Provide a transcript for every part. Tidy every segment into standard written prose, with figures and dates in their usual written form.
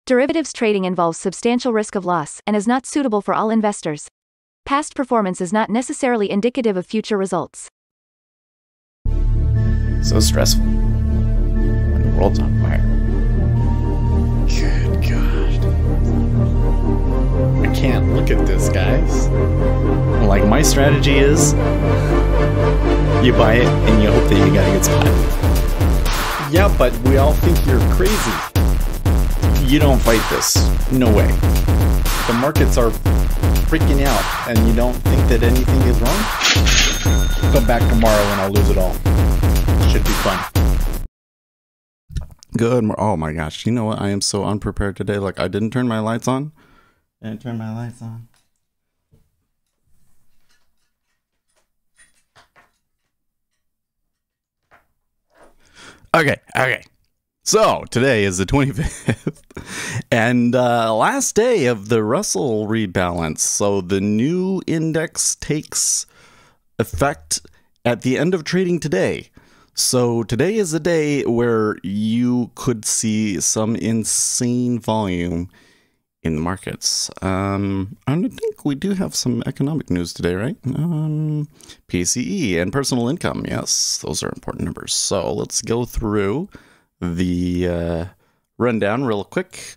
Derivatives trading involves substantial risk of loss and is not suitable for all investors. Past performance is not necessarily indicative of future results. So stressful when the world's on fire. Good God. I can't look at this, guys. Like, my strategy is you buy it and you hope that you got a good spot. Yeah, but we all think you're crazy. You don't fight this. No way. The markets are freaking out and you don't think that anything is wrong? Come back tomorrow and I'll lose it all. Should be fun. Good. Oh my gosh. You know what? I am so unprepared today. Like, I didn't turn my lights on. Didn't turn my lights on. Okay. So today is the 25th and last day of the Russel rebalance. So the new index takes effect at the end of trading today. So today is a day where you could see some insane volume in the markets. I think we do have some economic news today, right? PCE and personal income. Yes, those are important numbers. So let's go through the rundown real quick.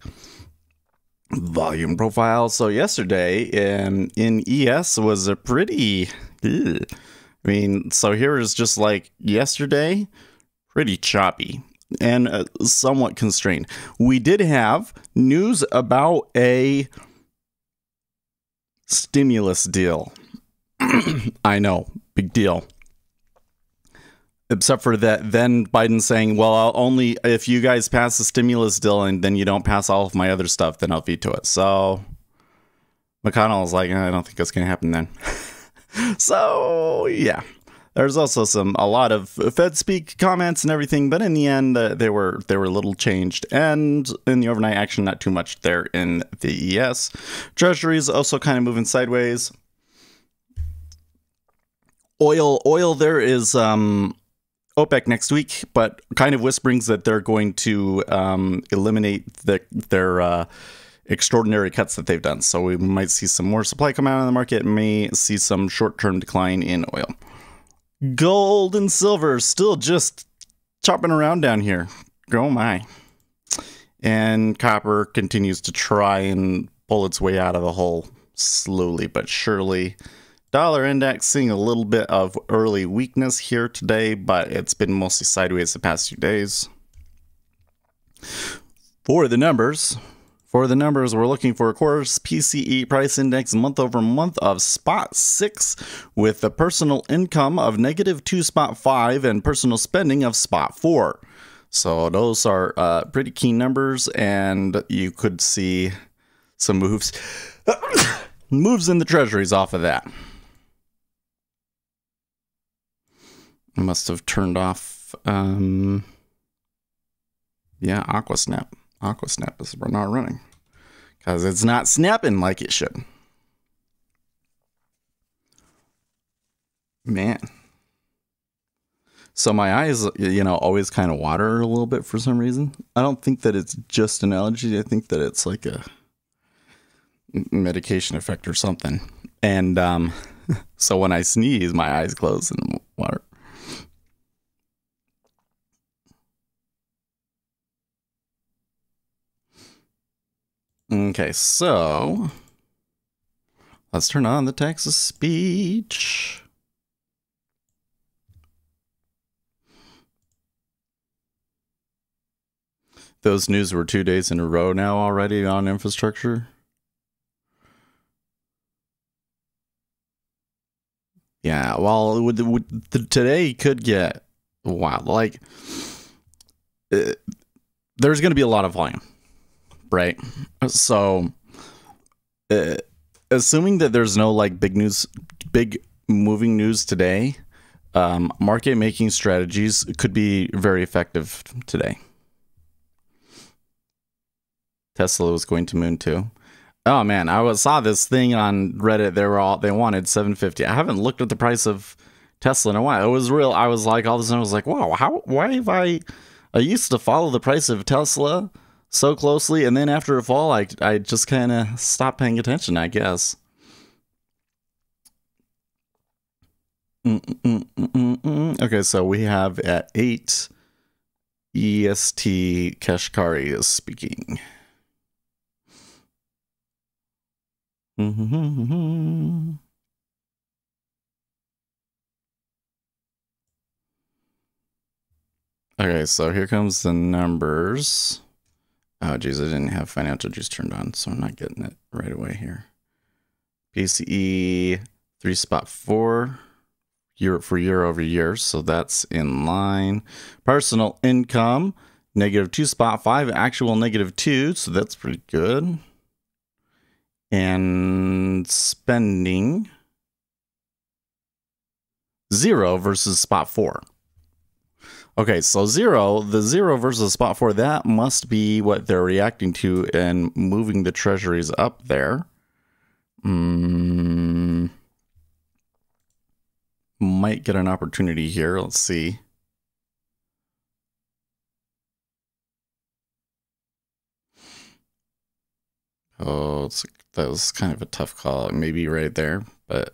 Volume profile. So yesterday in ES was a pretty... I mean, so here is just like yesterday, pretty choppy and somewhat constrained. We did have news about a stimulus deal. I know, big deal. Except for that, then Biden saying, well, I'll only, if you guys pass the stimulus deal and then you don't pass all of my other stuff, then I'll veto it. So McConnell was like, I don't think that's going to happen then. So yeah, there's also a lot of Fed speak comments and everything, but in the end they were a little changed, and in the overnight action, not too much there in the ES. Treasuries also kind of moving sideways. Oil there is OPEC next week, but kind of whisperings that they're going to eliminate their extraordinary cuts that they've done. So we might see some more supply come out of the market, may see some short-term decline in oil. Gold and silver still just chopping around down here. Oh my. And copper continues to try and pull its way out of the hole slowly but surely. Dollar index seeing a little bit of early weakness here today, but it's been mostly sideways the past few days. For the numbers, we're looking for, of course, PCE price index month over month of spot 6 with the personal income of -2 spot 5 and personal spending of spot 4. So those are pretty key numbers, and you could see some moves in the treasuries off of that. I must have turned off, yeah, Aquasnap. Aquasnap is not running because it's not snapping like it should. Man. So my eyes, you know, always kind of water a little bit for some reason. I don't think that it's just an allergy. I think that it's like a medication effect or something. And so when I sneeze, my eyes close and water. Okay, so let's turn on the Texas speech. Those news were 2 days in a row now already on infrastructure. Yeah, well, today could get wild. Like, there's going to be a lot of volume. Right. So assuming that there's no like big moving news today, market making strategies could be very effective today. Tesla was going to moon too. Oh man, saw this thing on Reddit. They wanted 750. I haven't looked at the price of Tesla in a while. It was real. I was like, all of a sudden I was like, wow, why have I used to follow the price of Tesla so closely, and then after a fall, I just kind of stopped paying attention, I guess. Okay, so we have at 8 EST Kashkari is speaking. Okay, so here comes the numbers. Oh, geez, I didn't have financial juice turned on, so I'm not getting it right away here. PCE 3.4 year over year, so that's in line. Personal income negative 2.5, actual negative 2, so that's pretty good. And spending 0 versus spot 4. Okay, so the 0 versus spot 4, that must be what they're reacting to and moving the treasuries up there. Might get an opportunity here. Let's see. Oh, that was kind of a tough call. Maybe right there, but...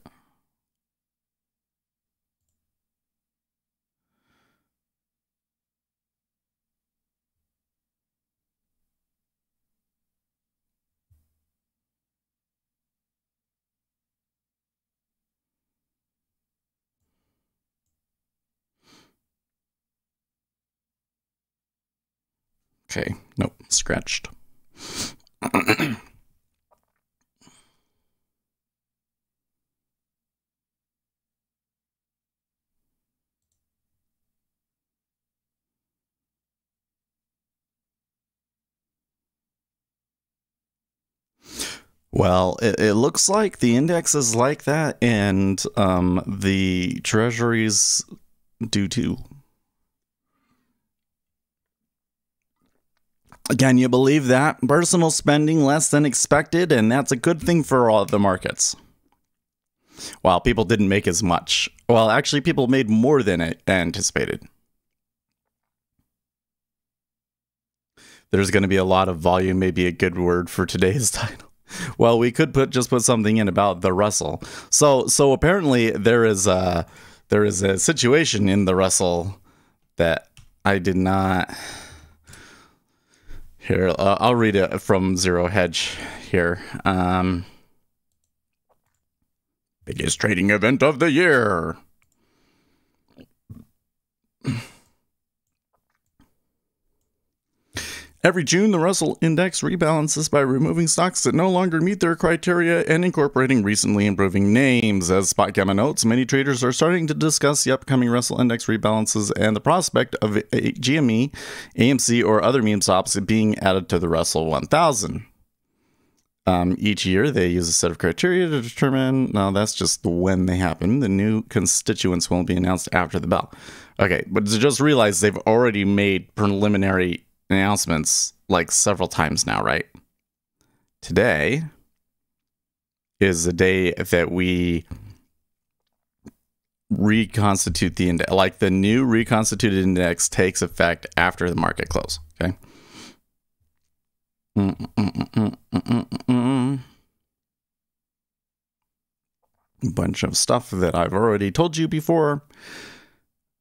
Okay, nope, scratched. Well, it looks like the index is like that, and the treasuries do too. Can you believe that? Personal spending less than expected, and that's a good thing for all the markets. Well, people didn't make as much. Well, actually, people made more than anticipated. There's going to be a lot of volume, maybe a good word for today's title. Well, we could just put something in about the Russell. So apparently there is a situation in the Russell that I did not. Here, I'll read it from Zero Hedge here. Biggest trading event of the year. Every June, the Russell Index rebalances by removing stocks that no longer meet their criteria and incorporating recently improving names. As Spot Gamma notes, many traders are starting to discuss the upcoming Russell Index rebalances and the prospect of GME, AMC, or other meme stocks being added to the Russell 1000. Each year, they use a set of criteria to determine... No, that's just when they happen. The new constituents won't be announced after the bell. Okay, but just realize they've already made preliminary announcements like several times now, right? Today is the day that we reconstitute the index. Like the new reconstituted index takes effect after the market close. Okay. Bunch of stuff that I've already told you before.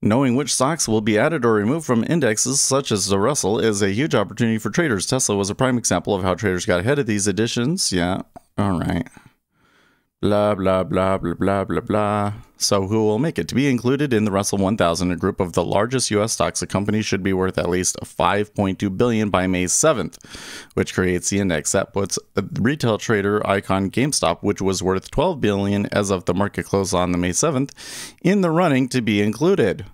Knowing which stocks will be added or removed from indexes such as the Russell is a huge opportunity for traders. Tesla was a prime example of how traders got ahead of these additions. Yeah, all right. Blah, blah, blah, blah, blah, blah, blah. So who will make it? To be included in the Russell 1000, a group of the largest U.S. stocks, a company should be worth at least $5.2 billion by May 7th, which creates the index. That puts retail trader icon GameStop, which was worth $12 billion as of the market close on the May 7th, in the running to be included.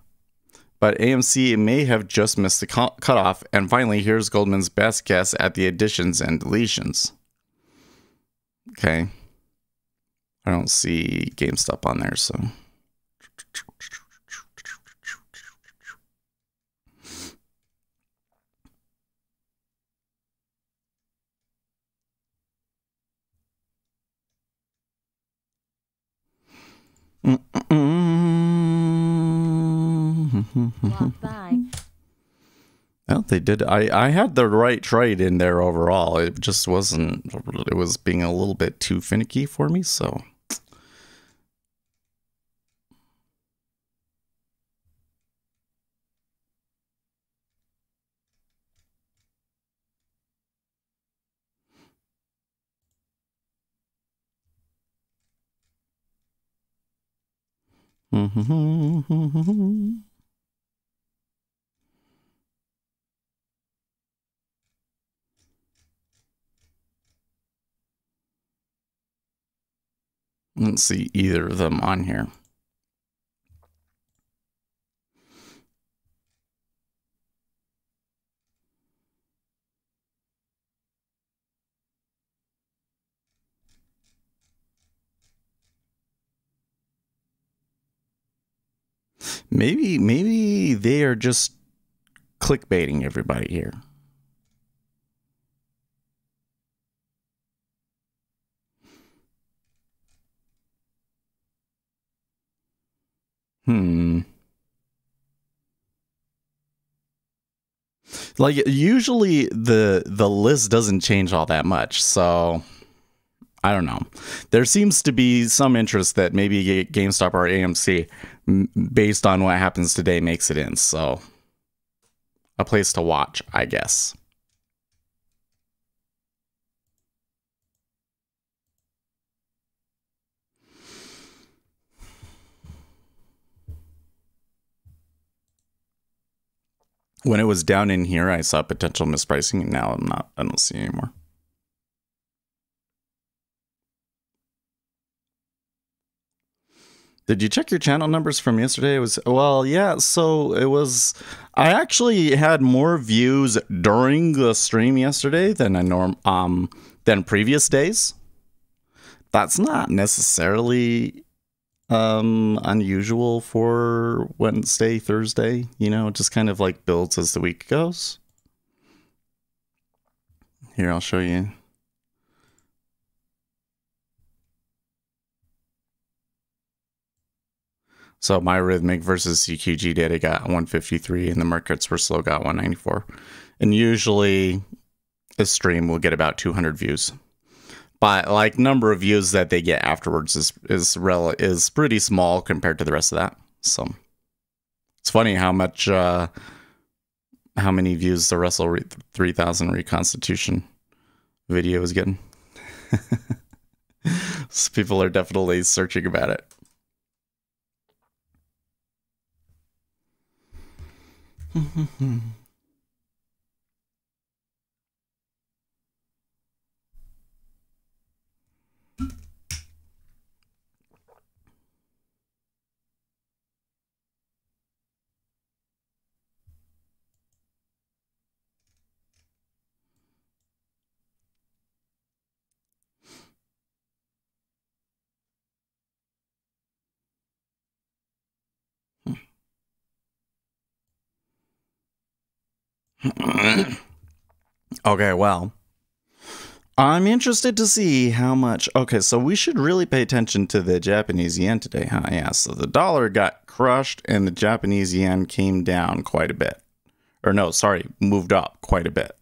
But AMC may have just missed the cutoff. And finally, here's Goldman's best guess at the additions and deletions. Okay. I don't see GameStop on there, so. Walk by. Well, they did. I had the right trade in there overall. It just wasn't. It was being a little bit too finicky for me. So. I don't see either of them on here. Maybe they are just clickbaiting everybody here. Like usually the list doesn't change all that much, so I don't know. There seems to be some interest that maybe GameStop or AMC, based on what happens today, makes it in. So a place to watch, I guess. When it was down in here, I saw potential mispricing, and now I don't see anymore. Did you check your channel numbers from yesterday? It was, well, yeah, so it was, I actually had more views during the stream yesterday than than previous days. That's not necessarily unusual for Wednesday, Thursday, you know, it just kind of like builds as the week goes. Here, I'll show you. So my Rhythmic versus CQG data got 153 and the markets were slow got 194. And usually a stream will get about 200 views. But like number of views that they get afterwards is pretty small compared to the rest of that. So it's funny how many views the Russell 3000 reconstitution video is getting. So people are definitely searching about it. Okay, well, I'm interested to see how much. Okay, so we should really pay attention to the Japanese yen today, huh? Yeah, so the dollar got crushed and the Japanese yen came down quite a bit. Or no, sorry, moved up quite a bit.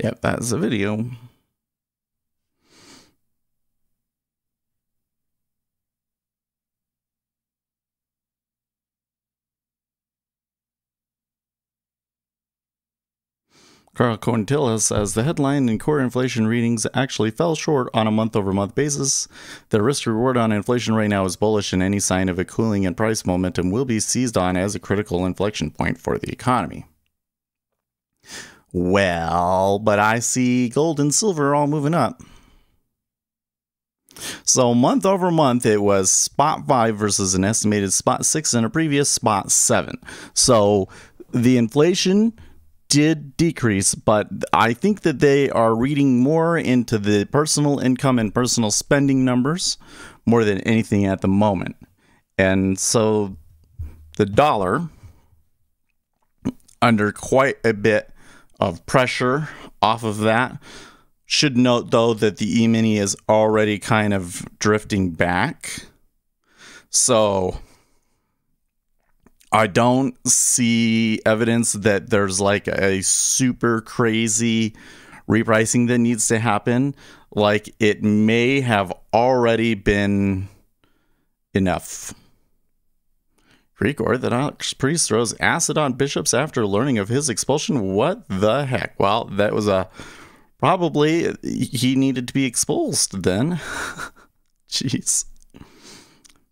Yep, that's a video. Carl Cointillis says the headline and core inflation readings actually fell short on a month-over-month basis. The risk-reward on inflation right now is bullish, and any sign of a cooling in price momentum will be seized on as a critical inflection point for the economy. Well, but I see gold and silver all moving up. So month over month, it was spot 5 versus an estimated spot 6 and a previous spot 7. So the inflation did decrease, but I think that they are reading more into the personal income and personal spending numbers more than anything at the moment. And so the dollar, under quite a bit of pressure off of that. Should note, though, that the E-mini is already kind of drifting back. So I don't see evidence that there's like a super crazy repricing that needs to happen. Like, it may have already been enough. Greek that Alex Priest throws acid on bishops after learning of his expulsion. What the heck? Well, that was probably he needed to be expulsed then. Jeez.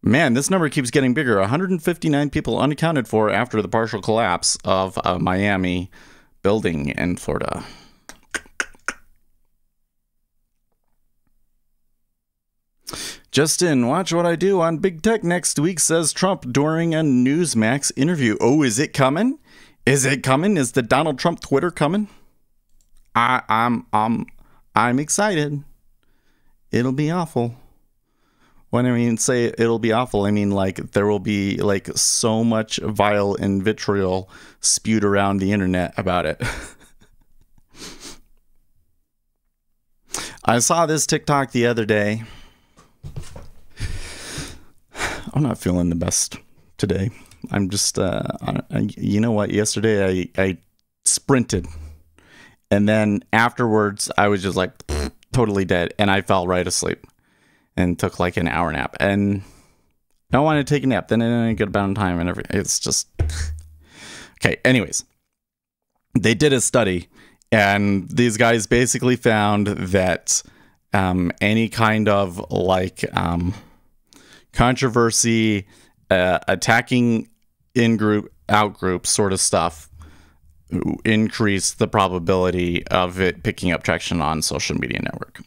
Man, this number keeps getting bigger. 159 people unaccounted for after the partial collapse of a Miami building in Florida. Justin, watch what I do on Big Tech next week, says Trump during a Newsmax interview. Oh, is it coming? Is it coming? Is the Donald Trump Twitter coming? I'm excited. It'll be awful. When I mean say it'll be awful, I mean like there will be like so much vile and vitriol spewed around the internet about it. I saw this TikTok the other day. I'm not feeling the best today. I'm just, you know what? Yesterday I sprinted, and then afterwards I was just like totally dead, and I fell right asleep and took like an hour nap. And I wanted to take a nap, then I didn't get about in time, and everything. It's just okay. Anyways, they did a study, and these guys basically found that any kind of like controversy, attacking in-group, out-group sort of stuff increased the probability of it picking up traction on social media network.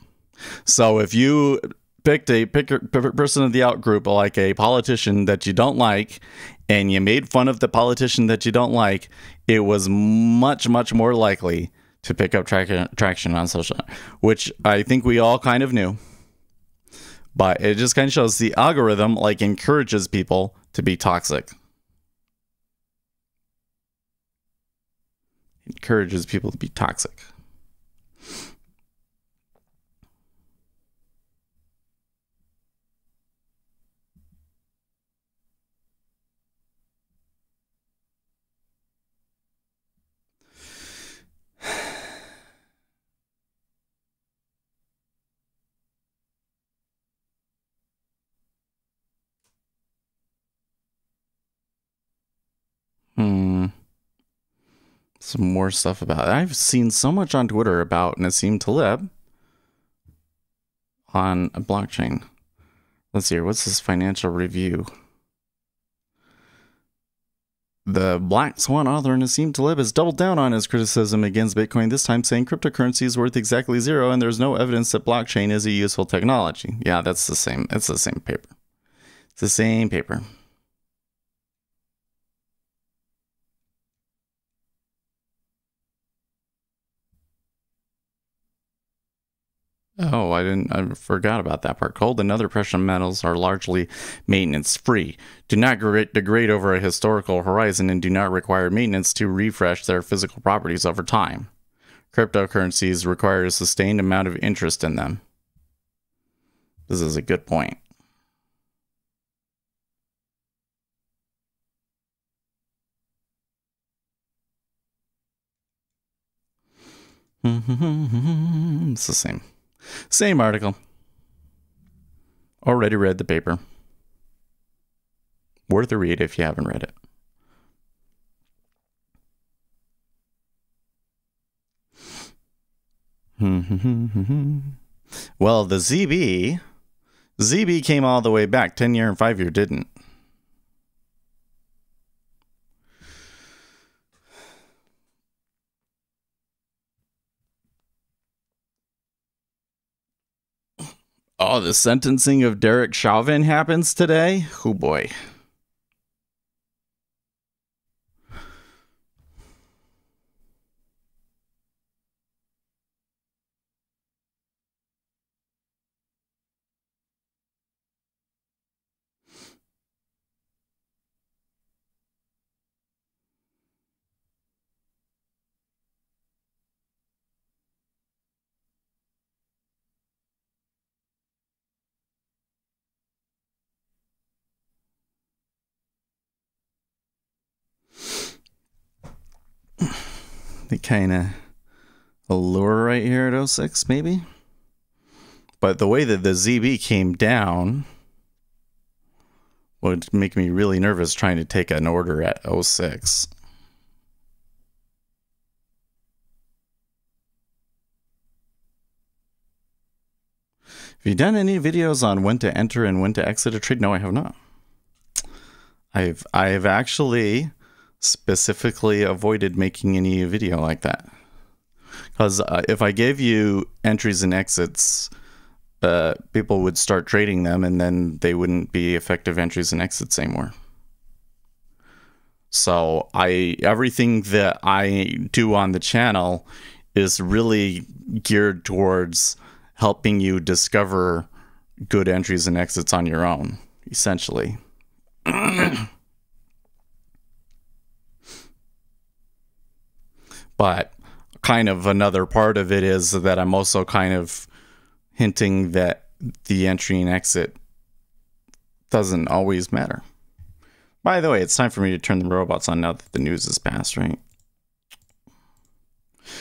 So if you picked a person of the out-group, like a politician that you don't like, and you made fun of the politician that you don't like, it was much, much more likely to pick up traction on social, which I think we all kind of knew. But it just kind of shows the algorithm like encourages people to be toxic. Encourages people to be toxic. Some more stuff about it. I've seen so much on Twitter about Nassim Taleb on a blockchain. Let's see here. What's this financial review? The Black Swan author Nassim Taleb has doubled down on his criticism against Bitcoin, this time saying cryptocurrency is worth exactly zero and there's no evidence that blockchain is a useful technology. Yeah, that's the same. It's the same paper. It's the same paper. Oh, I forgot about that part. Gold and other precious metals are largely maintenance free, do not degrade over a historical horizon, and do not require maintenance to refresh their physical properties over time. Cryptocurrencies require a sustained amount of interest in them. This is a good point. It's the same. Same article. Already read the paper. Worth a read if you haven't read it. Well, the ZB came all the way back. 10-year and 5-year didn't. Oh, the sentencing of Derek Chauvin happens today? Oh boy. the kind of allure right here at 06, maybe. But the way that the ZB came down would make me really nervous trying to take an order at 06. Have you done any videos on when to enter and when to exit a trade? No, I have not. I've actually specifically avoided making any video like that. Because if I gave you entries and exits, people would start trading them and then they wouldn't be effective entries and exits anymore. So everything that I do on the channel is really geared towards helping you discover good entries and exits on your own, essentially. But kind of another part of it is that I'm also kind of hinting that the entry and exit doesn't always matter. By the way, it's time for me to turn the robots on now that the news is past, right?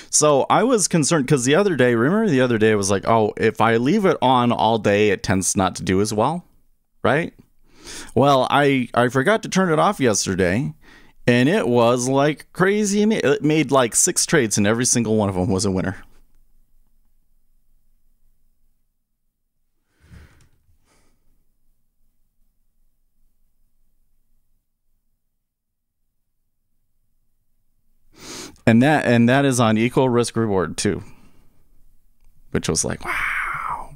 So I was concerned because the other day, remember the other day I was like, oh, if I leave it on all day, it tends not to do as well, right? Well, I forgot to turn it off yesterday, and it was like crazy. It made like 6 trades, and every single one of them was a winner. And that is on equal risk reward too, which was like, wow.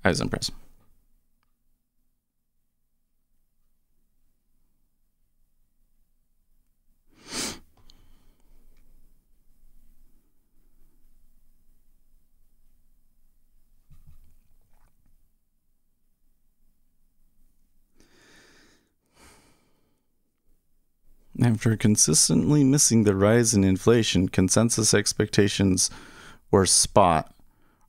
I was impressed. After consistently missing the rise in inflation, consensus expectations or spot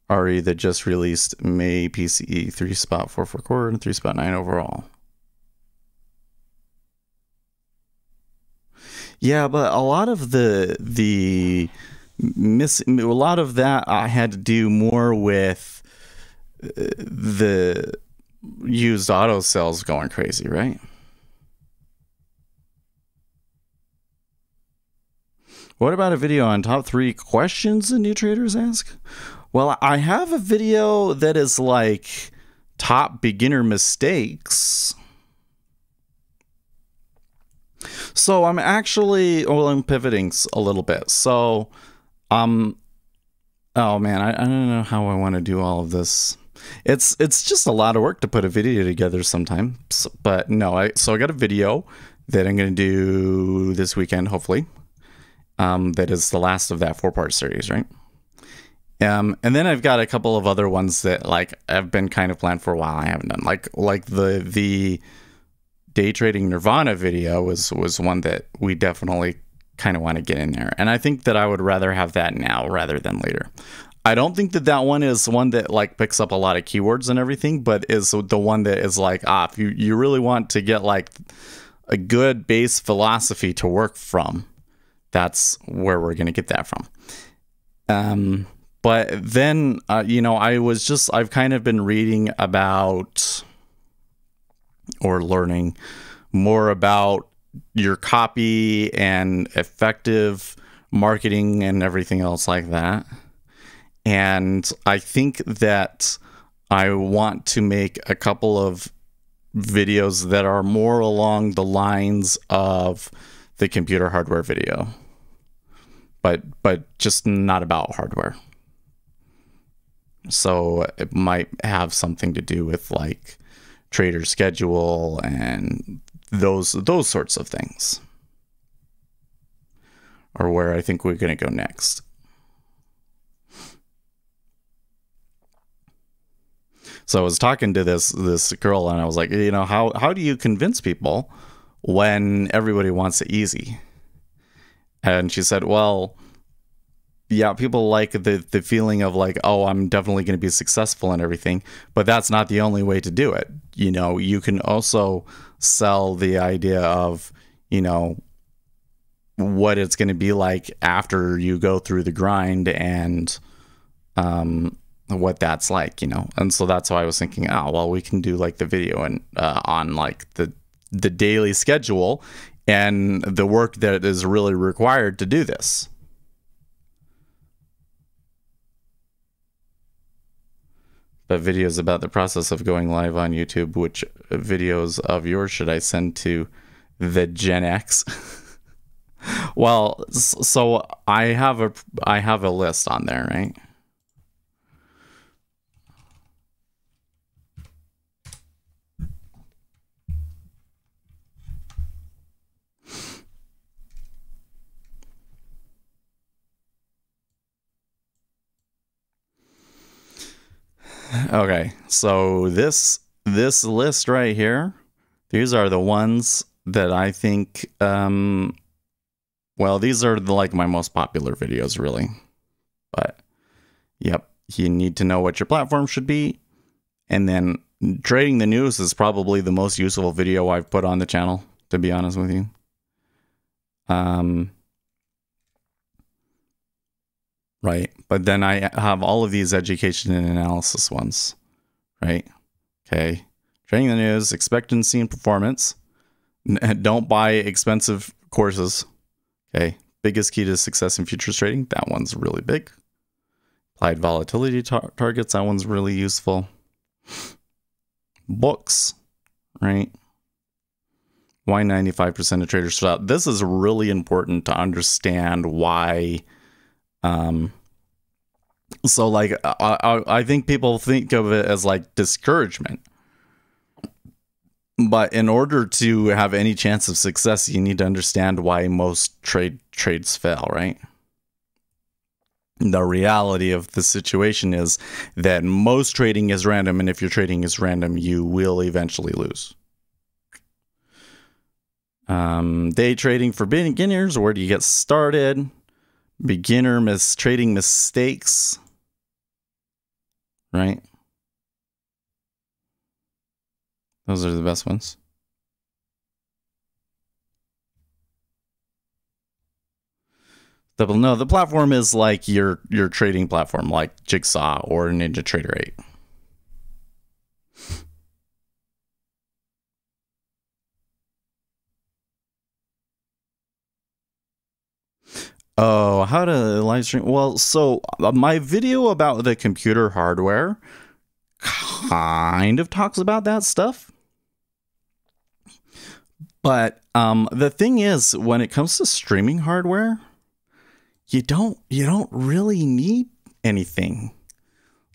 RE that just released May PCE 3 spot 4 for quarter and 3 spot 9 overall. Yeah, but a lot of a lot of that I had to do more with the used auto sales going crazy, right? What about a video on top 3 questions that new traders ask? Well, I have a video that is like top beginner mistakes. So I'm actually, well, I'm pivoting a little bit. So, oh man, I don't know how I want to do all of this. It's just a lot of work to put a video together sometimes. But no, so I got a video that I'm going to do this weekend, hopefully. That is the last of that 4-part series, right? And then I've got a couple of other ones that like have been kind of planned for a while. I haven't done like the day trading Nirvana video was one that we definitely kind of want to get in there, and I think that I would rather have that now rather than later. I don't think that one is one that like picks up a lot of keywords and everything, but is the one that is like, if you really want to get like a good base philosophy to work from, that's where we're going to get that from. But then, you know, I've kind of been reading about or learning more about your copy and effective marketing and everything else like that. And I think that I want to make a couple of videos that are more along the lines of the computer hardware video, but just not about hardware. So it might have something to do with like trader schedule and those sorts of things, or where I think we're going to go next. So I was talking to this girl, and I was like, you know, how do you convince people when everybody wants it easy? And she said, well, yeah, people like the feeling of like, oh, I'm definitely going to be successful and everything, but that's not the only way to do it. You know, you can also sell the idea of, you know, what it's going to be like after you go through the grind and what that's like, you know. And so that's why I was thinking, oh, well, we can do like the video and on like the daily schedule and the work that is really required to do this. But videos about the process of going live on YouTube. Which videos of yours should I send to the Gen X? Well, so I have a list on there, right? Okay, so this list right here, these are the ones that I think, well, these are like my most popular videos, really. But, yep, you need to know what your platform should be. And then trading the news is probably the most useful video I've put on the channel, to be honest with you. Right, but then I have all of these education and analysis ones, right? Okay, trading the news, expectancy and performance. Don't buy expensive courses. Okay, biggest key to success in futures trading. That one's really big. Applied volatility targets. That one's really useful. Books, right? Why 95% of traders stop. This is really important to understand why. So like I think people think of it as like discouragement, but in order to have any chance of success, you need to understand why most trades fail, right? The reality of the situation is that most trading is random, and if your trading is random, you will eventually lose. Day trading for beginners. Where do you get started? Beginner trading mistakes, right? Those are the best ones. No, the platform is like your trading platform, like Jigsaw or NinjaTrader 8. Oh, how to live stream? Well, so my video about the computer hardware kind of talks about that stuff. But the thing is, when it comes to streaming hardware, you don't really need anything.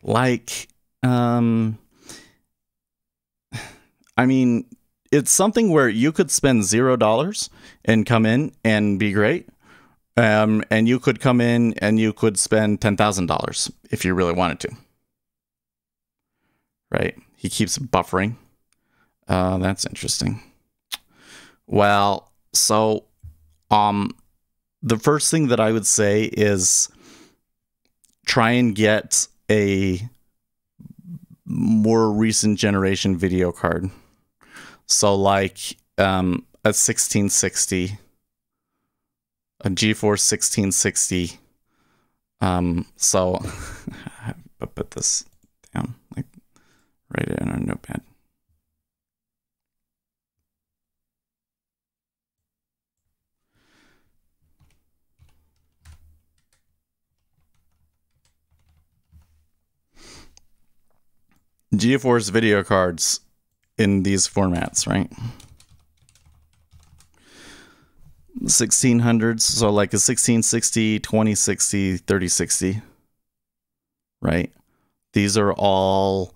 Like, I mean, it's something where you could spend $0 and come in and be great. And you could come in and you could spend $10,000 if you really wanted to. Right? He keeps buffering. That's interesting. Well, so the first thing that I would say is try and get a more recent generation video card. So like a 1660, a GeForce 1660. So I'll put this down, like write it in our notepad. GeForce video cards in these formats, right? 1600s, so like a 1660, 2060, 3060, right? These are all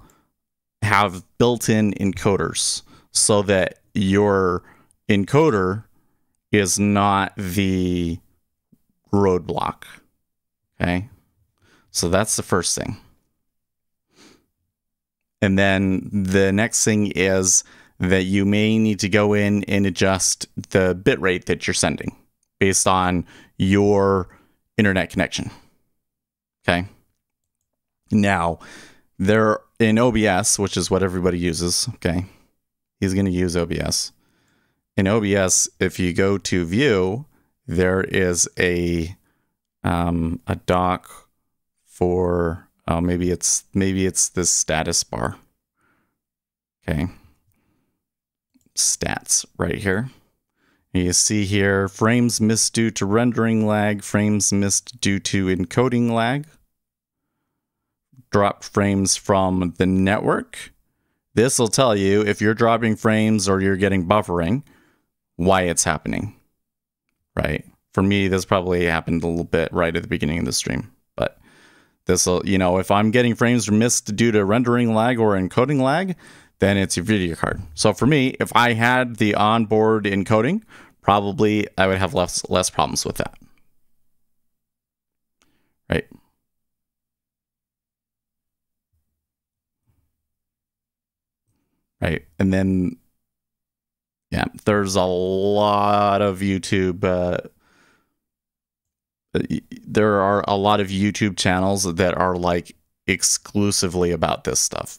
have built-in encoders so that your encoder is not the roadblock. Okay, so that's the first thing. And then the next thing is that you may need to go in and adjust the bit rate that you're sending based on your internet connection. Okay. Now, there in OBS, which is what everybody uses. Okay. He's going to use OBS. In OBS, if you go to view there is a doc for maybe it's this status bar. Okay, stats right here. You see here, frames missed due to rendering lag, frames missed due to encoding lag, dropped frames from the network. This will tell you if you're dropping frames or you're getting buffering, why it's happening, right? For me, this probably happened a little bit right at the beginning of the stream, but this will, you know, if I'm getting frames missed due to rendering lag or encoding lag, then it's your video card. So for me, if I had the onboard encoding, probably I would have less problems with that. Right? Right. And then, yeah, there's a lot of YouTube. There are a lot of YouTube channels that are like exclusively about this stuff.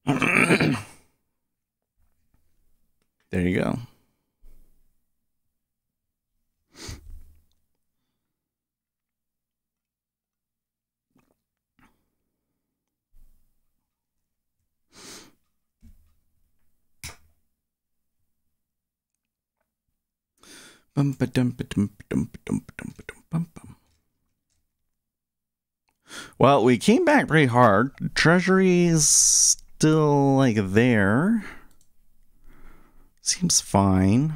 There you go. Well, we came back pretty hard. Treasury's still like there. Seems fine.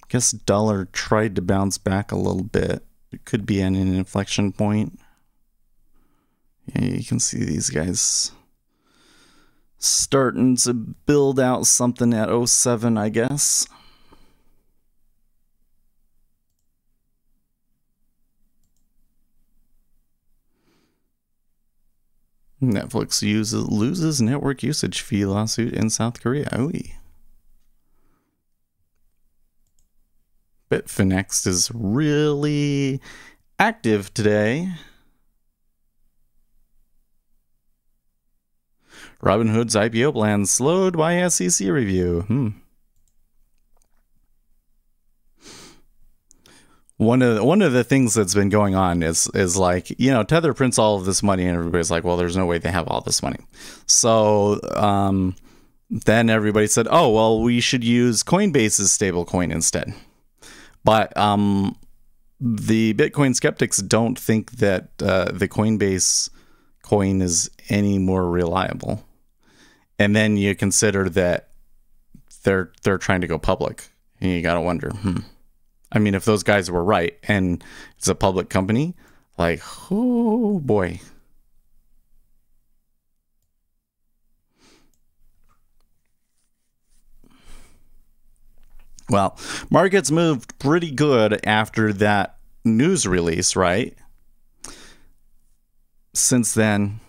Guess dollar tried to bounce back a little bit. It could be an inflection point. Yeah, you can see these guys starting to build out something at 07, I guess. Netflix loses network usage fee lawsuit in South Korea. Oy. Bitfinex is really active today. Robinhood's IPO plan slowed by SEC review. One of the things that's been going on is like, you know, Tether prints all of this money and everybody's like, well, there's no way they have all this money. So then everybody said, oh, well, we should use Coinbase's stablecoin instead. But the Bitcoin skeptics don't think that the Coinbase coin is any more reliable. And then you consider that they're trying to go public. And you got to wonder, I mean, if those guys were right and it's a public company, like, oh boy. Well, markets moved pretty good after that news release, right? Since then,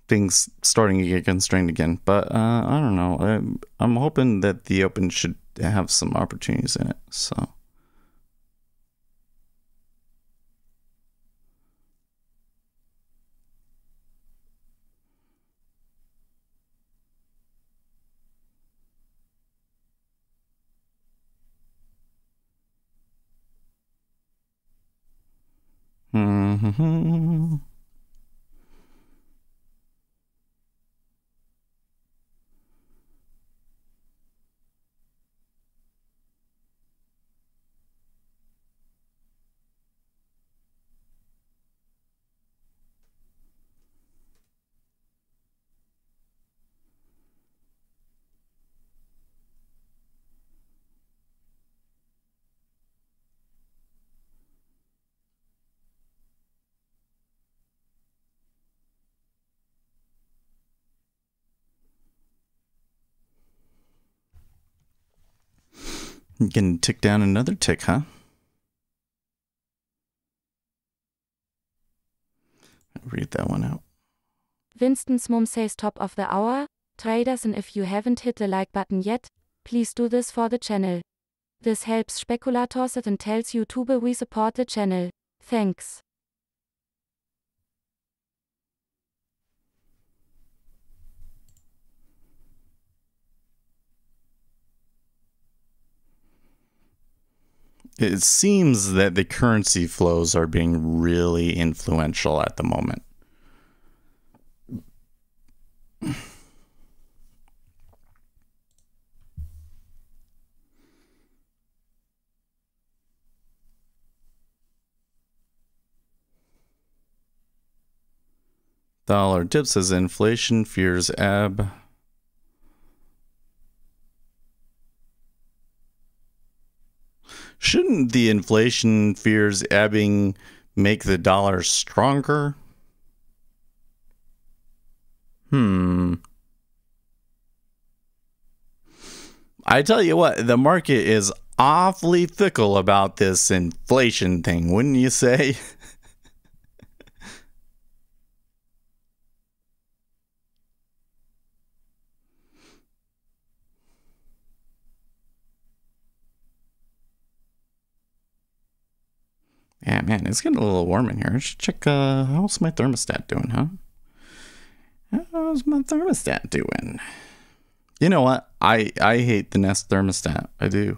things starting to get constrained again. But I don't know. I'm hoping that the open should have some opportunities in it. So. You can tick down another tick, huh? Read that one out. Winston's mom says top of the hour, traders, and if you haven't hit the like button yet, please do this for the channel. This helps speculators and tells YouTube we support the channel. Thanks. It seems that the currency flows are being really influential at the moment. Dollar dips as inflation fears ebb. Shouldn't the inflation fears ebbing make the dollar stronger? I tell you what, the market is awfully fickle about this inflation thing, wouldn't you say? Yeah, man, it's getting a little warm in here. I should check, how's my thermostat doing, huh? How's my thermostat doing? You know what? I hate the Nest thermostat. I do.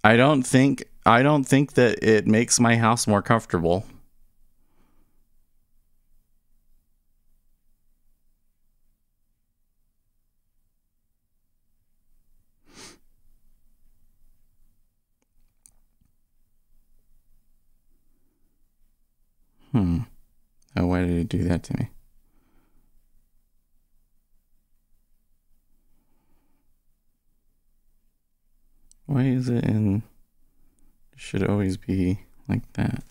I don't think that it makes my house more comfortable. Oh, why did it do that to me? Why is it in? It should always be like that.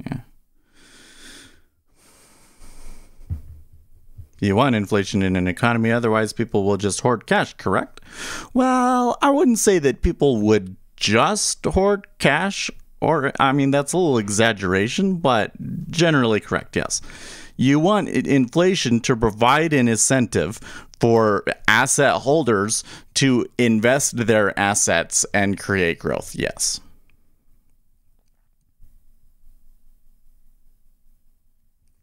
Yeah. You want inflation in an economy, otherwise people will just hoard cash, correct? Well, I wouldn't say that people would just hoard cash, or, I mean, that's a little exaggeration, but generally correct, yes. You want inflation to provide an incentive for asset holders to invest their assets and create growth, yes.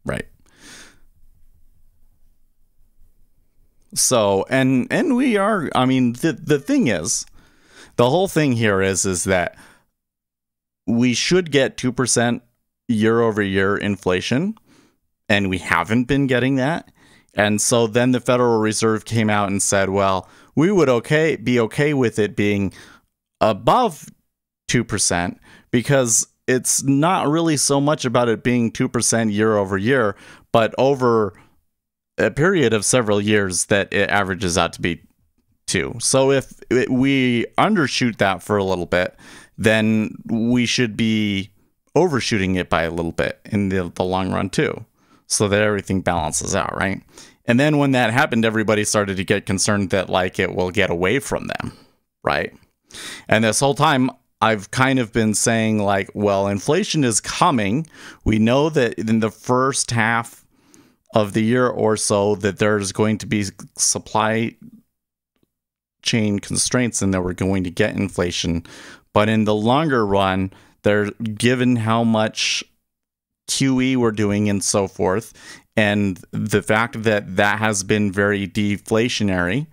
Right. So, and we are, I mean, the thing is, the whole thing here is that we should get 2% year over year inflation, and we haven't been getting that. And so then the Federal Reserve came out and said, well, we would be okay with it being above 2% because it's not really so much about it being 2% year over year, but over a period of several years that it averages out to be 2. So if we undershoot that for a little bit, then we should be overshooting it by a little bit in the long run too, so that everything balances out, right? And then when that happened, everybody started to get concerned that like it will get away from them, right? And this whole time I've kind of been saying like, well, inflation is coming. We know that in the first half of the year or so that there's going to be supply chain constraints and that we're going to get inflation. But in the longer run, given how much QE we're doing and so forth, and the fact that that has been very deflationary,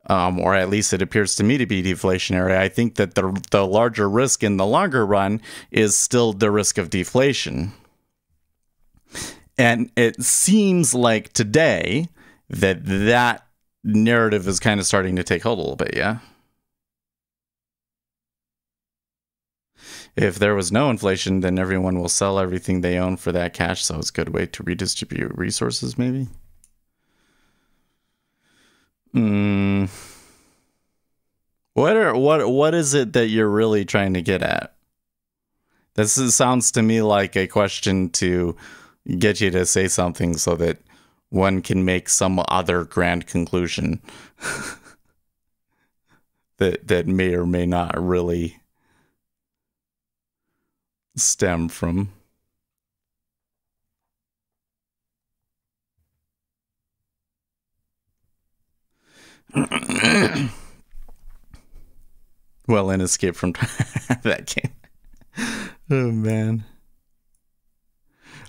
or at least it appears to me to be deflationary, I think that the larger risk in the longer run is still the risk of deflation. And it seems like today that narrative is kind of starting to take hold a little bit, yeah? If there was no inflation, then everyone will sell everything they own for that cash, so it's a good way to redistribute resources, maybe? What is it that you're really trying to get at? Sounds to me like a question to get you to say something so that one can make some other grand conclusion that may or may not really stem from Well, in Escape from that game. Oh man.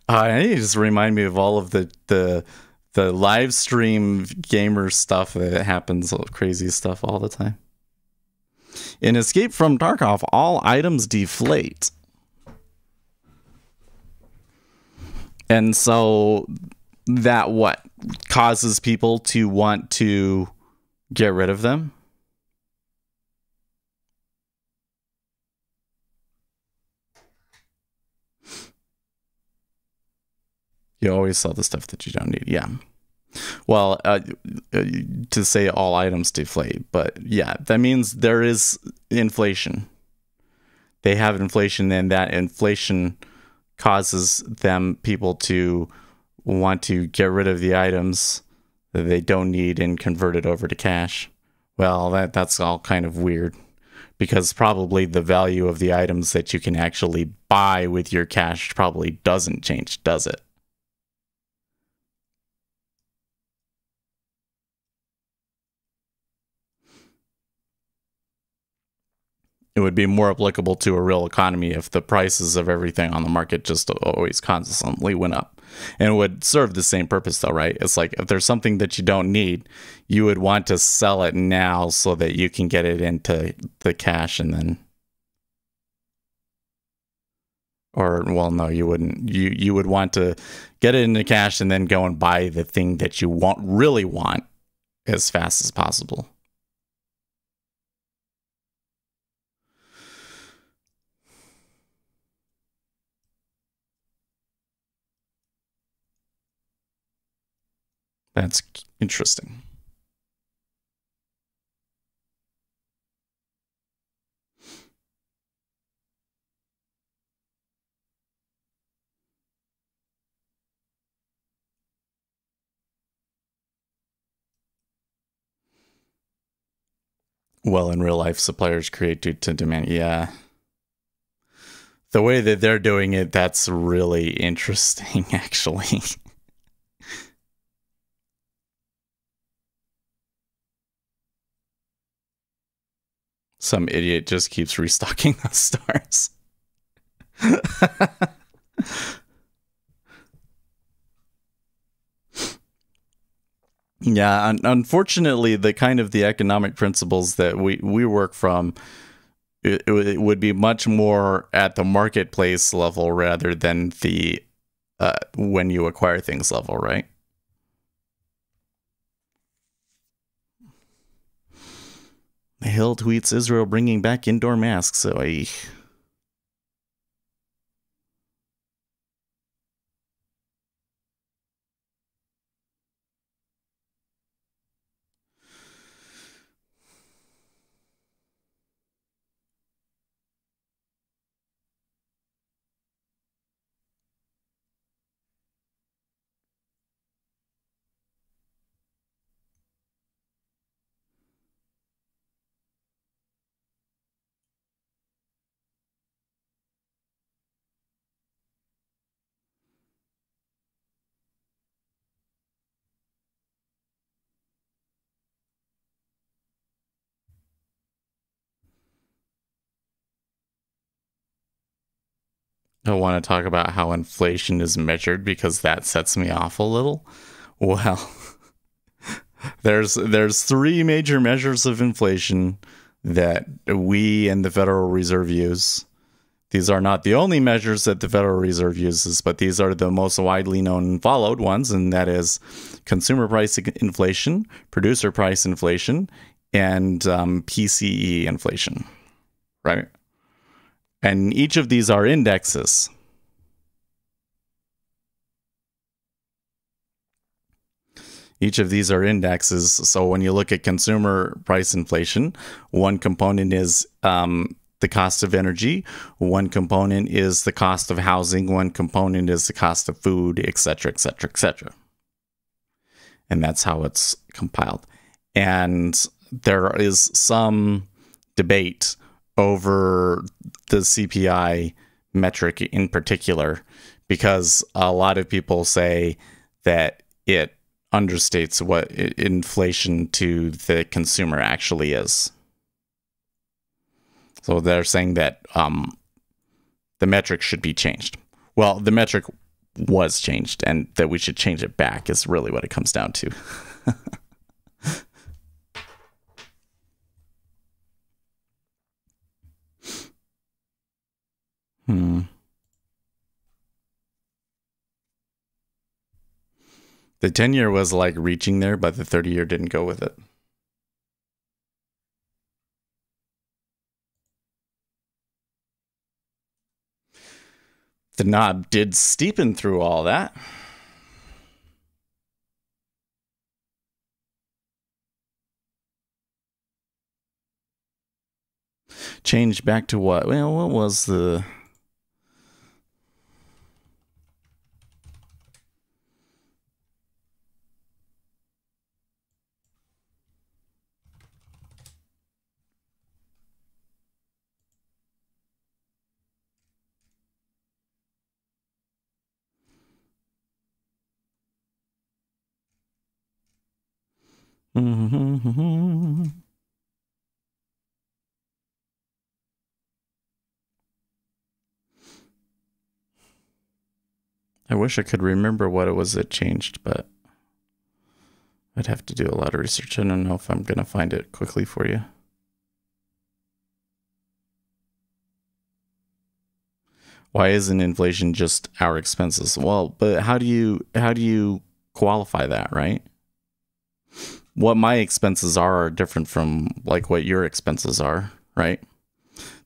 It just remind me of all of the live stream gamer stuff that happens, crazy stuff all the time. In Escape from Tarkov, all items deflate. And so that what causes people to want to get rid of them? You always sell the stuff that you don't need. Yeah. Well, to say all items deflate, but yeah, that means there is inflation. They have inflation, and that inflation causes people to want to get rid of the items that they don't need and convert it over to cash. Well, that's all kind of weird, because probably the value of the items that you can actually buy with your cash probably doesn't change, does it? It would be more applicable to a real economy if the prices of everything on the market just always constantly went up. And it would serve the same purpose though, right? It's like if there's something that you don't need, you would want to sell it now so that you can get it into the cash and then... Or, well, no, you wouldn't. You would want to get it into cash and then go and buy the thing that you really want as fast as possible. That's interesting. Well, in real life, suppliers create due to demand. Yeah. The way that they're doing it, that's really interesting, actually. Some idiot just keeps restocking those stars. Yeah, unfortunately, the kind of the economic principles that we work from, it would be much more at the marketplace level rather than the when you acquire things level, right? The Hill tweets Israel bringing back indoor masks. So I want to talk about how inflation is measured because that sets me off a little. Well, there's three major measures of inflation that we and the Federal Reserve use. These are not the only measures that the Federal Reserve uses, but these are the most widely known and followed ones, and that is consumer price inflation, producer price inflation, and PCE inflation, right? And each of these are indexes. Each of these are indexes. So when you look at consumer price inflation, one component is the cost of energy, one component is the cost of housing, one component is the cost of food, etc., etc., etc. And that's how it's compiled. And there is some debate over the CPI metric in particular, because a lot of people say that it understates what inflation to the consumer actually is. So they're saying that the metric should be changed. Well, the metric was changed, and that we should change it back is really what it comes down to. The 10-year was like reaching there, but the 30-year didn't go with it. The knob did steepen through all that. Change back to what? Well, what was the... I wish I could remember what it was that changed, but I'd have to do a lot of research. I don't know if I'm going to find it quickly for you. Why isn't inflation just our expenses? Well, but how do you qualify that, right? What my expenses are different from like what your expenses are, right?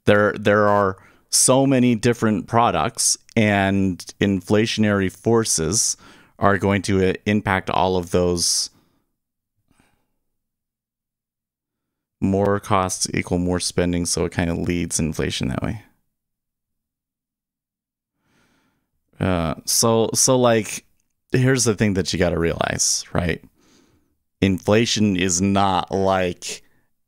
There are so many different products, and inflationary forces are going to impact all of those. More costs equal more spending, so it kind of leads inflation that way. So like, here's the thing that you got to realize, right? Inflation is not like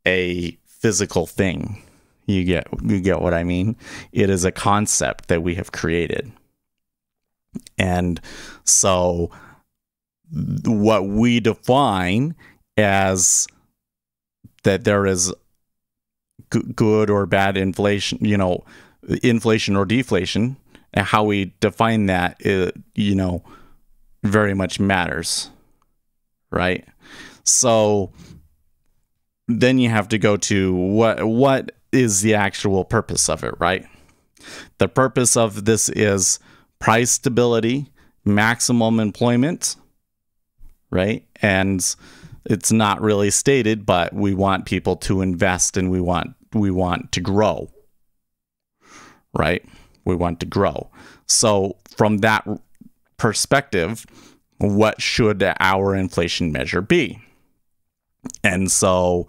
a physical thing. You get what I mean? It is a concept that we have created. And so what we define as that there is good or bad inflation, inflation or deflation, and how we define that, very much matters, right? So then you have to go to what is the actual purpose of it, right? The purpose of this is price stability, maximum employment, right? And it's not really stated, but we want people to invest, and we want to grow, right? We want to grow. So from that perspective, what should our inflation measure be? And so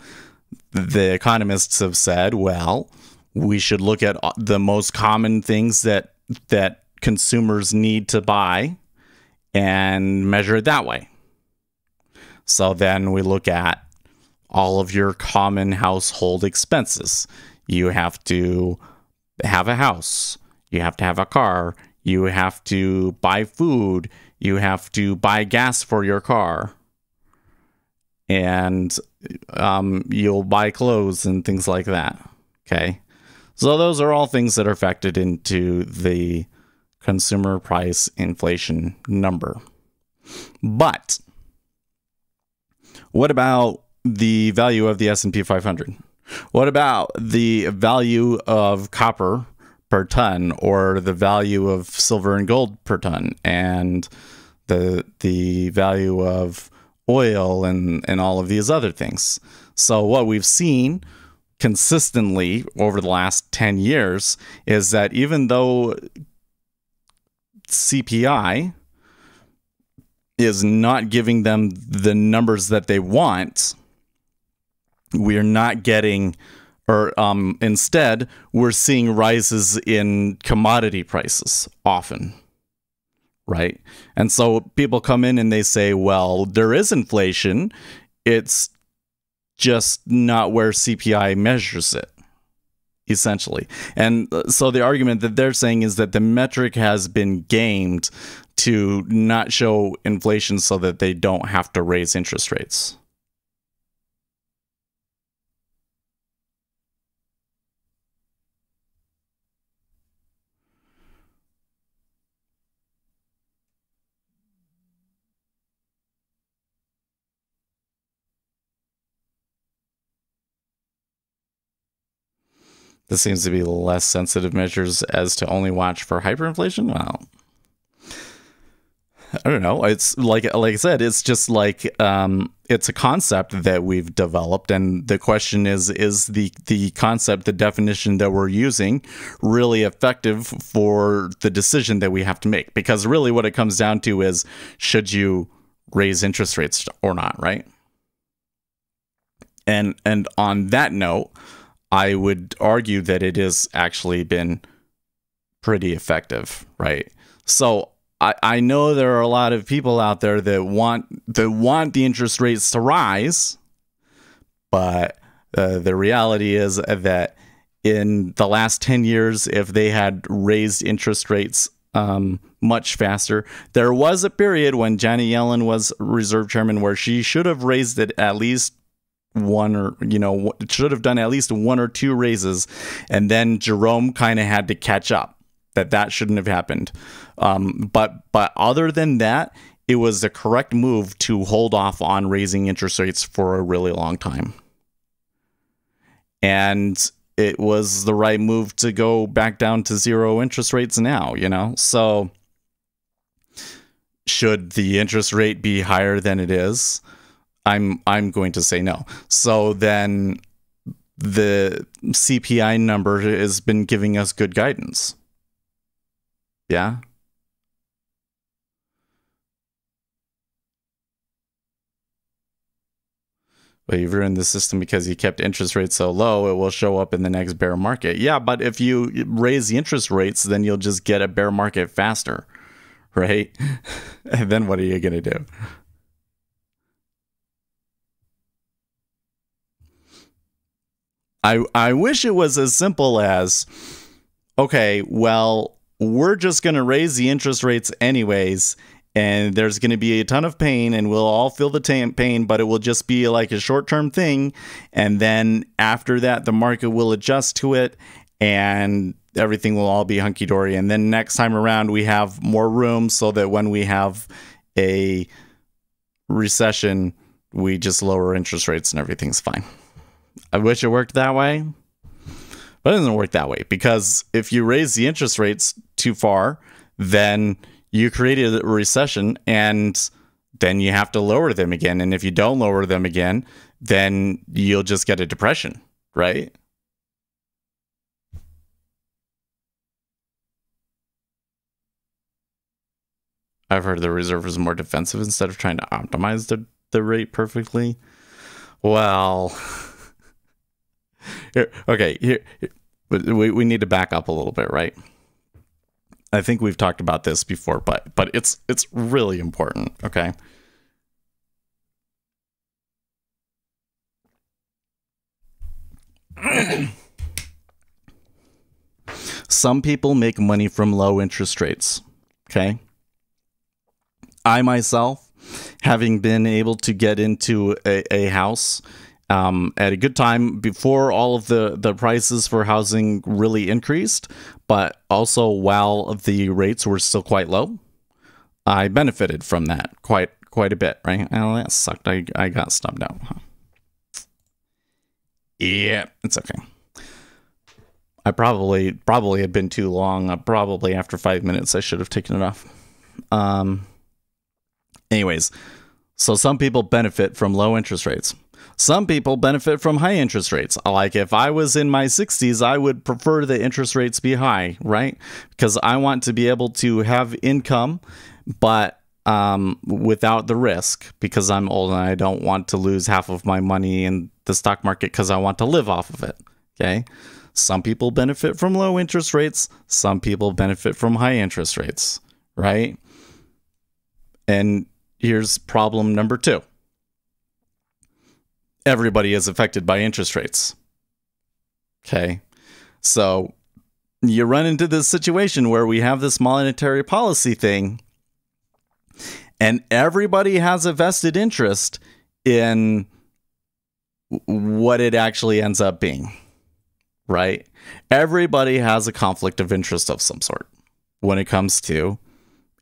the economists have said, well, we should look at the most common things that consumers need to buy and measure it that way. So then we look at all of your common household expenses. You have to have a house. You have to have a car. You have to buy food. You have to buy gas for your car. And you'll buy clothes and things like that. Okay. So those are all things that are factored into the consumer price inflation number. But what about the value of the S&P 500? What about the value of copper per ton, or the value of silver and gold per ton, and the value of oil and all of these other things? So what we've seen consistently over the last 10 years is that even though CPI is not giving them the numbers that they want, we're not getting, or instead, we're seeing rises in commodity prices often, right? And so people come in and they say, well, there is inflation. It's just not where CPI measures it. essentially. And so the argument that they're saying is that the metric has been gamed to not show inflation so that they don't have to raise interest rates. This seems to be less sensitive measures as to only watch for hyperinflation. Well, I don't know. It's like I said, it's just like it's a concept that we've developed, and the question is the concept, the definition that we're using, really effective for the decision that we have to make? Because really, what it comes down to is, should you raise interest rates or not, right? And on that note, I would argue that it has actually been pretty effective, right? So I know there are a lot of people out there that want the interest rates to rise, but the reality is that in the last 10 years, if they had raised interest rates much faster, there was a period when Janet Yellen was Reserve Chairman where she should have raised it at least should have done at least 1 or 2 raises, and then Jerome kind of had to catch up. That shouldn't have happened. But other than that, it was the correct move to hold off on raising interest rates for a really long time. And it was the right move to go back down to 0 interest rates now, So should the interest rate be higher than it is? I'm going to say no. So then the CPI number has been giving us good guidance. Yeah. But you've ruined the system because you kept interest rates so low, it will show up in the next bear market. Yeah, but if you raise the interest rates, then you'll just get a bear market faster, right? And then what are you going to do? I wish it was as simple as, okay, well, we're just going to raise the interest rates anyways, and there's going to be a ton of pain, and we'll all feel the pain, but it will just be like a short-term thing, and then after that, the market will adjust to it, and everything will all be hunky-dory, and then next time around, we have more room so that when we have a recession, we just lower interest rates and everything's fine. I wish it worked that way, but it doesn't work that way, because if you raise the interest rates too far, then you created a recession, and then you have to lower them again. And if you don't lower them again, then you'll just get a depression, right? I've heard the reserve is more defensive instead of trying to optimize the rate perfectly. Well... Here, we need to back up a little bit, right? I think we've talked about this before, but it's really important, okay? Some people make money from low interest rates, okay? I myself, having been able to get into a house at a good time before all of the prices for housing really increased, but also while the rates were still quite low, I benefited from that quite a bit, right? Oh, that sucked. I got stubbed out. Huh? Yeah, it's okay. I probably had been too long. Probably after 5 minutes, I should have taken it off. Anyways, so some people benefit from low interest rates. Some people benefit from high interest rates. Like if I was in my 60s, I would prefer the interest rates be high, right? Because I want to be able to have income, but without the risk, because I'm old and I don't want to lose half of my money in the stock market because I want to live off of it, okay? Some people benefit from low interest rates. Some people benefit from high interest rates, right? And here's problem number 2. Everybody is affected by interest rates. Okay. So you run into this situation where we have this monetary policy thing, and everybody has a vested interest in what it actually ends up being, right? Everybody has a conflict of interest of some sort when it comes to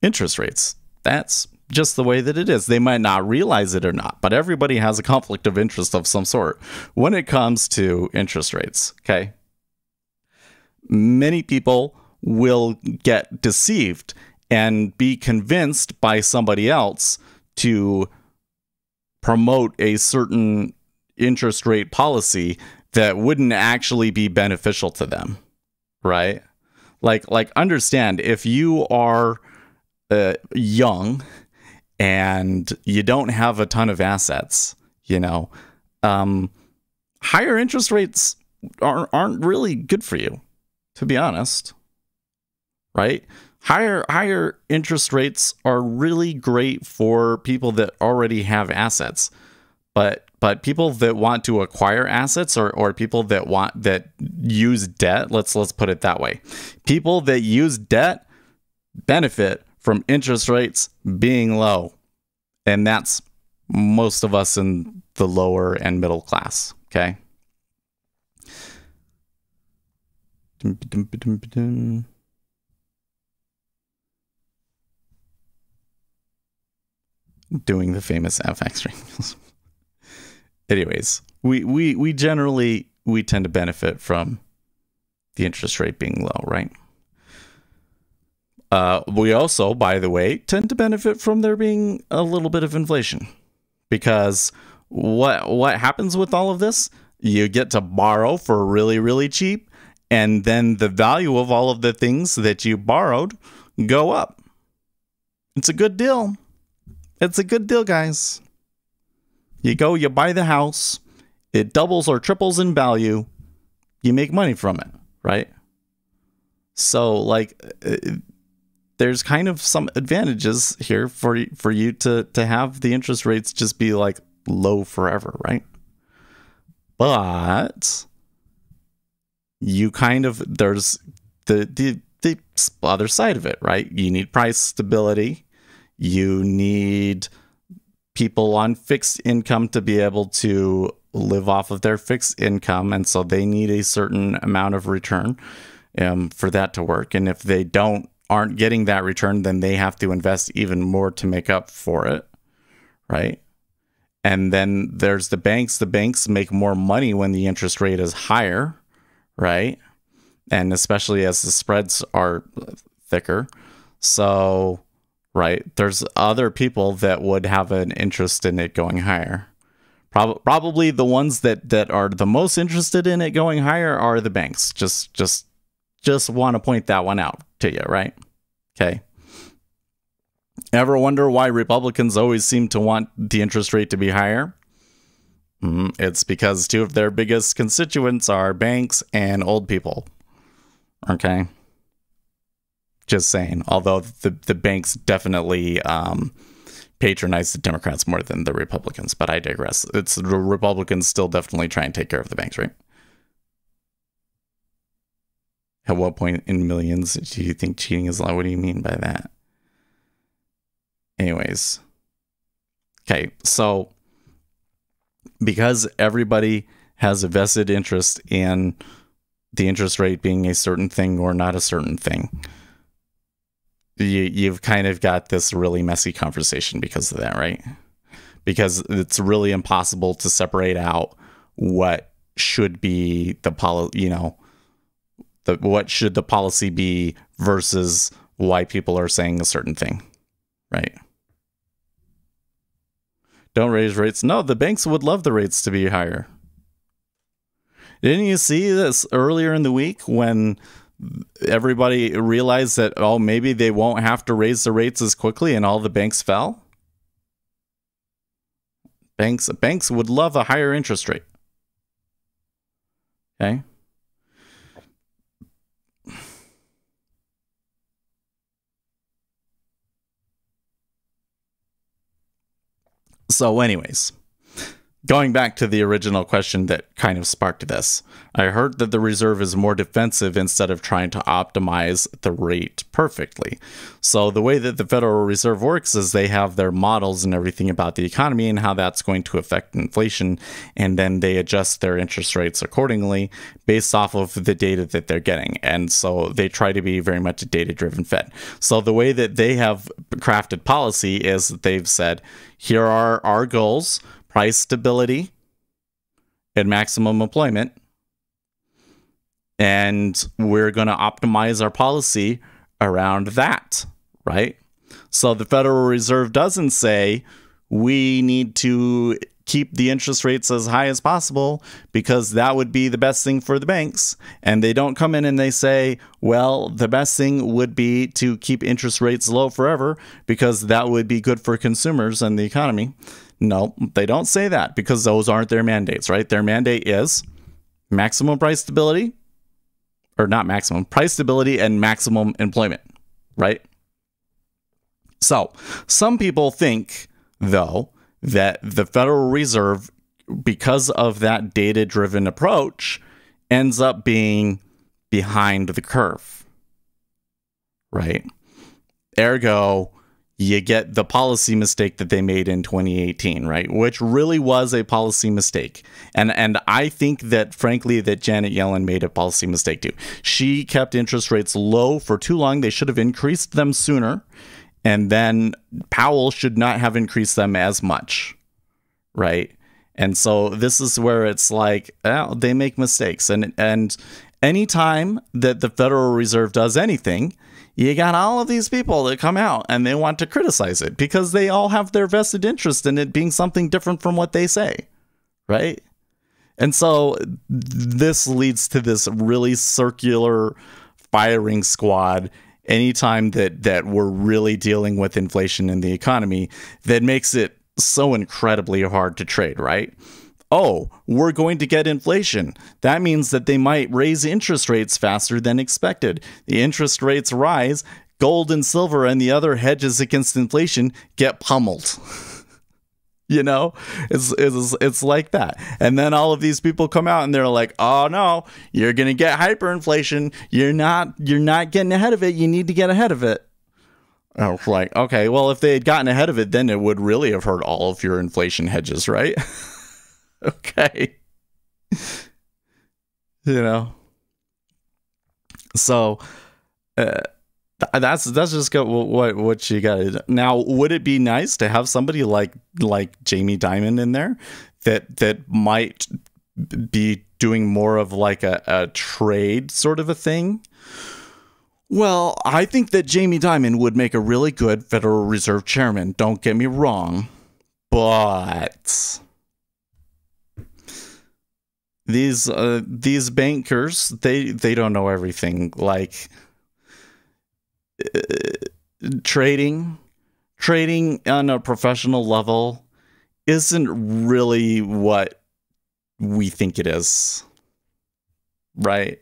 interest rates. That's just the way that it is. They might not realize it or not, but everybody has a conflict of interest of some sort when it comes to interest rates, okay? Many people will get deceived and be convinced by somebody else to promote a certain interest rate policy that wouldn't actually be beneficial to them, right? Like understand, if you are young and you don't have a ton of assets, you know, higher interest rates aren't really good for you, to be honest, right? Higher interest rates are really great for people that already have assets, but people that want to acquire assets, or people that use debt, let's put it that way. People that use debt benefit from interest rates being low. And that's most of us in the lower and middle class, okay? Doing the famous FX rings. Anyways, we generally tend to benefit from the interest rate being low, right? We also, by the way, tend to benefit from there being a little bit of inflation, because what happens with all of this? You get to borrow for really, really cheap, and then the value of all of the things that you borrowed go up. It's a good deal. It's a good deal, guys. You buy the house, it doubles or triples in value, you make money from it, right? So, like, there's kind of some advantages here for you to have the interest rates just be like low forever, right? But you kind of, there's the other side of it, right? You need price stability. You need people on fixed income to be able to live off of their fixed income, and so they need a certain amount of return for that to work. And if they aren't getting that return, then they have to invest even more to make up for it, right? And then there's the banks. The banks make more money when the interest rate is higher, right? And especially as the spreads are thicker. So, right, there's other people that would have an interest in it going higher. Probably the ones that are the most interested in it going higher are the banks. Just want to point that one out to you, right? Okay. Ever wonder why Republicans always seem to want the interest rate to be higher? It's because two of their biggest constituents are banks and old people. Okay. Just saying. Although the banks definitely patronize the Democrats more than the Republicans, but I digress. It's the Republicans still definitely try and take care of the banks, right? At what point in millions do you think cheating is allowed? What do you mean by that? Anyways. Okay, so because everybody has a vested interest in the interest rate being a certain thing or not a certain thing, you've kind of got this really messy conversation because of that, right? Because it's really impossible to separate out what should be the policy, what should the policy be versus why people are saying a certain thing, right? Don't raise rates. No, the banks would love the rates to be higher. Didn't you see this earlier in the week when everybody realized that, oh, maybe they won't have to raise the rates as quickly and all the banks fell? Banks would love a higher interest rate. Okay. So anyways, Going back to the original question that kind of sparked this, I heard that the reserve is more defensive instead of trying to optimize the rate perfectly. So the way that the Federal Reserve works is they have their models and everything about the economy and how that's going to affect inflation, and then they adjust their interest rates accordingly based off of the data that they're getting. And so they try to be very much a data-driven Fed. So the way that they have crafted policy is that they've said, here are our goals: price stability and maximum employment. And we're going to optimize our policy around that, right? So the Federal Reserve doesn't say we need to keep the interest rates as high as possible because that would be the best thing for the banks. And they don't come in and they say, well, the best thing would be to keep interest rates low forever because that would be good for consumers and the economy. No, they don't say that because those aren't their mandates, right? Their mandate is maximum price stability, or not maximum, price stability and maximum employment, right? So some people think, though, that the Federal Reserve, because of that data-driven approach, ends up being behind the curve, right? Ergo, you get the policy mistake that they made in 2018, right? Which really was a policy mistake. And I think that, frankly, that Janet Yellen made a policy mistake too. She kept interest rates low for too long. They should have increased them sooner. And then Powell should not have increased them as much, right? And so this is where it's like, well, they make mistakes. And anytime that the Federal Reserve does anything, you got all of these people that come out and they want to criticize it because they all have their vested interest in it being something different from what they say, right? And so this leads to this really circular firing squad anytime that we're really dealing with inflation in the economy that makes it so incredibly hard to trade, right? Oh, we're going to get inflation. That means that they might raise interest rates faster than expected. The interest rates rise, gold and silver and the other hedges against inflation get pummeled. You know, it's like that. And then all of these people come out and they're like, oh no, you're going to get hyperinflation. You're not getting ahead of it. You need to get ahead of it. I was like, okay, well, if they had gotten ahead of it, then it would really have hurt all of your inflation hedges, right? Okay. You know, so that's just what you got. Now, would it be nice to have somebody like Jamie Dimon in there that might be doing more of like a trade sort of a thing? Well, I think that Jamie Dimon would make a really good Federal Reserve chairman. Don't get me wrong, but these bankers, they don't know everything. Like trading on a professional level isn't really what we think it is, right?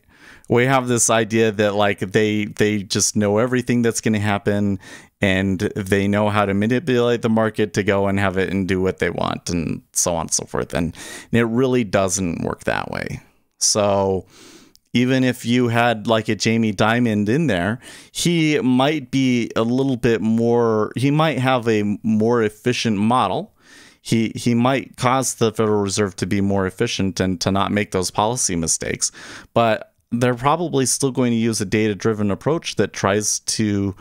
We have this idea that like they just know everything that's going to happen and they know how to manipulate the market to go and have it and do what they want and so on and so forth. And it really doesn't work that way. So even if you had like a Jamie Dimon in there, he might be a little bit more, he might have a more efficient model. He might cause the Federal Reserve to be more efficient and to not make those policy mistakes. But they're probably still going to use a data-driven approach that tries to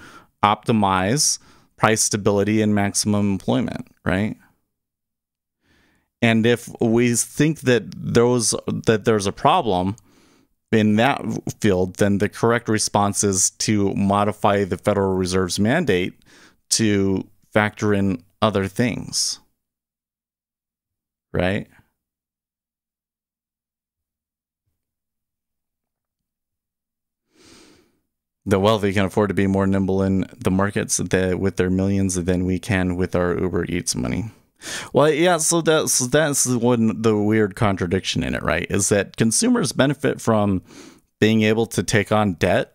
optimize price stability and maximum employment, right? And if we think that there's a problem in that field, then the correct response is to modify the Federal Reserve's mandate to factor in other things, right? The wealthy can afford to be more nimble in the markets with their millions than we can with our Uber Eats money. Well, yeah, so that's the weird contradiction in it, right? Is that consumers benefit from being able to take on debt,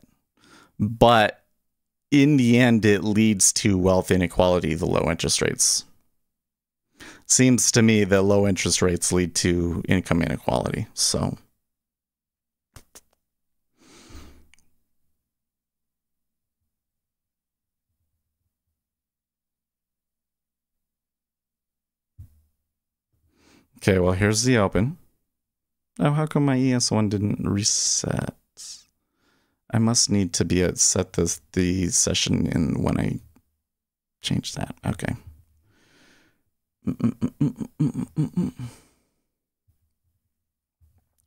but in the end, it leads to wealth inequality, the low interest rates. seems to me that low interest rates lead to income inequality. So okay, well, here's the open. Oh, how come my ES1 didn't reset? I must need to be set the session in when I change that. Okay.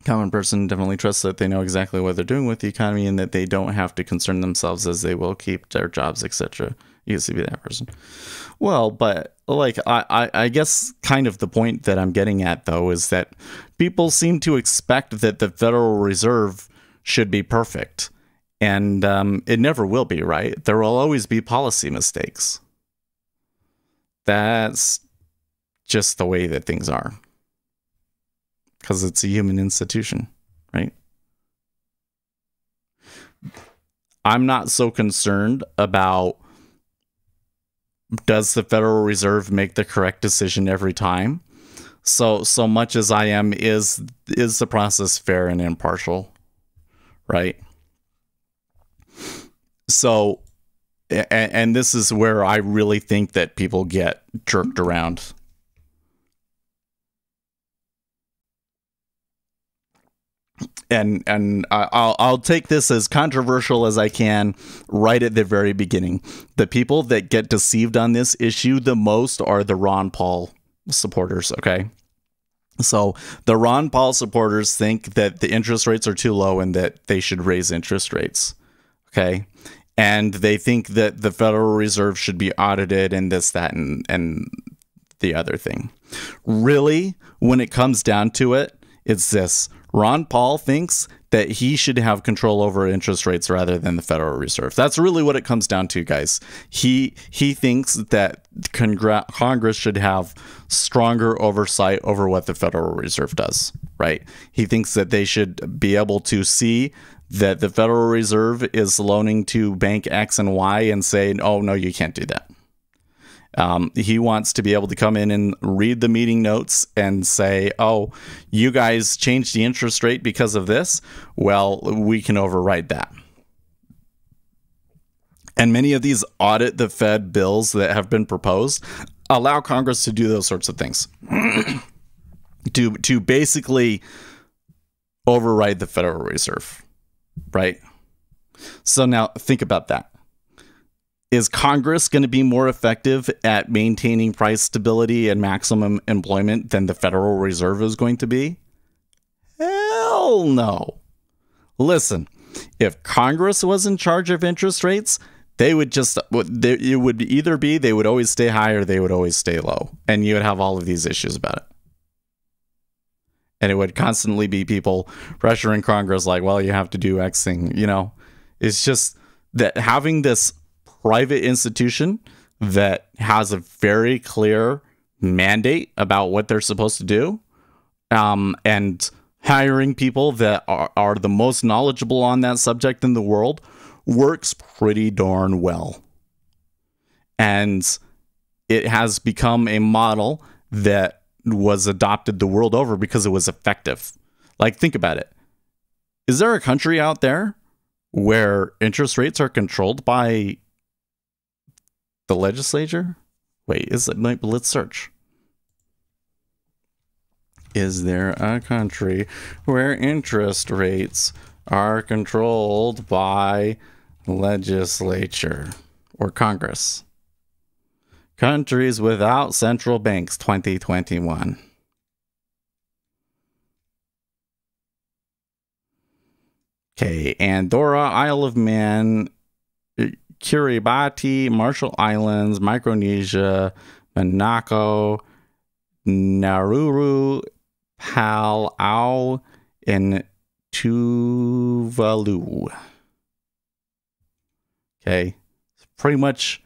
Common person definitely trusts that they know exactly what they're doing with the economy and that they don't have to concern themselves as they will keep their jobs, etc. You used to be that person. Well, but like I guess kind of the point that I'm getting at though is that people seem to expect that the Federal Reserve should be perfect. And it never will be, right? There will always be policy mistakes. That's just the way that things are. Because it's a human institution, right? I'm not so concerned about does the Federal Reserve make the correct decision every time? So much as I am, is the process fair and impartial, right? So, and this is where I really think that people get jerked around. And I'll take this as controversial as I can right at the very beginning. The people that get deceived on this issue the most are the Ron Paul supporters, okay? So the Ron Paul supporters think that the interest rates are too low and that they should raise interest rates, okay? And they think that the Federal Reserve should be audited and this, that, and the other thing. Really, when it comes down to it, it's this. Ron Paul thinks that he should have control over interest rates rather than the Federal Reserve. That's really what it comes down to, guys. He thinks that Congress should have stronger oversight over what the Federal Reserve does, right? He thinks that they should be able to see that the Federal Reserve is loaning to bank X and Y and say, oh, no, you can't do that. He wants to be able to come in and read the meeting notes and say, oh, you guys changed the interest rate because of this. Well, we can override that. And many of these audit the Fed bills that have been proposed allow Congress to do those sorts of things. to basically override the Federal Reserve, right? So now think about that. Is Congress going to be more effective at maintaining price stability and maximum employment than the Federal Reserve is going to be? Hell no. Listen, if Congress was in charge of interest rates, it would either be they would always stay high or they would always stay low. And you would have all of these issues about it. And it would constantly be people pressuring Congress like, well, you have to do X thing. You know, it's just that having this private institution that has a very clear mandate about what they're supposed to do, and hiring people that are the most knowledgeable on that subject in the world works pretty darn well. And it has become a model that was adopted the world over because it was effective. Like, think about it. Is there a country out there where interest rates are controlled by the legislature? Wait, let's search. Is there a country where interest rates are controlled by legislature or Congress? Countries without central banks 2021. Okay, Andorra, Isle of Man, Kiribati, Marshall Islands, Micronesia, Monaco, Nauru, Palau, and Tuvalu. Okay, it's pretty much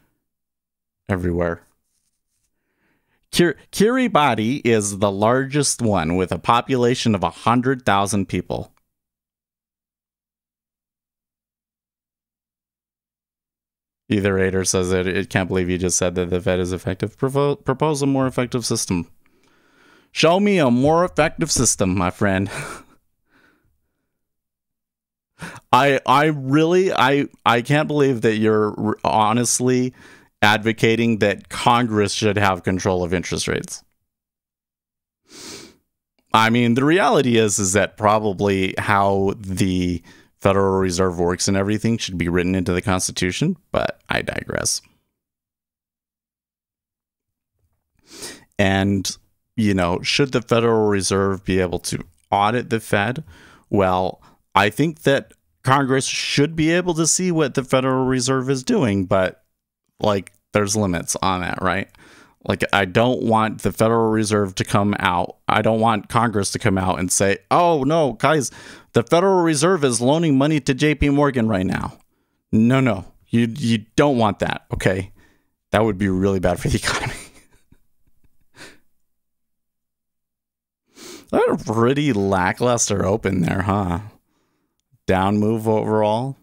everywhere. Kiribati is the largest one with a population of 100,000 people. Either Rader says that it can't believe you just said that the Fed is effective. Propose a more effective system. Show me a more effective system, my friend. I really can't believe that you're honestly advocating that Congress should have control of interest rates. I mean, the reality is that probably how the Federal Reserve works and everything should be written into the Constitution, but I digress. And, you know, should the Federal Reserve be able to audit the Fed? Well, I think that Congress should be able to see what the Federal Reserve is doing, but, like, there's limits on that, right? Like, I don't want the Federal Reserve to come out. I don't want Congress to come out and say, oh, no, guys, the Federal Reserve is loaning money to JP Morgan right now. No, you don't want that, okay? That would be really bad for the economy. A pretty lackluster open there, huh? Down move overall.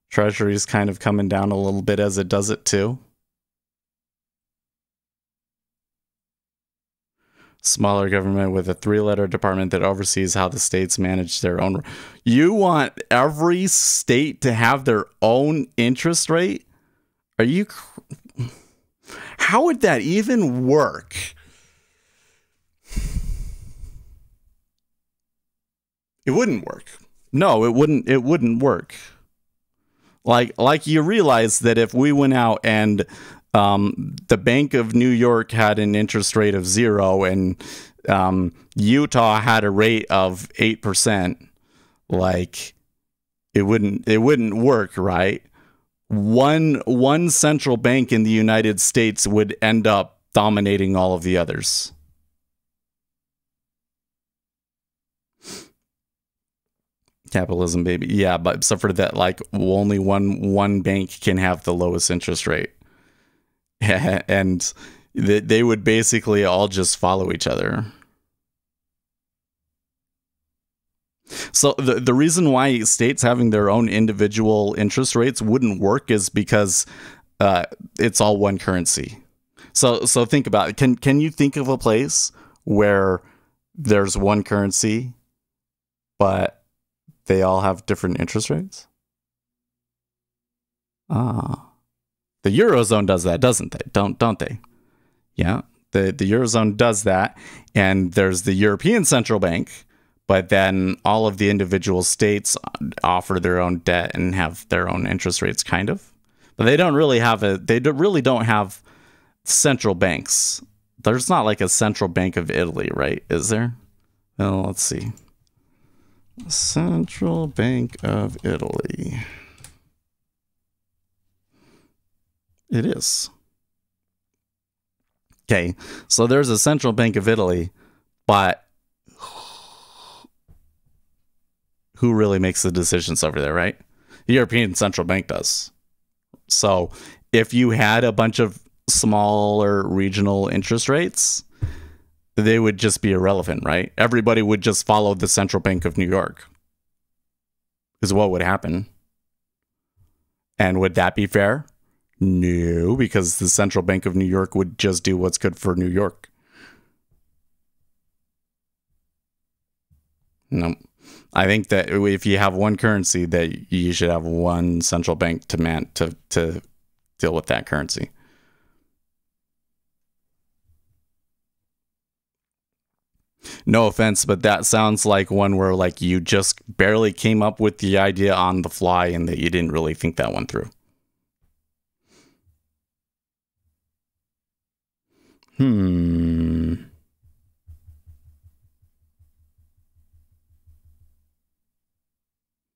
Treasury's kind of coming down a little bit as it does it too. Smaller government with a 3-letter department that oversees how the states manage their own. You want every state to have their own interest rate? Are you... How would that even work? It wouldn't work. No, it wouldn't work. Like you realize that if we went out and the Bank of New York had an interest rate of 0 and Utah had a rate of 8%, like it wouldn't work, right? One central bank in the United States would end up dominating all of the others. Capitalism, baby. Yeah, but except for that, like only one bank can have the lowest interest rate. And they would basically all just follow each other. So the reason why states having their own individual interest rates wouldn't work is because it's all one currency. So think about it. Can you think of a place where there's one currency, but they all have different interest rates? The Eurozone does that, doesn't they? Don't they? Yeah, the Eurozone does that, and there's the European Central Bank, but then all of the individual states offer their own debt and have their own interest rates, kind of. But they don't really have really don't have central banks. There's not like a Central Bank of Italy, right? Is there? Well, let's see. Central Bank of Italy. It is. Okay, so there's a Central Bank of Italy, but who really makes the decisions over there, right? The European Central Bank does. So if you had a bunch of smaller regional interest rates, they would just be irrelevant, right? Everybody would just follow the Central Bank of New York, is what would happen. And would that be fair? No, because the Central Bank of New York would just do what's good for New York. No, I think that if you have one currency, that you should have one central bank to deal with that currency. No offense, but that sounds like one where like you just barely came up with the idea on the fly and that you didn't really think that one through.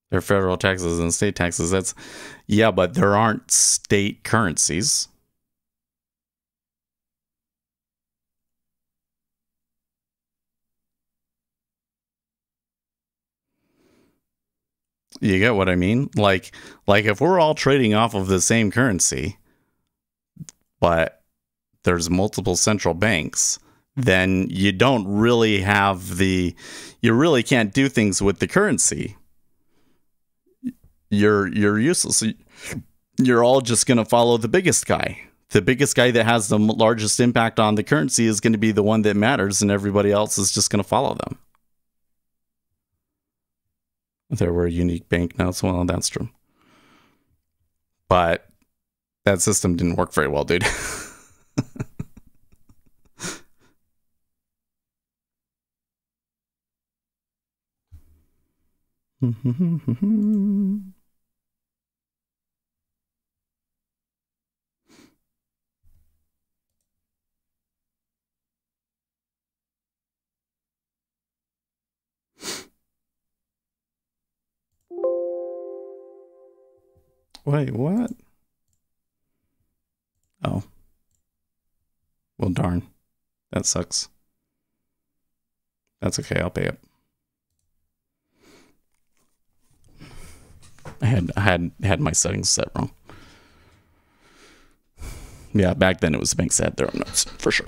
They're federal taxes and state taxes. Yeah, but there aren't state currencies. You get what I mean? Like if we're all trading off of the same currency, but there's multiple central banks, then you don't really have you really can't do things with the currency. You're useless. You're all just going to follow the biggest guy. the biggest guy that has the largest impact on the currency is going to be the one that matters, and everybody else is just going to follow them. There were unique banknotes. Well, that's true. But that system didn't work very well, dude. Wait, what? Oh. Well, darn. That sucks. That's okay. I'll pay it. I had my settings set wrong. Yeah, back then it was the banks that had their own notes, for sure.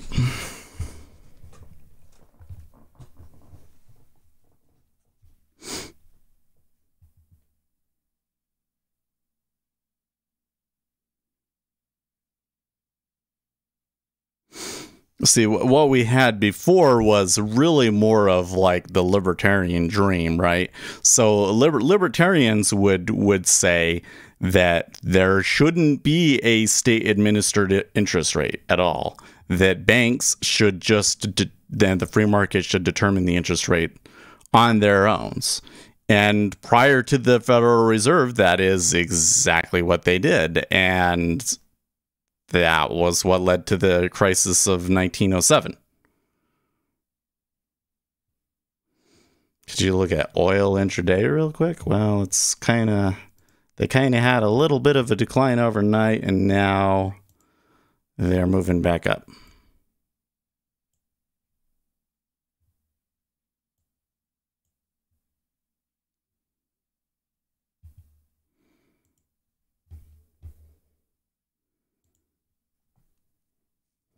See, what we had before was really more of like the libertarian dream, right? So libertarians would say that there shouldn't be a state administered interest rate at all. That banks should just then the free market should determine the interest rate on their own. And prior to the Federal Reserve, that is exactly what they did, and that was what led to the crisis of 1907. Could you look at oil intraday real quick? Well, it's they kind of had a little bit of a decline overnight, and now they're moving back up.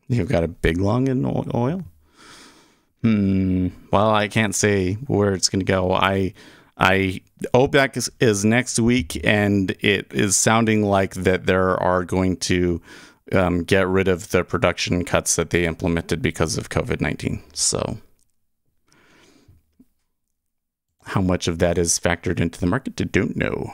You've got a big long in oil? Well, I can't say where it's going to go. OPEC is next week, and it is sounding like that there are going to get rid of the production cuts that they implemented because of COVID-19. So how much of that is factored into the market? I don't know.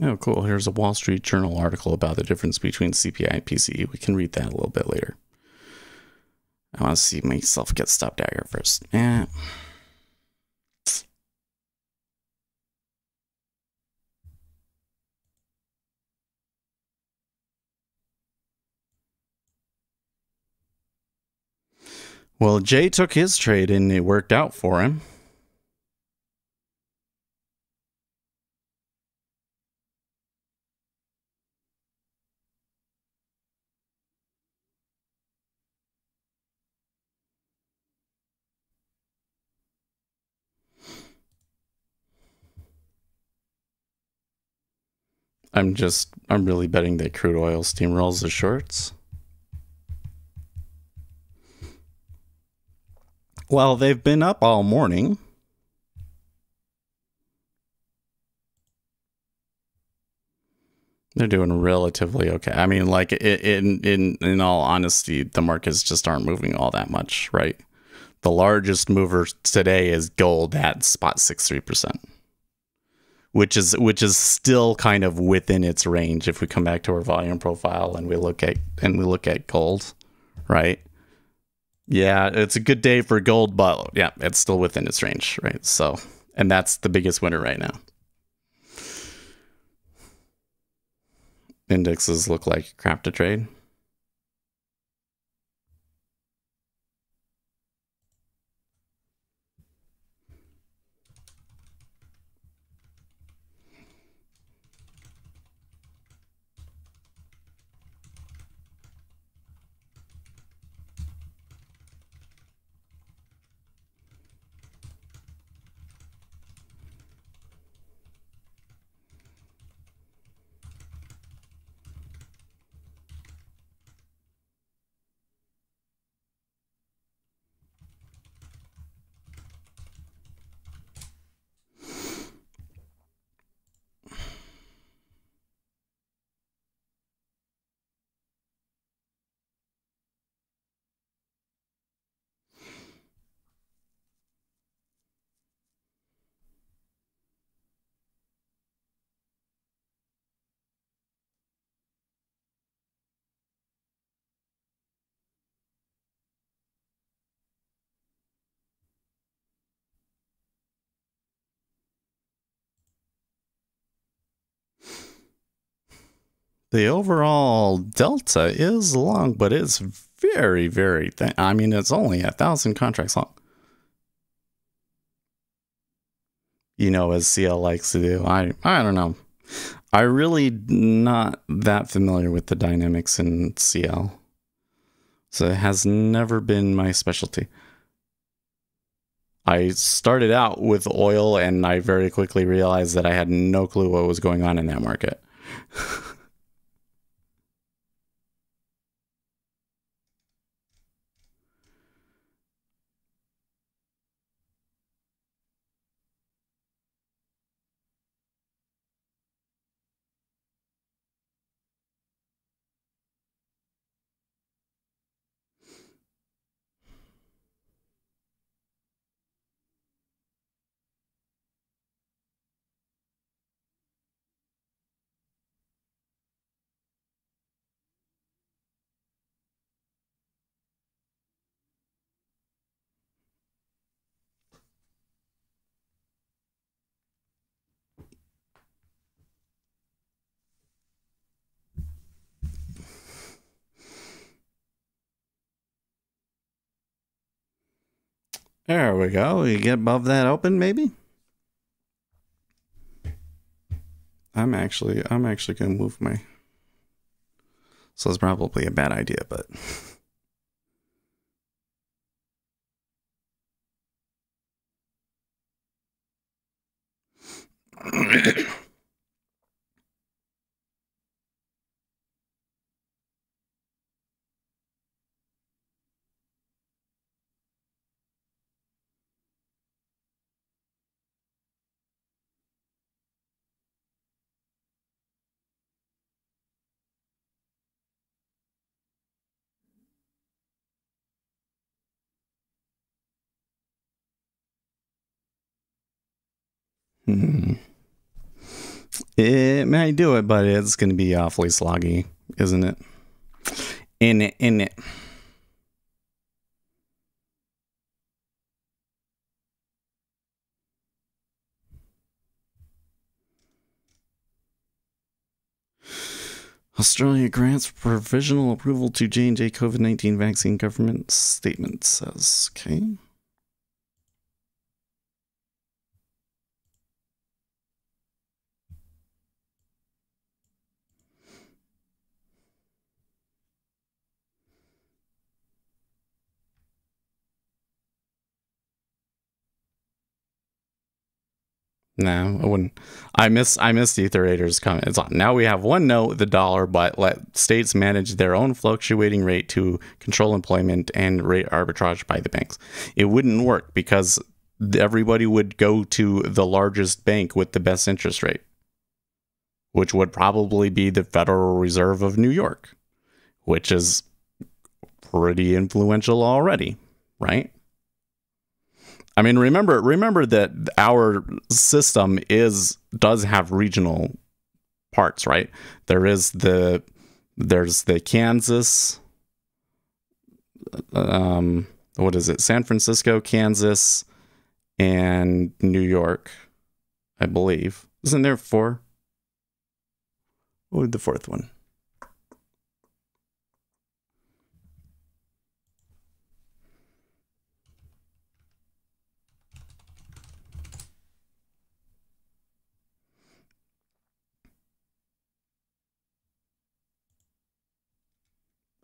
Oh, cool. Here's a Wall Street Journal article about the difference between CPI and PCE. We can read that a little bit later. I want to see myself get stopped out here first. Yeah. Well, Jay took his trade and it worked out for him. I'm really betting that crude oil steamrolls the shorts. Well, they've been up all morning. They're doing relatively okay. I mean, like in all honesty, the markets just aren't moving all that much, right? The largest mover today is gold at spot 63%, which is still kind of within its range if we come back to our volume profile and we look at gold, right? Yeah, it's a good day for gold, but yeah, it's still within its range, right? So, and that's the biggest winner right now. Indexes look like crap to trade. The overall delta is long, but it's very, very thin. I mean, it's only 1,000 contracts long. You know, as CL likes to do. I don't know. I really not that familiar with the dynamics in CL. So it has never been my specialty. I started out with oil and I very quickly realized that I had no clue what was going on in that market. There we go. You get above that open, maybe? I'm actually gonna move my. So it's probably a bad idea, but. It may do it, but it's going to be awfully sloggy, isn't it? In it. Australia grants provisional approval to J&J COVID-19 vaccine, government statement says. Okay. No, I wouldn't. I miss the Ether comment. It's on. Now we have one note, the dollar, but let states manage their own fluctuating rate to control employment and rate arbitrage by the banks. It wouldn't work because everybody would go to the largest bank with the best interest rate, which would probably be the Federal Reserve of New York, which is pretty influential already, right? I mean, remember that our system does have regional parts, right? There's the Kansas, what is it? San Francisco, Kansas, and New York, I believe. Isn't there 4? What would the 4th one?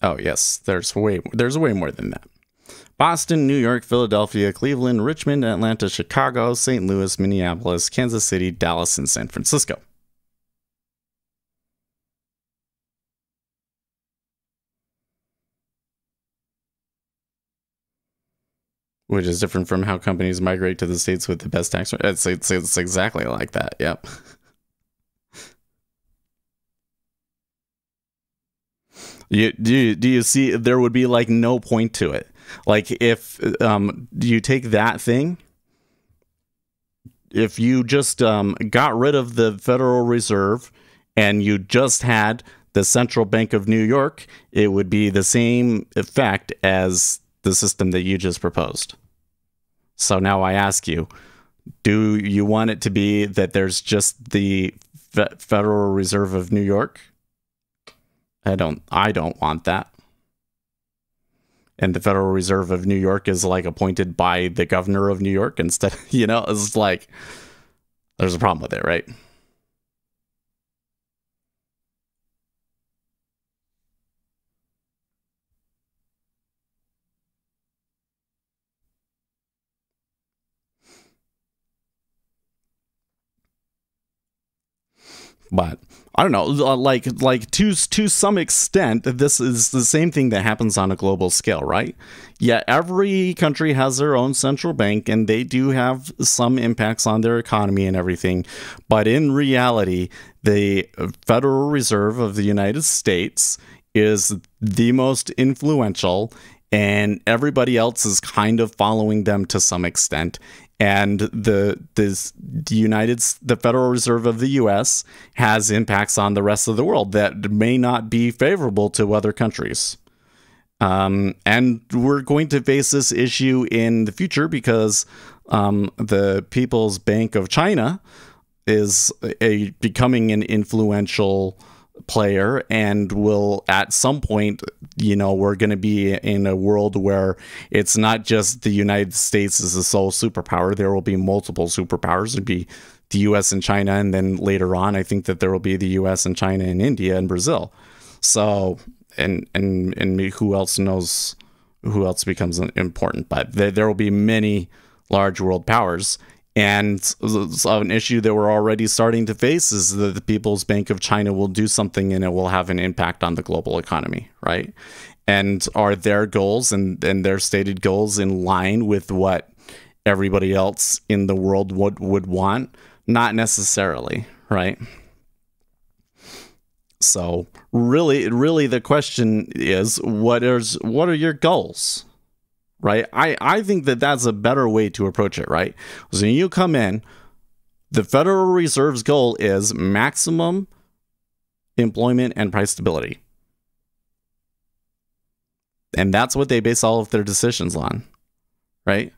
Oh, yes, there's way more than that. Boston, New York, Philadelphia, Cleveland, Richmond, Atlanta, Chicago, St. Louis, Minneapolis, Kansas City, Dallas, and San Francisco. Which is different from how companies migrate to the states with the best tax rate. It's exactly like that. Yep. Do you see there would be like no point to it? Like if you take that thing, if you just got rid of the Federal Reserve and you just had the Central Bank of New York, it would be the same effect as the system that you just proposed. So now I ask you, do you want it to be that there's just the Federal Reserve of New York? I don't want that. And the Federal Reserve of New York is like appointed by the governor of New York instead. It's like there's a problem with it, right? But I don't know, like to some extent, this is the same thing that happens on a global scale, right? Yeah, every country has their own central bank, and they do have some impacts on their economy and everything. But in reality, the Federal Reserve of the United States is the most influential, and everybody else is kind of following them to some extent. And the Federal Reserve of the U.S. has impacts on the rest of the world that may not be favorable to other countries. And we're going to face this issue in the future because the People's Bank of China is becoming an influential player, and will at some point, we're going to be in a world where it's not just the United States as the sole superpower. There will be multiple superpowers. It'd be the US and China, and then later on I think that there will be the US and China and India and Brazil. So and who else knows who else becomes important, but there will be many large world powers. And an issue that we're already starting to face is that the People's Bank of China will do something and it will have an impact on the global economy, right? And are their goals and their stated goals in line with what everybody else in the world would want? Not necessarily, right? So really the question is, what are your goals? Right? I think that that's a better way to approach it, right? So when you come in, the Federal Reserve's goal is maximum employment and price stability. And that's what they base all of their decisions on, right?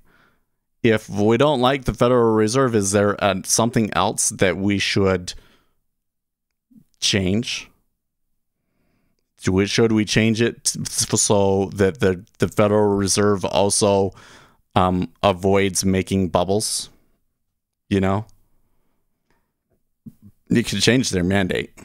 If we don't like the Federal Reserve, is there something else that we should change? Should we change it so that the Federal Reserve also avoids making bubbles? You could change their mandate.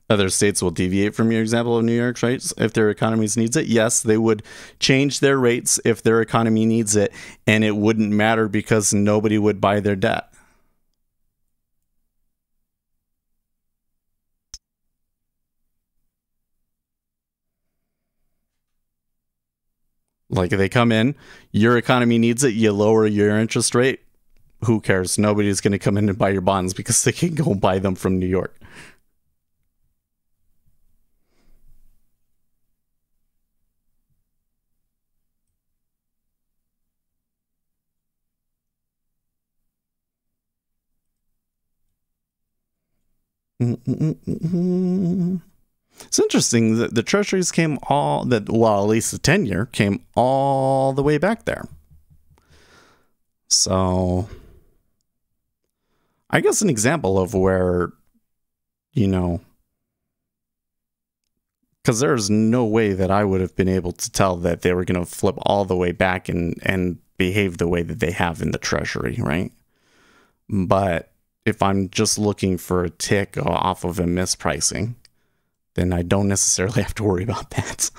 Other states will deviate from your example of New York's, right? If their economies needs it, yes, they would change their rates if their economy needs it, and it wouldn't matter because nobody would buy their debt. Like, if they come in, your economy needs it, you lower your interest rate, who cares? Nobody's going to come in and buy your bonds because they can go buy them from New York. It's interesting that the treasuries at least the 10-year came all the way back there. So I guess an example of where, because there's no way that I would have been able to tell that they were going to flip all the way back and behave the way that they have in the treasury, right? But if I'm just looking for a tick off of a mispricing, then I don't necessarily have to worry about that.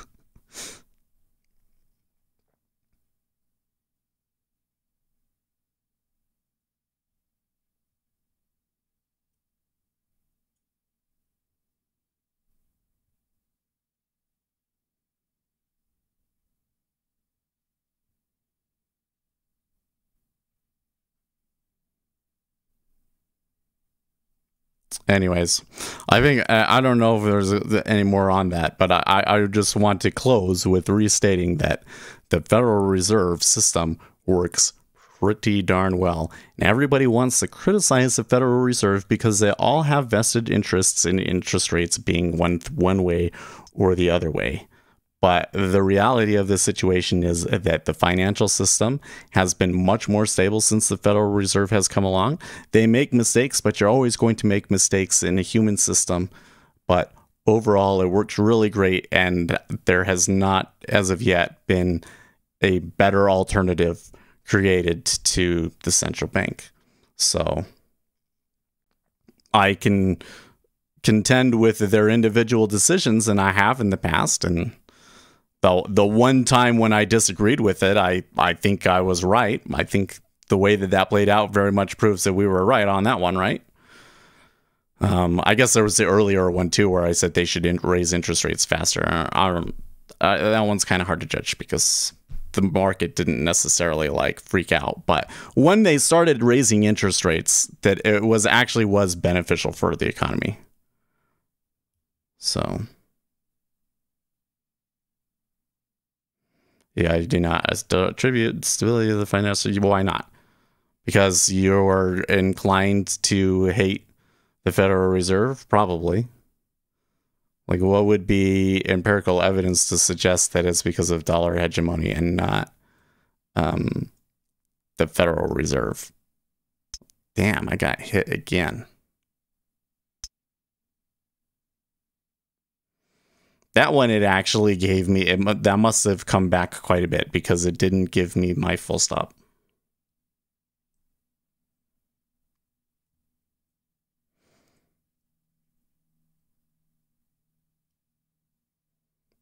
Anyways, I think I don't know if there's any more on that, but I just want to close with restating that the Federal Reserve System works pretty darn well. And everybody wants to criticize the Federal Reserve because they all have vested interests in interest rates being one way or the other way. But the reality of this situation is that the financial system has been much more stable since the Federal Reserve has come along. They make mistakes, but you're always going to make mistakes in a human system. But overall, it works really great, and there has not, as of yet, been a better alternative created to the central bank. So I can contend with their individual decisions, and I have in the past, and the one time when I disagreed with it, I think I was right. I think the way that played out very much proves that we were right on that one, right? I guess there was the earlier one too, where I said they should raise interest rates faster. That one's kind of hard to judge because the market didn't necessarily like freak out. But when they started raising interest rates, that it was beneficial for the economy. So. Yeah, I do not attribute stability to the financial. Why not? Because you're inclined to hate the Federal Reserve? Probably. Like, what would be empirical evidence to suggest that it's because of dollar hegemony and not the Federal Reserve? Damn, I got hit again. That one, it actually gave me, that must have come back quite a bit because it didn't give me my full stop.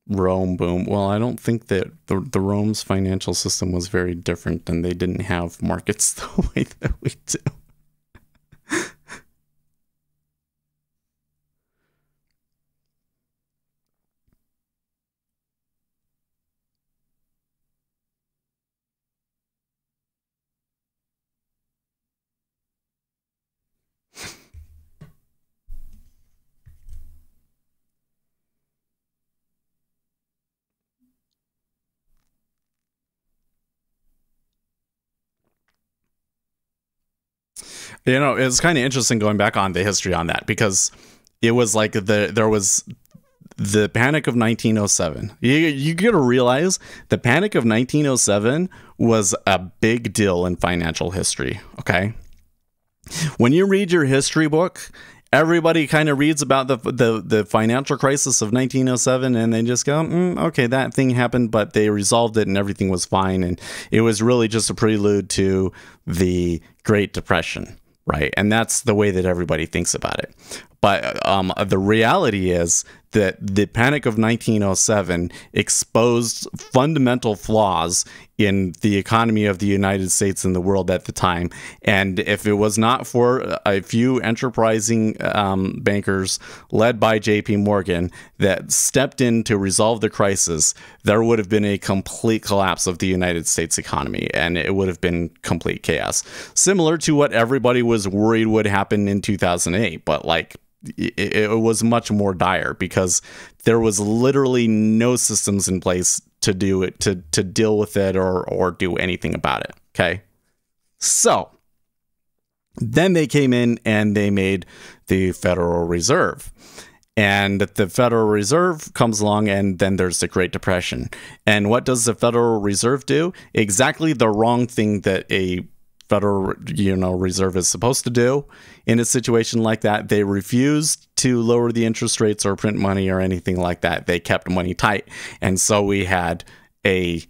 Rome, boom. Well, I don't think that the Rome's financial system was very different, and they didn't have markets the way that we do. You know, it's kind of interesting going back on the history on that, because it was like there was the Panic of 1907. You got to realize the Panic of 1907 was a big deal in financial history, okay? When you read your history book, everybody kind of reads about the financial crisis of 1907, and they just go, okay, that thing happened, but they resolved it and everything was fine. And it was really just a prelude to the Great Depression, right? And that's the way that everybody thinks about it. But the reality is that the Panic of 1907 exposed fundamental flaws in the economy of the United States and the world at the time. And if it was not for a few enterprising bankers led by J.P. Morgan that stepped in to resolve the crisis, there would have been a complete collapse of the United States economy, and it would have been complete chaos. Similar to what everybody was worried would happen in 2008, but like, it was much more dire because there was literally no systems in place to do it, to deal with it or do anything about it. Okay. So then they came in and they made the Federal Reserve, and the Federal Reserve comes along, and then there's the Great Depression. And what does the Federal Reserve do? Exactly the wrong thing that a Federal, Reserve is supposed to do in a situation like that. They refused to lower the interest rates or print money or anything like that. They kept money tight, and so we had a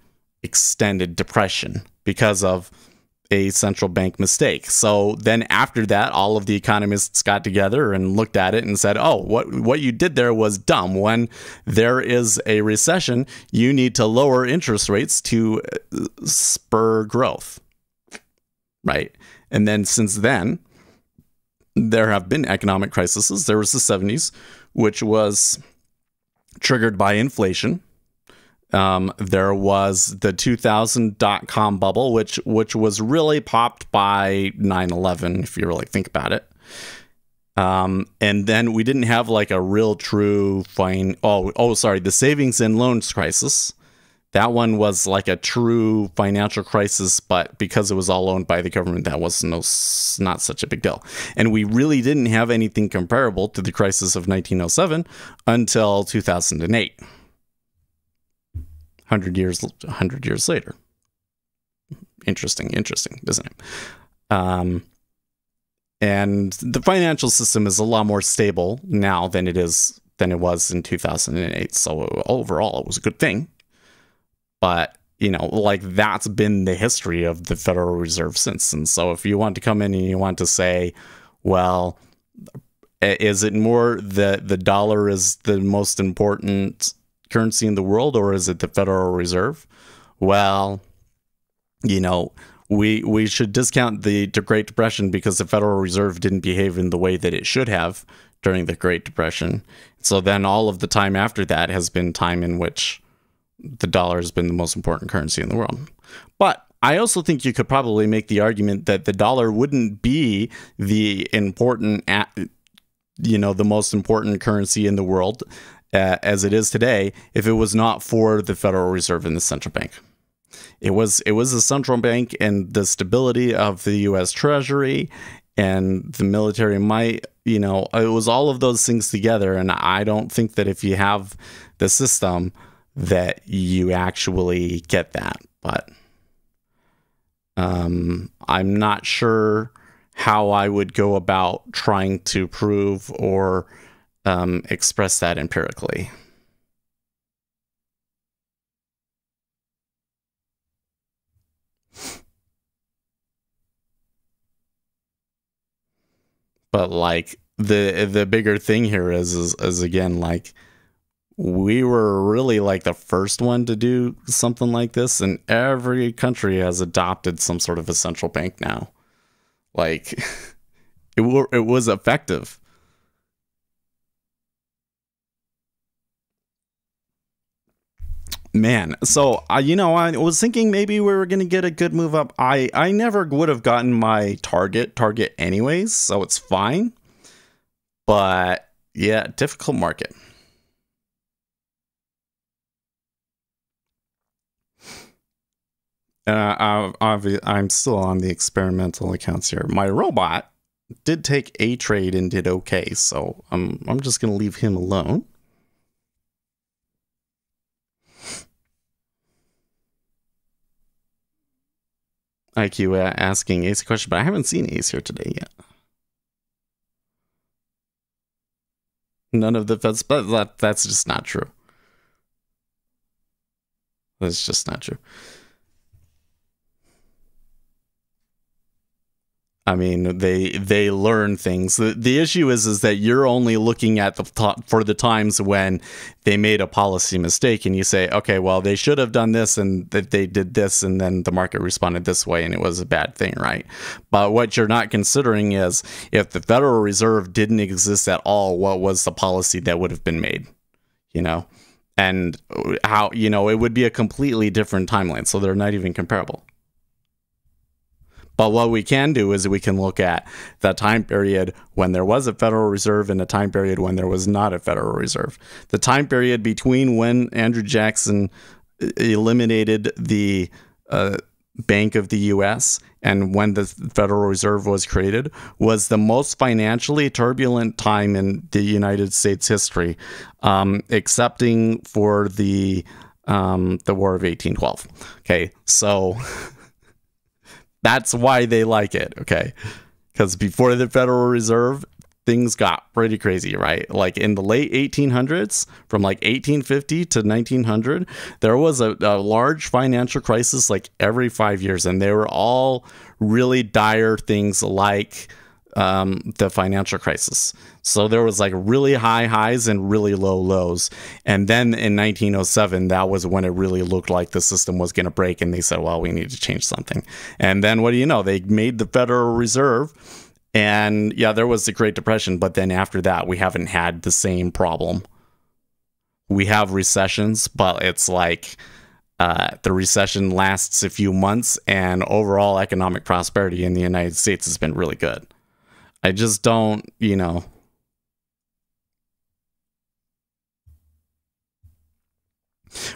extended depression because of a central bank mistake. So then after that, all of the economists got together and looked at it and said, oh, what you did there was dumb. When there is a recession, you need to lower interest rates to spur growth. Right. And then since then, there have been economic crises. There was the 70s, which was triggered by inflation. There was the 2000 dot-com bubble, which was really popped by 9/11, if you really think about it. And then we didn't have like a real true the savings and loans crisis. That one was like a true financial crisis, but because it was all owned by the government, that was not such a big deal. And we really didn't have anything comparable to the crisis of 1907 until 2008. 100 years later. Interesting, isn't it? And the financial system is a lot more stable now than it was in 2008. So overall, it was a good thing. But, like that's been the history of the Federal Reserve since. And so if you want to come in and you want to say, well, is it more that the dollar is the most important currency in the world, or is it the Federal Reserve? Well, we should discount the Great Depression because the Federal Reserve didn't behave in the way that it should have during the Great Depression. So then all of the time after that has been time in which the dollar has been the most important currency in the world. But I also think you could probably make the argument that the dollar wouldn't be the most important currency in the world as it is today if it was not for the Federal Reserve and the central bank. It was the central bank and the stability of the U.S. Treasury and the military might, it was all of those things together. And I don't think that if you have the system that you actually get that. But I'm not sure how I would go about trying to prove or express that empirically. But like the bigger thing here is again, like we were really like the first one to do something like this, and every country has adopted some sort of a central bank now. Like it was effective. Man, so I was thinking maybe we were gonna get a good move up. I never would have gotten my target anyways, so it's fine. But yeah, difficult market. I'm still on the experimental accounts here. My robot did take a trade and did okay, so I'm just gonna leave him alone. IQ asking Ace a question, but I haven't seen Ace here today yet. None of the Feds, but that's just not true. That's just not true. I mean, they learn things. The issue is that you're only looking at for the times when they made a policy mistake, and you say, okay, well, they should have done this, and that they did this, and then the market responded this way, and it was a bad thing, right? But what you're not considering is if the Federal Reserve didn't exist at all, what was the policy that would have been made, and how it would be a completely different timeline. So they're not even comparable. But what we can do is we can look at the time period when there was a Federal Reserve and a time period when there was not a Federal Reserve. The time period between when Andrew Jackson eliminated the Bank of the U.S. and when the Federal Reserve was created was the most financially turbulent time in the United States history, excepting for the War of 1812. Okay, so... That's why they like it, okay? Because before the Federal Reserve, things got pretty crazy, right? Like in the late 1800s, from like 1850 to 1900, there was a large financial crisis like every 5 years, and they were all really dire things like the financial crisis. So there was like really high highs and really low lows. And then in 1907, that was when it really looked like the system was going to break. And they said, well, we need to change something. And then what do you know? They made the Federal Reserve. And yeah, there was the Great Depression. But then after that, we haven't had the same problem. We have recessions, but it's like the recession lasts a few months, and overall economic prosperity in the United States has been really good. I just don't,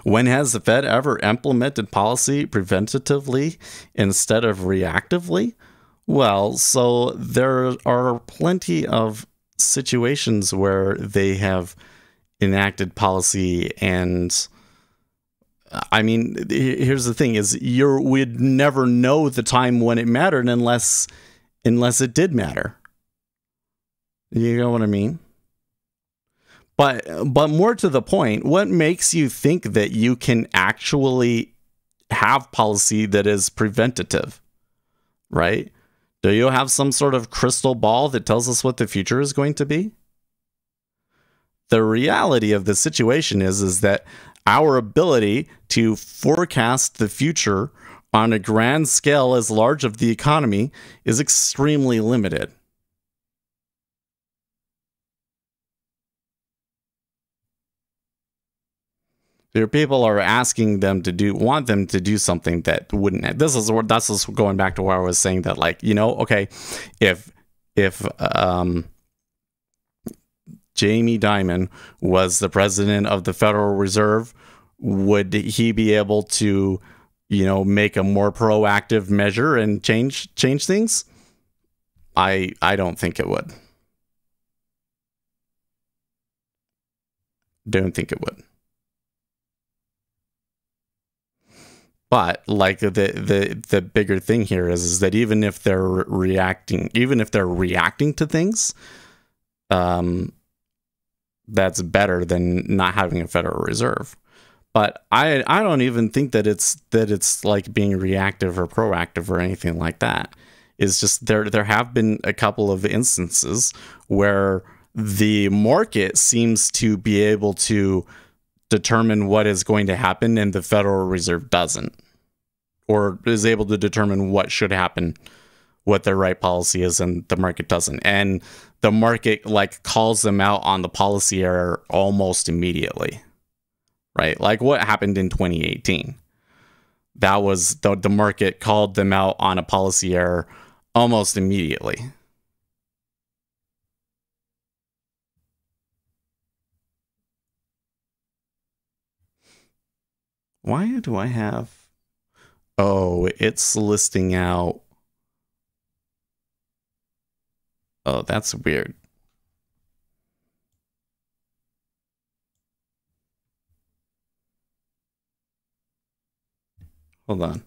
When has the Fed ever implemented policy preventatively instead of reactively? Well, so there are plenty of situations where they have enacted policy and I mean, here's the thing: is we'd never know the time when it mattered unless it did matter. You know what I mean? But more to the point, what makes you think that you can actually have policy that is preventative, right? Do you have some sort of crystal ball that tells us what the future is going to be? The reality of the situation is that our ability to forecast the future on a grand scale as large of the economy is extremely limited. There people are asking them to want them to do something that wouldn't. That's just going back to where I was saying that, like, you know, okay, if Jamie Dimon was the president of the Federal Reserve, would he be able to, you know, make a more proactive measure and change things? I don't think it would. Don't think it would. But like the bigger thing here is that even if they're reacting to things, that's better than not having a Federal Reserve. But I don't even think that it's like being reactive or proactive or anything like that. It's just there have been a couple of instances where the market seems to be able to determine what is going to happen and the Federal Reserve doesn't, or is able to determine what should happen, what their right policy is, and the market doesn't. And the market like calls them out on the policy error almost immediately, right? Like what happened in 2018. That was the market called them out on a policy error almost immediately. Why do I have... Oh, it's listing out... Oh, that's weird. Hold on.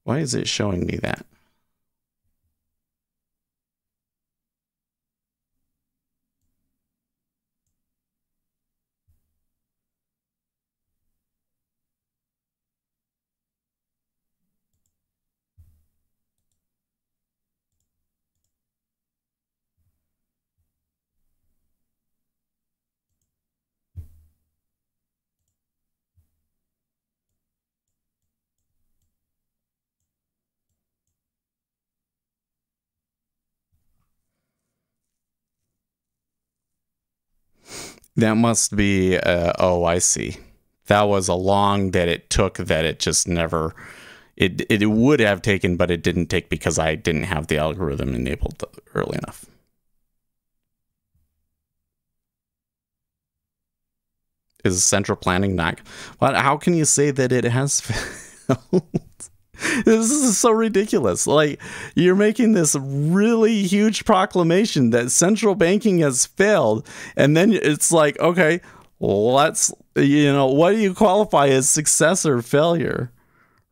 Why is it showing me that? That must be, oh, I see. That was a long that it took that it just never, it would have taken, but it didn't take because I didn't have the algorithm enabled early enough. Is central planning not? But how can you say that it has failed? This is so ridiculous. Like, you're making this really huge proclamation that central banking has failed, and then it's like, okay, well, let's, you know, what do you qualify as success or failure,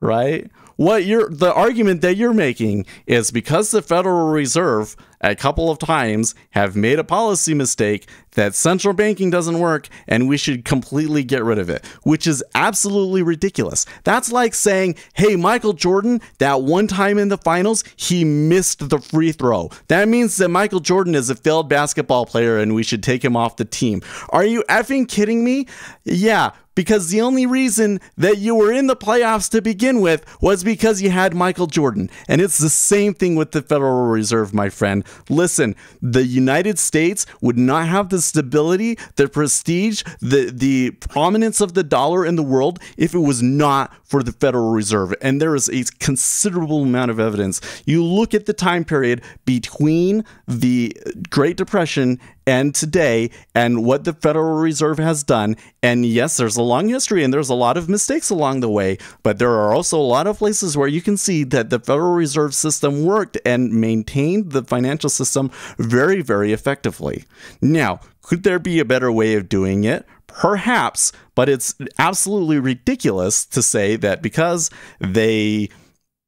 right? The argument that you're making is because the Federal Reserve a couple of times have made a policy mistake that central banking doesn't work and we should completely get rid of it, which is absolutely ridiculous. That's like saying, hey, Michael Jordan, that one time in the finals, he missed the free throw. That means that Michael Jordan is a failed basketball player and we should take him off the team. Are you effing kidding me? Yeah. Because the only reason that you were in the playoffs to begin with was because you had Michael Jordan. And it's the same thing with the Federal Reserve, my friend. Listen, the United States would not have the stability, the prestige, the prominence of the dollar in the world if it was not for the Federal Reserve. And there is a considerable amount of evidence. You look at the time period between the Great Depression and today and what the Federal Reserve has done. And yes, there's a long history and there's a lot of mistakes along the way, but there are also a lot of places where you can see that the Federal Reserve System worked and maintained the financial system very, very effectively. Now, could there be a better way of doing it? Perhaps, but it's absolutely ridiculous to say that because they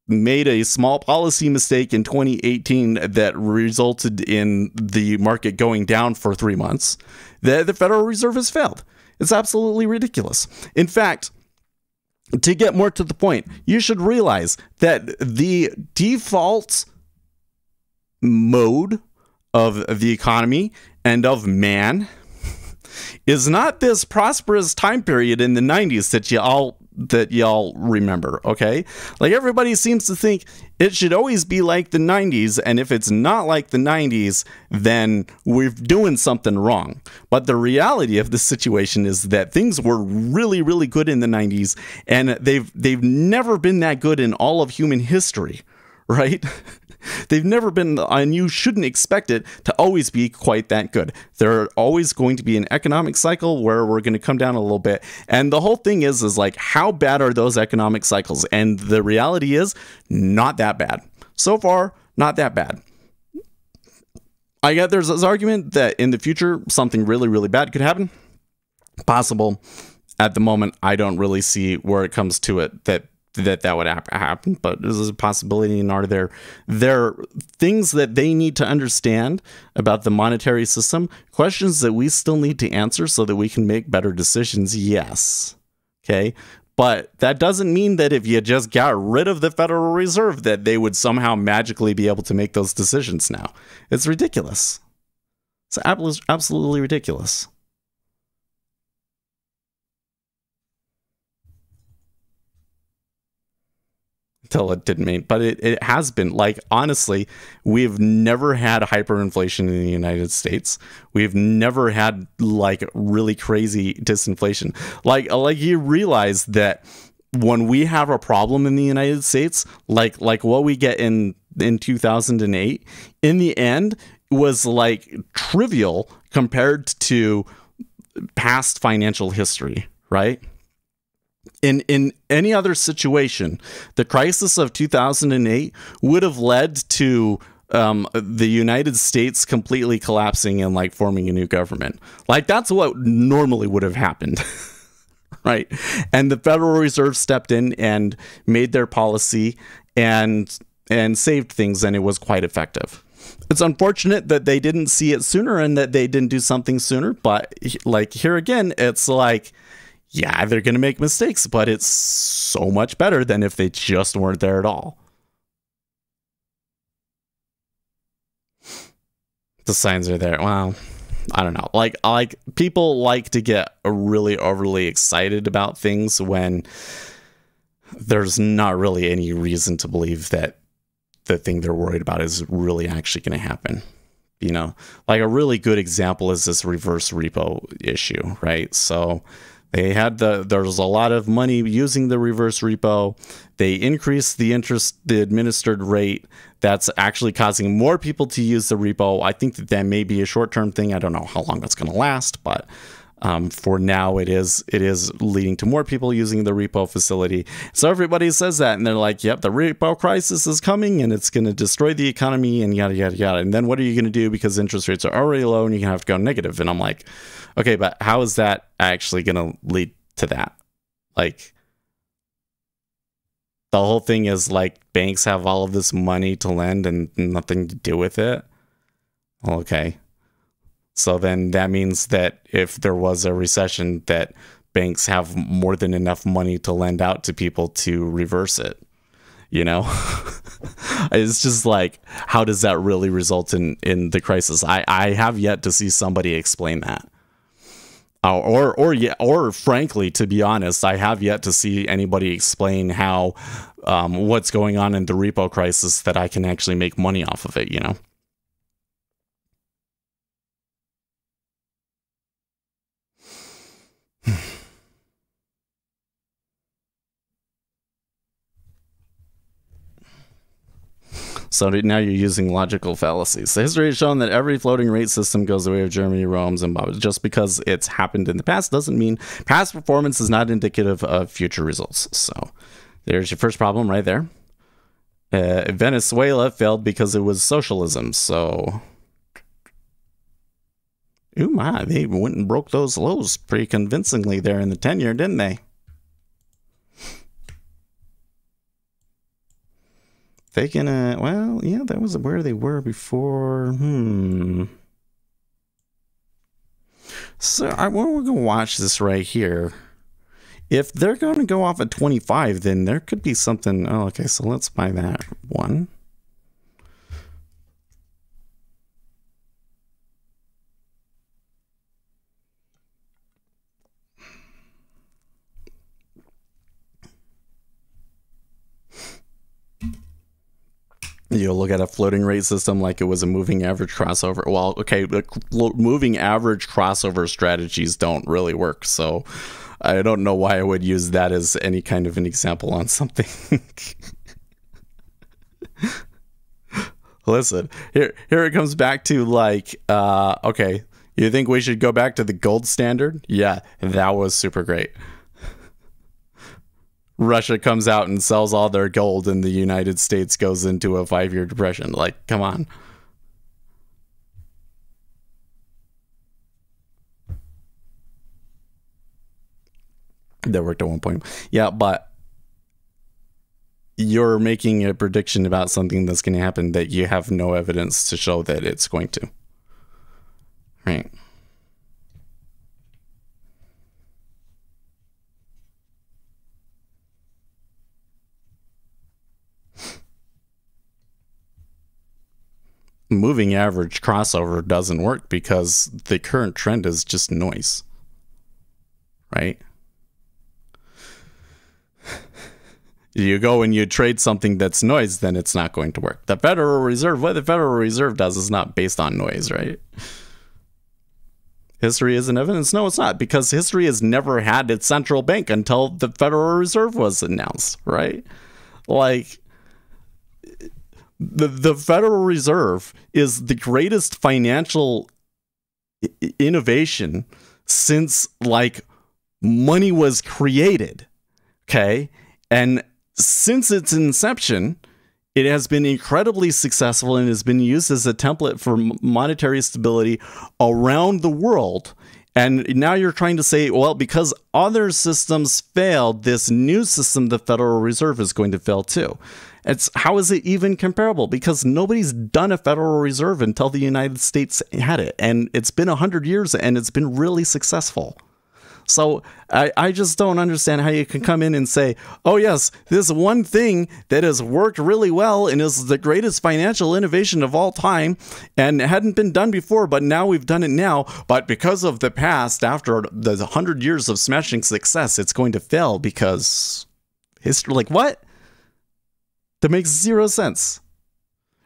made a small policy mistake in 2018 that resulted in the market going down for 3 months, that the Federal Reserve has failed. It's absolutely ridiculous. In fact, to get more to the point, you should realize that the default mode of the economy and of man is not this prosperous time period in the 90s that y'all remember, okay? Like, everybody seems to think it should always be like the 90s, and if it's not like the 90s, then we're doing something wrong. But the reality of the situation is that things were really, really good in the 90s, and they've never been that good in all of human history, right? They've never been, and you shouldn't expect it to always be quite that good. There are always going to be an economic cycle where we're going to come down a little bit. And the whole thing is like, how bad are those economic cycles? And the reality is, not that bad. So far, not that bad. I get there's this argument that in the future, something really, really bad could happen. Possible. At the moment, I don't really see where it comes to it that would happen, but this is a possibility. And are there things that they need to understand about the monetary system, questions that we still need to answer so that we can make better decisions? Yes. Okay. But that doesn't mean that if you just got rid of the Federal Reserve that they would somehow magically be able to make those decisions now. It's ridiculous. It's absolutely ridiculous. Until it didn't mean, but it has been. Like, honestly, we've never had hyperinflation in the United States. We've never had like really crazy disinflation. Like you realize that when we have a problem in the United States, like what we get in 2008, in the end was like trivial compared to past financial history, right? In any other situation, the crisis of 2008 would have led to the United States completely collapsing and like forming a new government. Like, that's what normally would have happened. Right. And the Federal Reserve stepped in and made their policy and saved things, and it was quite effective. It's unfortunate that they didn't see it sooner and that they didn't do something sooner. But like, here again, it's like, yeah, they're going to make mistakes, but it's so much better than if they just weren't there at all. The signs are there. Well, I don't know. Like people like to get really overly excited about things when there's not really any reason to believe that the thing they're worried about is really actually going to happen. You know, like a really good example is this reverse repo issue, right? So they had there's a lot of money using the reverse repo. They increased the administered rate. That's actually causing more people to use the repo. I think that may be a short-term thing. I don't know how long that's going to last, but for now it is leading to more people using the repo facility. So everybody says that, and they're like, yep, the repo crisis is coming and it's going to destroy the economy and yada, yada, yada. And then what are you going to do? Because interest rates are already low and you're going to have to go negative. And I'm like, okay, but how is that actually going to lead to that? Like, the whole thing is like banks have all of this money to lend and nothing to do with it. Okay. So then that means that if there was a recession, that banks have more than enough money to lend out to people to reverse it. You know, it's just like, how does that really result in the crisis? I have yet to see somebody explain that. Or frankly, to be honest, I have yet to see anybody explain how what's going on in the repo crisis that I can actually make money off of it, you know? So now you're using logical fallacies. The history has shown that every floating rate system goes the way of Germany, Rome, Zimbabwe. Just because it's happened in the past doesn't mean past performance is not indicative of future results. So there's your first problem right there. Venezuela failed because it was socialism. So Ooh, my, they went and broke those lows pretty convincingly there in the 10-year, didn't they? They gonna, well, yeah, that was where they were before. So we're gonna watch this right here. If they're gonna go off at 25, then there could be something. Oh, okay, so let's buy that one. You look at a floating rate system like it was a moving average crossover. Well, okay, the moving average crossover strategies don't really work, so I don't know why I would use that as any kind of an example on something. Listen, here it comes back to like, okay, you think we should go back to the gold standard? Yeah, that was super great. Russia comes out and sells all their gold and the United States goes into a 5-year depression. Like, come on. That worked at one point. Yeah, but you're making a prediction about something that's going to happen that you have no evidence to show that it's going to. Right. Moving average crossover doesn't work because the current trend is just noise, right? You go and you trade something that's noise, then it's not going to work. The Federal Reserve, what the Federal Reserve does is not based on noise, right? History isn't evidence? No, it's not, because history has never had its central bank until the Federal Reserve was announced, right? Like, the Federal Reserve is the greatest financial innovation since like money was created. Okay. And since its inception, it has been incredibly successful and has been used as a template for monetary stability around the world. And now you're trying to say, well, because other systems failed, this new system, the Federal Reserve, is going to fail too. How is it even comparable? Because nobody's done a Federal Reserve until the United States had it. And it's been 100 years and it's been really successful. So I just don't understand how you can come in and say, oh, yes, this one thing that has worked really well and is the greatest financial innovation of all time and hadn't been done before, but now we've done it now. But because of the past, after the 100 years of smashing success, it's going to fail because history, like what? That makes zero sense.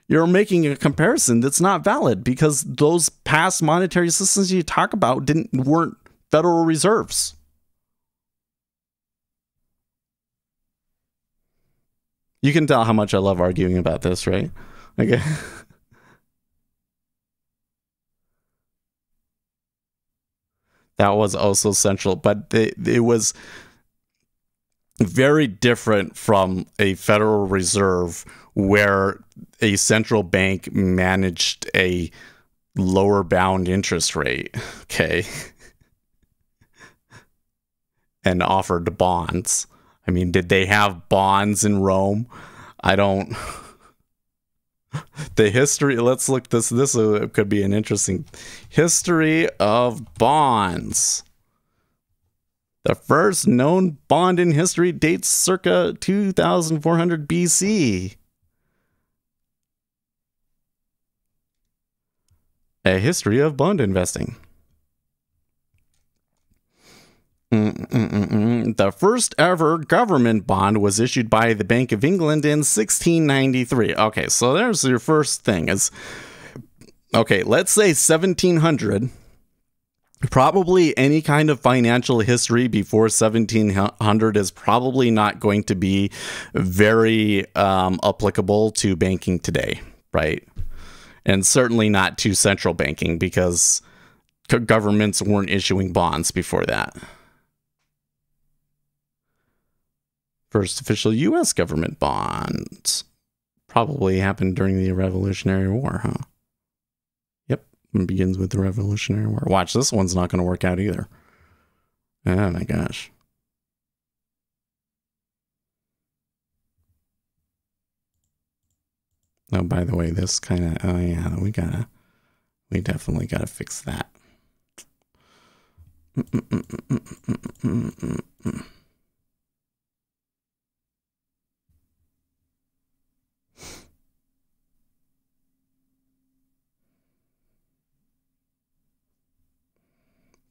You're making a comparison that's not valid because those past monetary systems you talk about weren't Federal Reserves. You can tell how much I love arguing about this, right? Okay. That was also central, but it was very different from a Federal Reserve where a central bank managed a lower bound interest rate, okay, and offered bonds. I mean, did they have bonds in Rome? I don't. The history, let's look this could be an interesting history of bonds. The first known bond in history dates circa 2400 BC. A history of bond investing. The first ever government bond was issued by the Bank of England in 1693. Okay, so there's your first thing. Okay, let's say 1700. Probably any kind of financial history before 1700 is probably not going to be very applicable to banking today, right? And certainly not to central banking because governments weren't issuing bonds before that. First official U.S. government bonds probably happened during the Revolutionary War, huh? Yep, It begins with the Revolutionary War. Watch, this one's not going to work out either. Oh my gosh. Oh, by the way, this kind of, oh yeah, we definitely gotta fix that.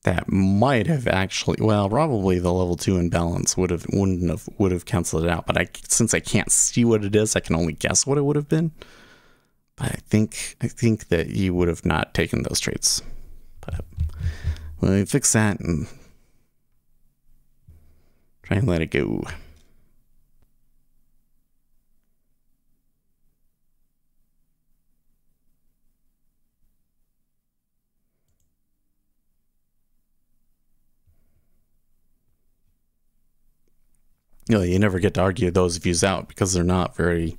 That might have actually, well, probably the level 2 imbalance would have canceled it out. But since I can't see what it is, I can only guess what it would have been. But I think that you would have not taken those traits. But we'll fix that and try and let it go. You know, you never get to argue those views out because they're not very...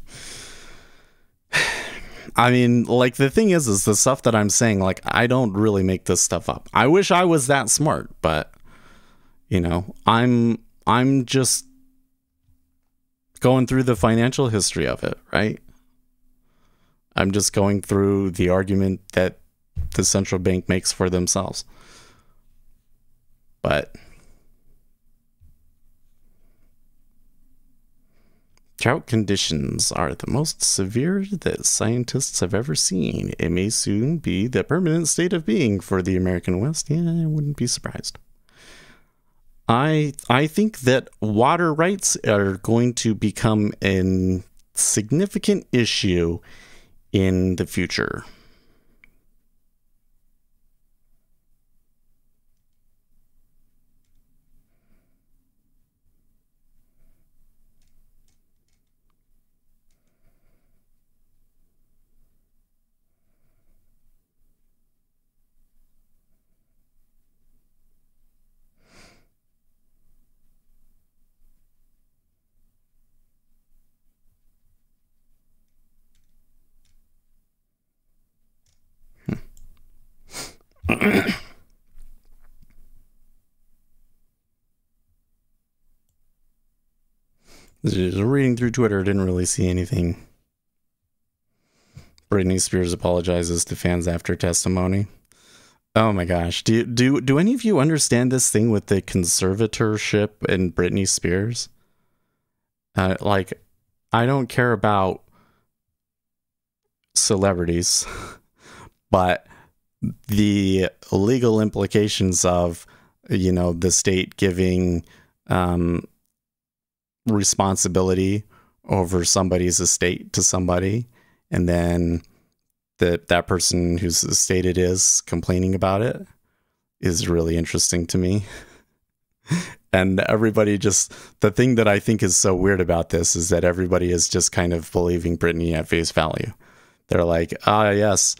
I mean, like, the thing is the stuff that I'm saying, like, I don't really make this stuff up. I wish I was that smart, but, you know, I'm just going through the financial history of it, right? I'm just going through the argument that the central bank makes for themselves. But drought conditions are the most severe that scientists have ever seen. It may soon be the permanent state of being for the American West. Yeah, I wouldn't be surprised. I think that water rights are going to become a significant issue in the future. Just reading through Twitter, I didn't really see anything. Britney Spears apologizes to fans after testimony. Oh my gosh. Do any of you understand this thing with the conservatorship and Britney Spears? Like, I don't care about celebrities, but the legal implications of, you know, the state giving responsibility over somebody's estate to somebody, and then that person whose estate it is complaining about it is really interesting to me. And everybody just, the thing that I think is so weird about this is that everybody is just kind of believing Britney at face value. They're like, ah, yes,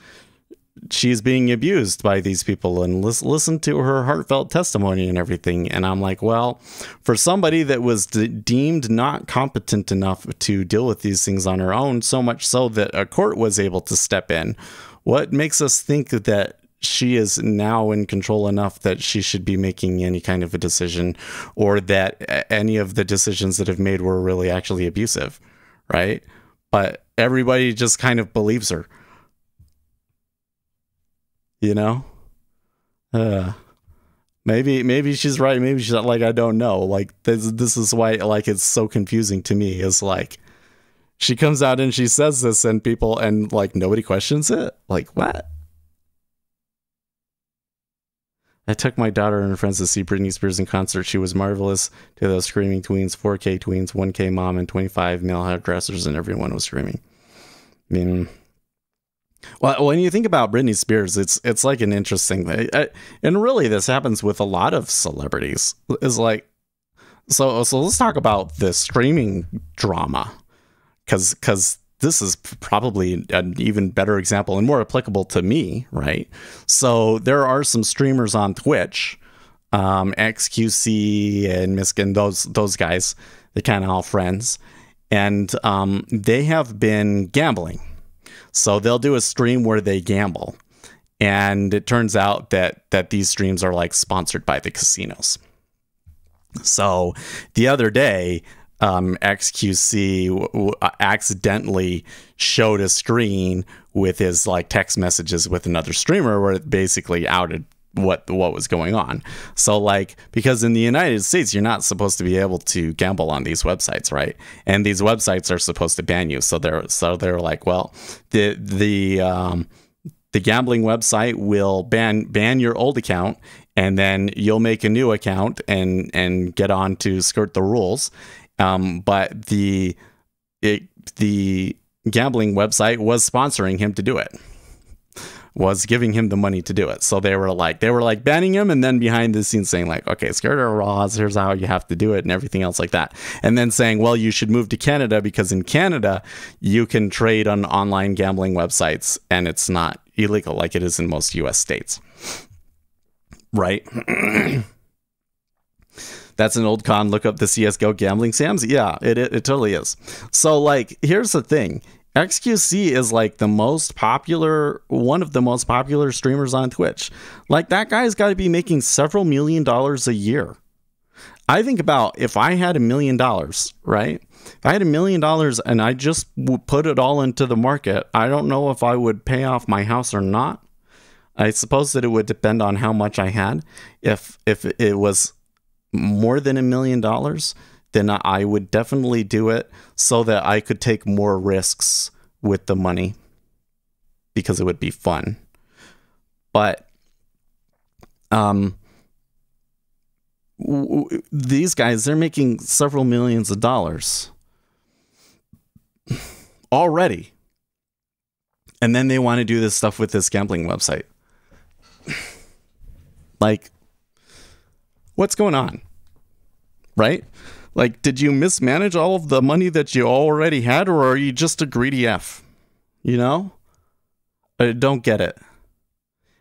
she's being abused by these people, and listen to her heartfelt testimony and everything. And I'm like, well, for somebody that was deemed not competent enough to deal with these things on her own, so much so that a court was able to step in, what makes us think that she is now in control enough that she should be making any kind of a decision, or that any of the decisions that have made were really actually abusive, right? But everybody just kind of believes her. You know, maybe she's right. Maybe she's not, like, I don't know. Like, this is why, like, it's so confusing to me. Is like, she comes out and she says this, and people, and like, nobody questions it. Like, what? I took my daughter and her friends to see Britney Spears in concert. She was marvelous. To those screaming tweens, 4K tweens, 1K mom, and 25 male hairdressers, and everyone was screaming. I mean, well, when you think about Britney Spears, it's like an interesting thing. And really, this happens with a lot of celebrities. Is like, so let's talk about the streaming drama, because this is probably an even better example and more applicable to me, right? So there are some streamers on Twitch, XQC and Miskin, those guys, they're kind of all friends, and they have been gambling. So they'll do a stream where they gamble, And it turns out that these streams are like sponsored by the casinos. So the other day, XQC accidentally showed a screen with his like text messages with another streamer where it basically outed what was going on. So like, because in the United States, you're not supposed to be able to gamble on these websites, right? And these websites are supposed to ban you. So they're like, well, the gambling website will ban your old account, and then you'll make a new account and get on to skirt the rules. But the gambling website was sponsoring him to do it, was giving him the money to do it. So they were like banning him, and then behind the scenes saying like, okay, skirt our laws, here's how you have to do it and everything else like that. And then saying, well, you should move to Canada because in Canada you can trade on online gambling websites and it's not illegal like it is in most US states. Right? That's an old con. Look up the CSGO gambling Sams. Yeah, it totally is. So like, here's the thing. XQC is like one of the most popular streamers on Twitch. Like, that guy's got to be making several $1 million a year. I think about if I had $1 million, right? If I had $1 million and I just put it all into the market, I don't know if I would pay off my house or not. I suppose that it would depend on how much I had. If it was more than $1 million, then I would definitely do it so that I could take more risks with the money because it would be fun. But these guys, they're making several millions of dollars already. And then they want to do this stuff with this gambling website. Like, what's going on? Right? Like, did you mismanage all of the money that you already had, or are you just a greedy F? You know? I don't get it.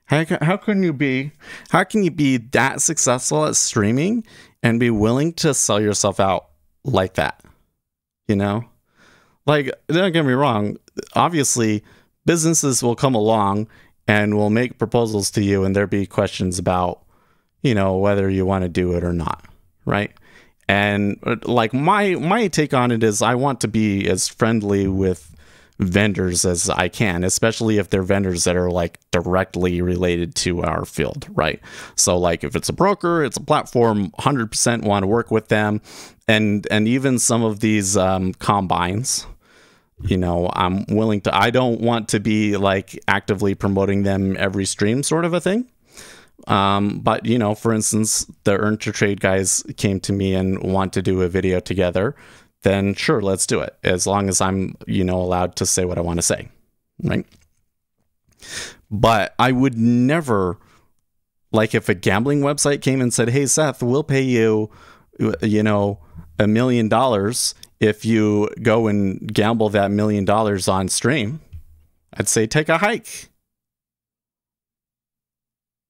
How can you be that successful at streaming and be willing to sell yourself out like that? You know? Like, don't get me wrong. Obviously, businesses will come along and will make proposals to you, and there'll be questions about, you know, whether you want to do it or not, right? And like, my take on it is I want to be as friendly with vendors as I can, especially if they're vendors that are like directly related to our field, right? So like, if it's a broker, it's a platform, 100% want to work with them. And even some of these combines, you know, I'm willing to, I don't want to be like actively promoting them every stream sort of a thing. But, you know, for instance, the Earn to Trade guys came to me and want to do a video together, then sure, let's do it. As long as I'm, you know, allowed to say what I want to say, right? But I would never, like, if a gambling website came and said, hey, Seth, we'll pay you, you know, $1 million if you go and gamble that $1 million on stream, I'd say take a hike.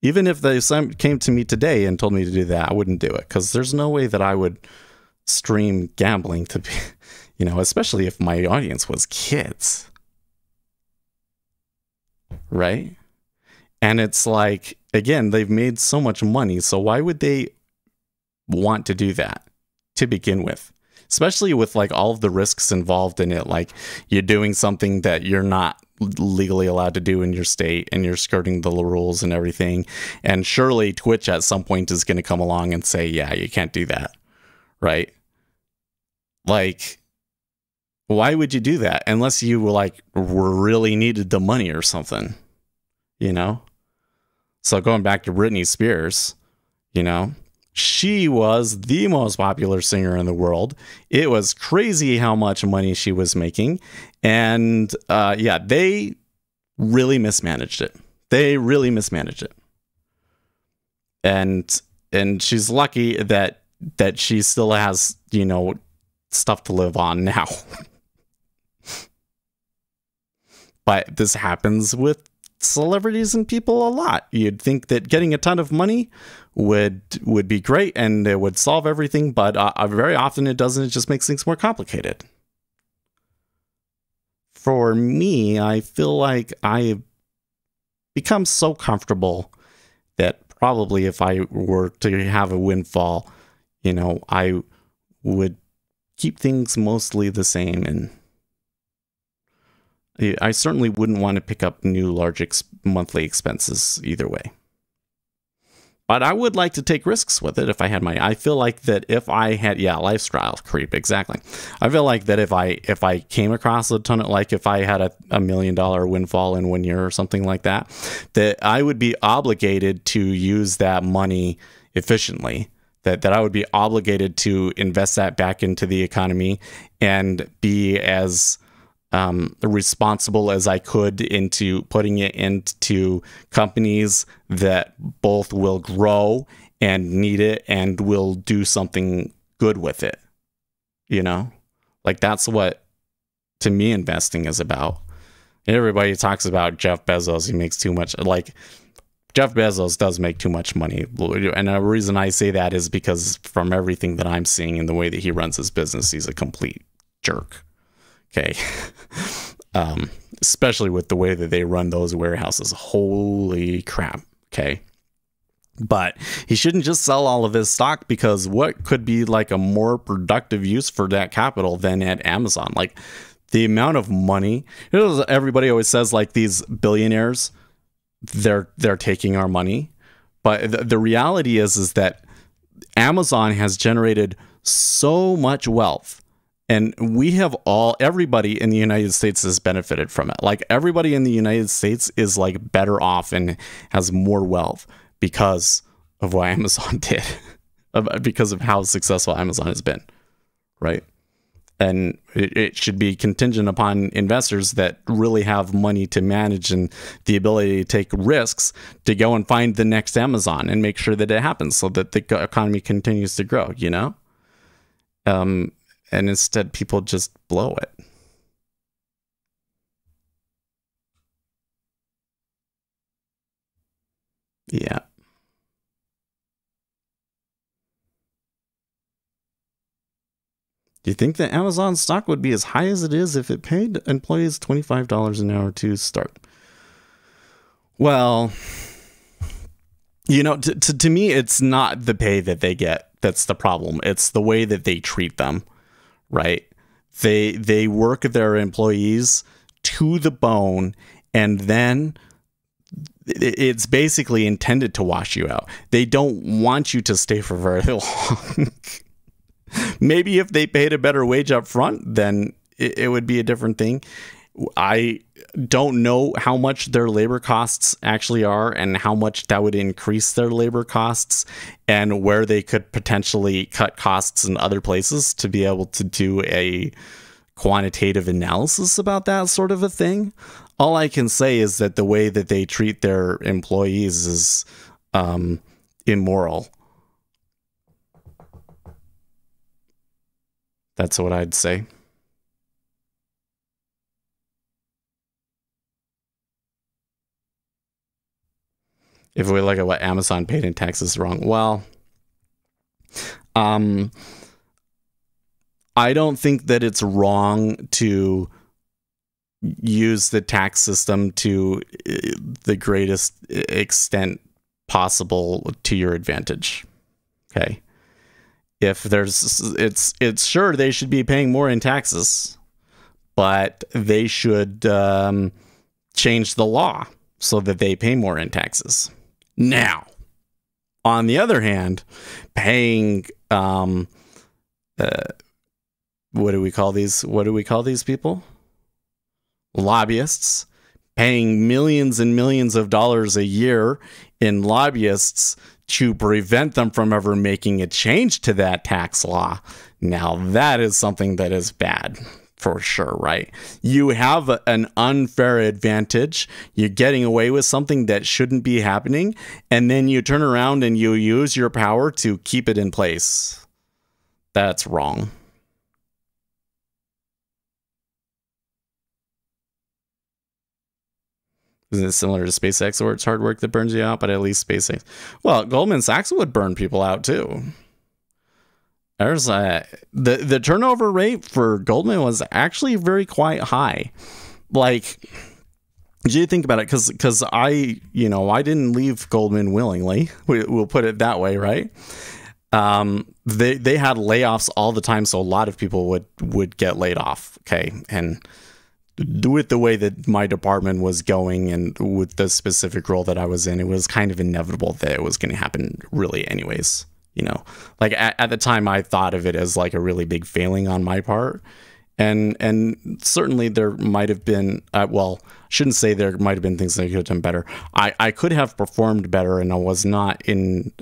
Even if they came to me today and told me to do that, I wouldn't do it, because there's no way that I would stream gambling to be, you know, especially if my audience was kids. Right? And it's like, again, they've made so much money, so why would they want to do that to begin with? Especially with like all of the risks involved in it, like you're doing something that you're not legally allowed to do in your state, and you're skirting the rules and everything. And surely Twitch at some point is going to come along and say, yeah, you can't do that, right? Like, why would you do that unless you really needed the money or something, you know? So going back to Britney Spears, you know, she was the most popular singer in the world. It was crazy how much money she was making. And yeah, they really mismanaged it. They really mismanaged it. And she's lucky that she still has, you know, stuff to live on now. But this happens with celebrities and people a lot. You'd think that getting a ton of money would be great and it would solve everything, but very often it doesn't. It just makes things more complicated. For me, I feel like I become so comfortable that probably if I were to have a windfall, I would keep things mostly the same. And I certainly wouldn't want to pick up new large monthly expenses either way. But I would like to take risks with it if I had I feel like that if I had, lifestyle creep, exactly. I feel like that if I came across a ton of, like if I had a $1 million windfall in 1 year or something like that, that I would be obligated to use that money efficiently. That I would be obligated to invest that back into the economy and be as responsible as I could into putting it into companies that both will grow and need it and will do something good with it. Like that's what, to me, investing is about. Everybody talks about Jeff Bezos. He makes too much. Like, Jeff Bezos does make too much money. And the reason I say that is because from everything that I'm seeing in the way that he runs his business, he's a complete jerk. Okay. Especially with the way that they run those warehouses. Holy crap. Okay. But he shouldn't just sell all of his stock, because what could be like a more productive use for that capital than at Amazon? Like the amount of money, everybody always says like these billionaires, they're taking our money. But the reality is that Amazon has generated so much wealth. And everybody in the United States has benefited from it. Like everybody in the United States is like better off and has more wealth because of what Amazon did, because of how successful Amazon has been, right? And it should be contingent upon investors that really have money to manage and the ability to take risks to go and find the next Amazon and make sure that it happens so that the economy continues to grow, And instead, people just blow it. Yeah. Do you think that Amazon stock would be as high as it is if it paid employees $25 an hour to start? Well, to me, it's not the pay that they get that's the problem. It's the way that they treat them. Right? They work their employees to the bone, and then it's basically intended to wash you out. They don't want you to stay for very long. Maybe if they paid a better wage up front, then it would be a different thing. I don't know how much their labor costs actually are and how much that would increase their labor costs and where they could potentially cut costs in other places to be able to do a quantitative analysis about that sort of a thing. All I can say is that the way that they treat their employees is immoral. That's what I'd say. If we look at what Amazon paid in taxes wrong, well, I don't think that it's wrong to use the tax system to the greatest extent possible to your advantage. Okay. If it's sure they should be paying more in taxes, but they should change the law so that they pay more in taxes. Now, on the other hand, paying what do we call these? What do we call these people? Lobbyists, paying millions and millions of dollars a year in lobbyists to prevent them from ever making a change to that tax law. Now, that is something that is bad. For sure, right? You have an unfair advantage. You're getting away with something that shouldn't be happening, and then you turn around and you use your power to keep it in place. That's wrong. Isn't it similar to SpaceX, where it's hard work that burns you out, but at least SpaceX? Well, Goldman Sachs would burn people out too. There's the turnover rate for Goldman was actually very quite high. Like, you think about it, because I didn't leave Goldman willingly. We'll put it that way, right? They had layoffs all the time, so a lot of people would get laid off. Okay, and with the way that my department was going and with the specific role that I was in, it was kind of inevitable that it was going to happen really anyways. Like at the time, I thought of it as like a really big failing on my part. And certainly there might have been, well, I shouldn't say there might have been things that I could have done better. I could have performed better, and I was not in,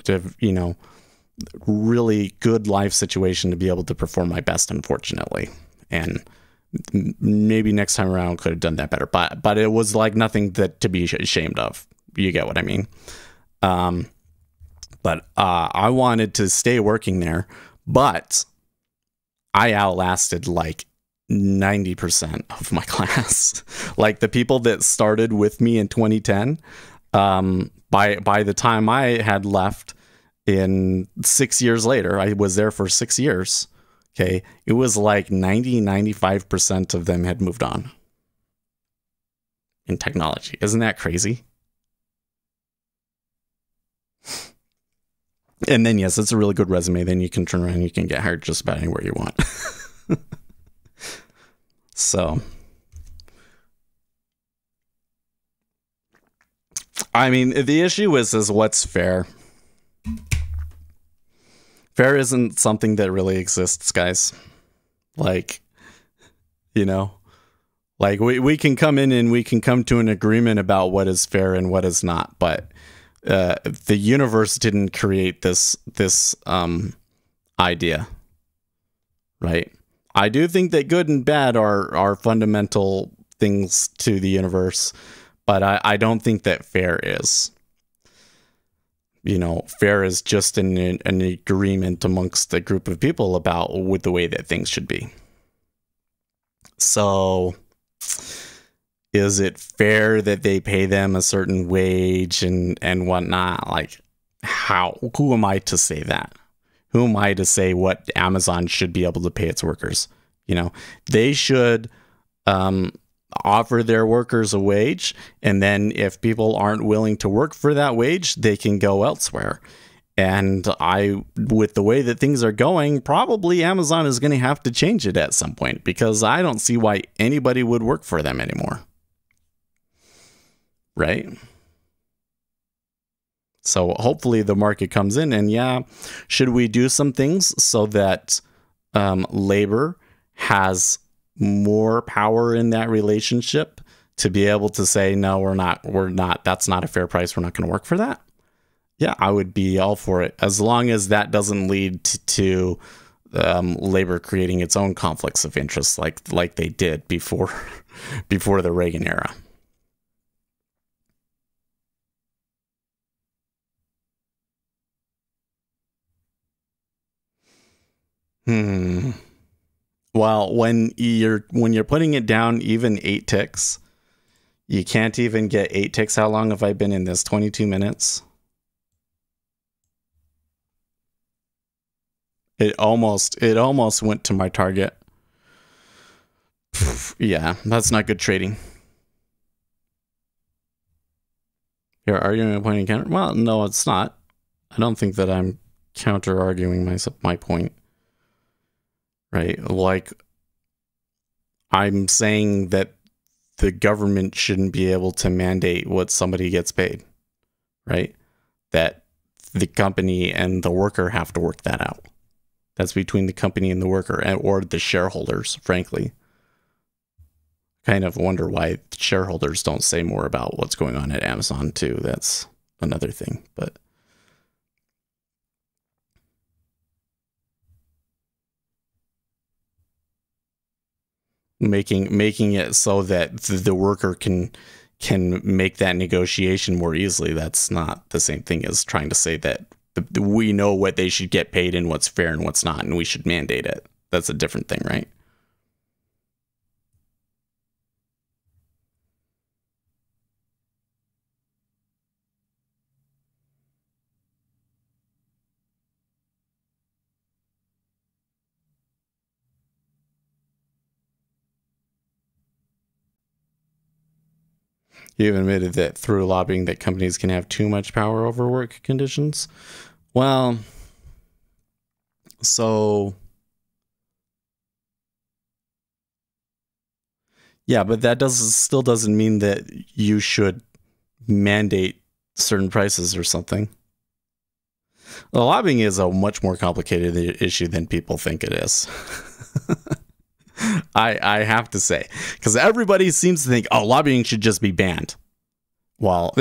really good life situation to be able to perform my best, unfortunately. And maybe next time around could have done that better, but it was like nothing that to be ashamed of. You get what I mean? But I wanted to stay working there, but I outlasted like 90% of my class. Like the people that started with me in 2010, by the time I had left in 6 years later, I was there for 6 years. Okay. It was like 95% of them had moved on in technology. Isn't that crazy? And then, yes, it's a really good resume. Then you can turn around and you can get hired just about anywhere you want. So, I mean, the issue is what's fair. Fair isn't something that really exists, guys. Like, like we can come in and we can come to an agreement about what is fair and what is not, but the universe didn't create this idea, right? I do think that good and bad are fundamental things to the universe, but I don't think that fair is. Fair is just an agreement amongst a group of people about with the way that things should be. So, is it fair that they pay them a certain wage and whatnot? Like, who am I to say that? Who am I to say what Amazon should be able to pay its workers? They should offer their workers a wage, and then if people aren't willing to work for that wage, they can go elsewhere. And with the way that things are going, probably Amazon is going to have to change it at some point, because I don't see why anybody would work for them anymore. Right? So hopefully the market comes in, and should we do some things so that labor has more power in that relationship to be able to say, no, we're not, that's not a fair price, we're not going to work for that? Yeah, I would be all for it, as long as that doesn't lead to labor creating its own conflicts of interest like they did before the Reagan era. Well, when you're putting it down even 8 ticks, you can't even get 8 ticks. How long have I been in this? 22 minutes. It almost went to my target. Yeah, that's not good trading. You're arguing a point and counter? Well, no, it's not. I don't think that I'm counter arguing my point. Right? Like, I'm saying that the government shouldn't be able to mandate what somebody gets paid, right? That the company and the worker have to work that out. That's between the company and the worker, or the shareholders, frankly. Kind of wonder why shareholders don't say more about what's going on at Amazon too. That's another thing, but making it so that the worker can make that negotiation more easily. That's not the same thing as trying to say that we know what they should get paid and what's fair and what's not, and we should mandate it. That's a different thing, right? He even admitted that through lobbying that companies can have too much power over work conditions. Well, so yeah, but that still doesn't mean that you should mandate certain prices or something. Well, lobbying is a much more complicated issue than people think it is. I have to say, because everybody seems to think, oh, lobbying should just be banned. Well,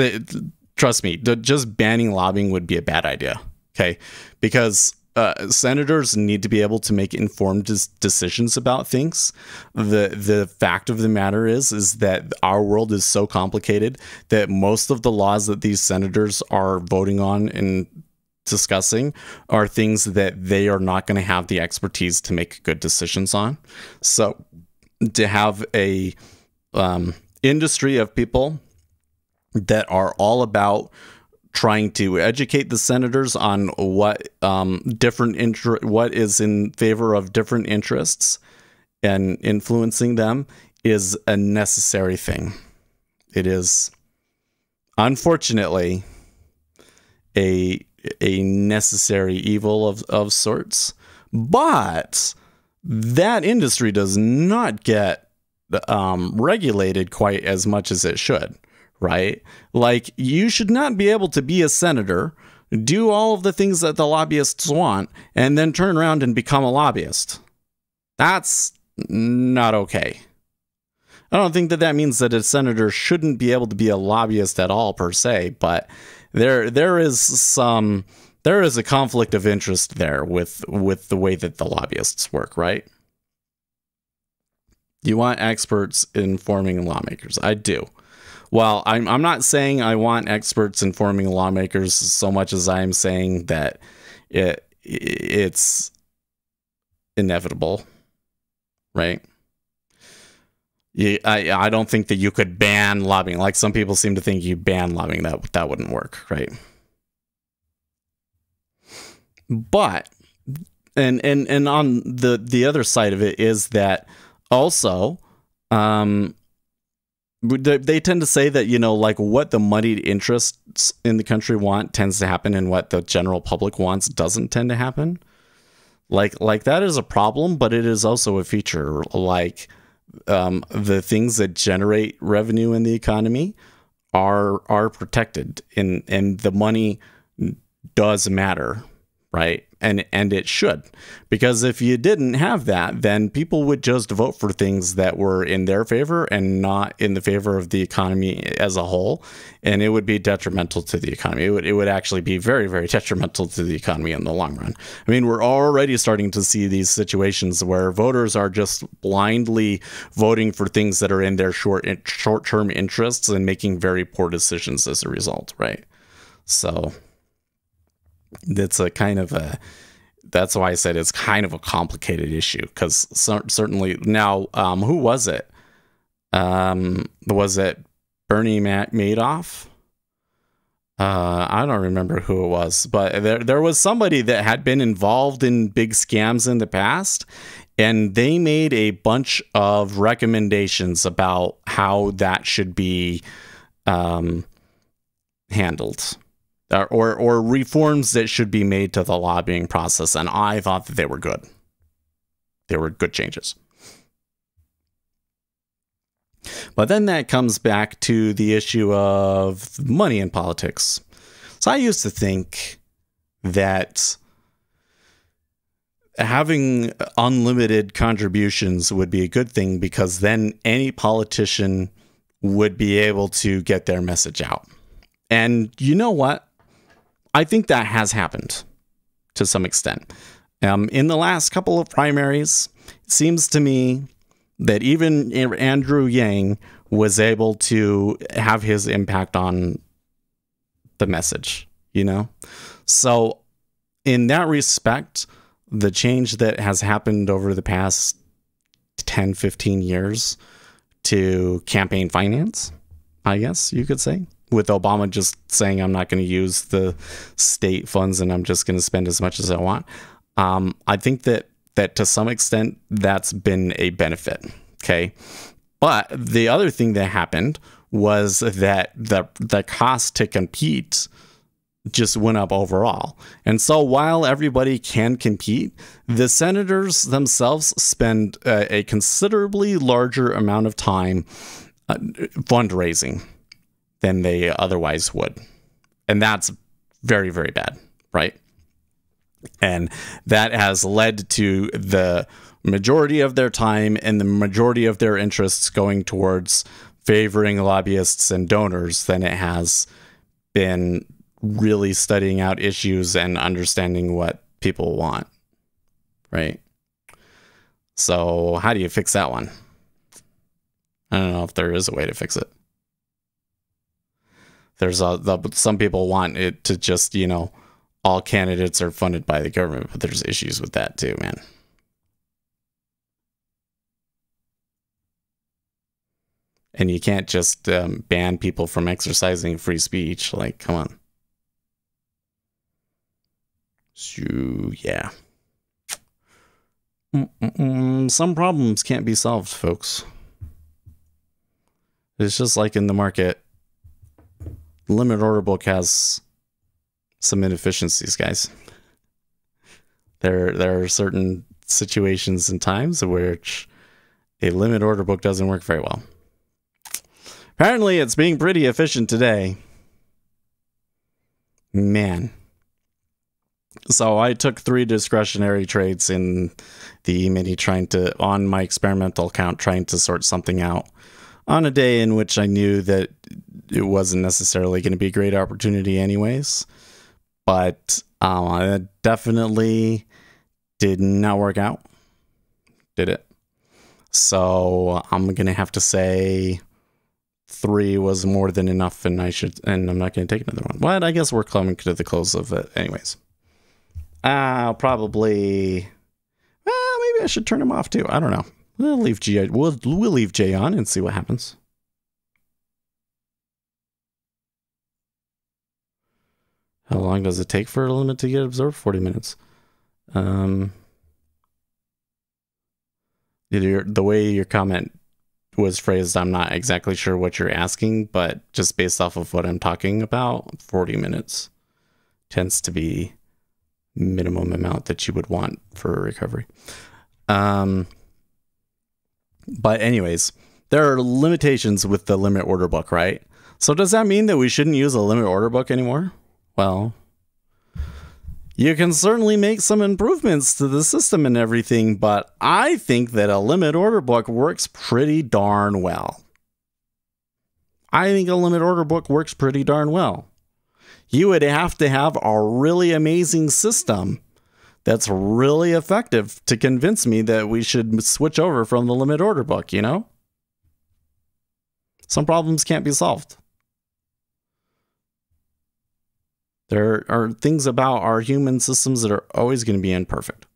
trust me, just banning lobbying would be a bad idea. Okay, because senators need to be able to make informed decisions about things. The fact of the matter is that our world is so complicated that most of the laws that these senators are voting on and discussing are things that they are not going to have the expertise to make good decisions on. So to have a industry of people that are all about trying to educate the senators on what what is in favor of different interests and influencing them is a necessary thing. It is, unfortunately, a necessary evil of sorts, but that industry does not get regulated quite as much as it should, right? Like, you should not be able to be a senator, do all of the things that the lobbyists want, and then turn around and become a lobbyist. That's not okay. I don't think that means that a senator shouldn't be able to be a lobbyist at all per se, but there is a conflict of interest there with the way that the lobbyists work, right? You want experts informing lawmakers. I do. Well, I'm not saying I want experts informing lawmakers so much as I'm saying that it's inevitable, right? I don't think that you could ban lobbying. Like some people seem to think you ban lobbying. That wouldn't work, right? But and on the other side of it is that also they tend to say that, you know, like what the moneyed interests in the country want tends to happen, and what the general public wants doesn't tend to happen. Like that is a problem, but it is also a feature. Like the things that generate revenue in the economy are protected, and the money does matter, right? And it should, because if you didn't have that, then people would just vote for things that were in their favor and not in the favor of the economy as a whole, and it would be detrimental to the economy. It would actually be very, very detrimental to the economy in the long run. I mean, we're already starting to see these situations where voters are just blindly voting for things that are in their short-term interests and making very poor decisions as a result, right? So that's that's why I said it's kind of a complicated issue, because certainly now, who was it? Was it Bernie Madoff? I don't remember who it was, but there was somebody that had been involved in big scams in the past, and they made a bunch of recommendations about how that should be handled. Or reforms that should be made to the lobbying process, and I thought that they were good. They were good changes. But then that comes back to the issue of money in politics. So I used to think that having unlimited contributions would be a good thing, because then any politician would be able to get their message out. And you know what? I think that has happened to some extent. In the last couple of primaries, it seems to me that even Andrew Yang was able to have his impact on the message, you know? So in that respect, the change that has happened over the past 10, 15 years to campaign finance, I guess you could say, with Obama just saying, I'm not going to use the state funds and I'm just going to spend as much as I want. I think that to some extent, that's been a benefit. Okay. But the other thing that happened was that the cost to compete just went up overall. And so while everybody can compete, the senators themselves spend a considerably larger amount of time fundraising than they otherwise would. And that's very, very bad, right? And that has led to the majority of their time and the majority of their interests going towards favoring lobbyists and donors than it has been really studying out issues and understanding what people want, right? So how do you fix that one? I don't know if there is a way to fix it. There's some people want it to just, you know, all candidates are funded by the government, but there's issues with that too, man. And you can't just ban people from exercising free speech. Like, come on. So, yeah. Some problems can't be solved, folks. It's just like in the market. Limit order book has some inefficiencies, guys. There are certain situations and times in which a limit order book doesn't work very well. Apparently, it's being pretty efficient today. Man. So I took 3 discretionary trades in the E-mini on my experimental account, trying to sort something out on a day in which I knew that it wasn't necessarily going to be a great opportunity anyways. But it definitely did not work out. Did it? So I'm going to have to say 3 was more than enough, and I'm not going to take another one. But I guess we're coming to the close of it anyways. I'll probably, well, maybe I should turn him off too. I don't know. We'll leave Jay on and see what happens. How long does it take for a limit to get absorbed? 40 minutes. The way your comment was phrased, I'm not exactly sure what you're asking, but just based off of what I'm talking about, 40 minutes tends to be minimum amount that you would want for a recovery. But anyways, there are limitations with the limit order book, right? So does that mean that we shouldn't use a limit order book anymore? Well, you can certainly make some improvements to the system and everything, but I think that a limit order book works pretty darn well. I think a limit order book works pretty darn well. You would have to have a really amazing system that's really effective to convince me that we should switch over from the limit order book, you know? Some problems can't be solved. There are things about our human systems that are always going to be imperfect.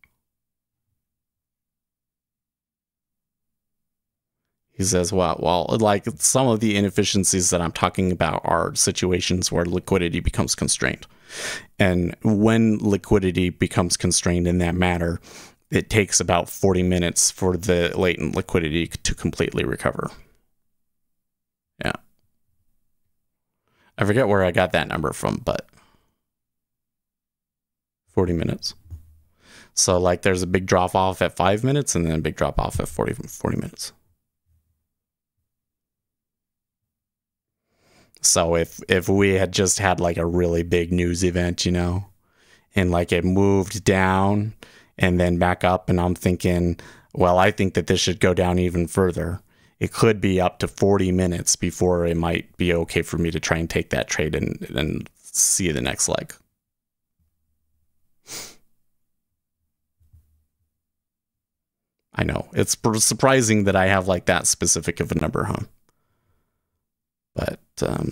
He says, well, like some of the inefficiencies that I'm talking about are situations where liquidity becomes constrained. And when liquidity becomes constrained in that manner, it takes about 40 minutes for the latent liquidity to completely recover. Yeah. I forget where I got that number from, but 40 minutes. So like there's a big drop off at 5 minutes and then a big drop off at 40 minutes. So if we had just had like a really big news event, you know, and like it moved down and then back up, and I'm thinking, well, I think that this should go down even further. It could be up to 40 minutes before it might be okay for me to try and take that trade and see the next leg. I know it's surprising that I have like that specific of a number, huh? But I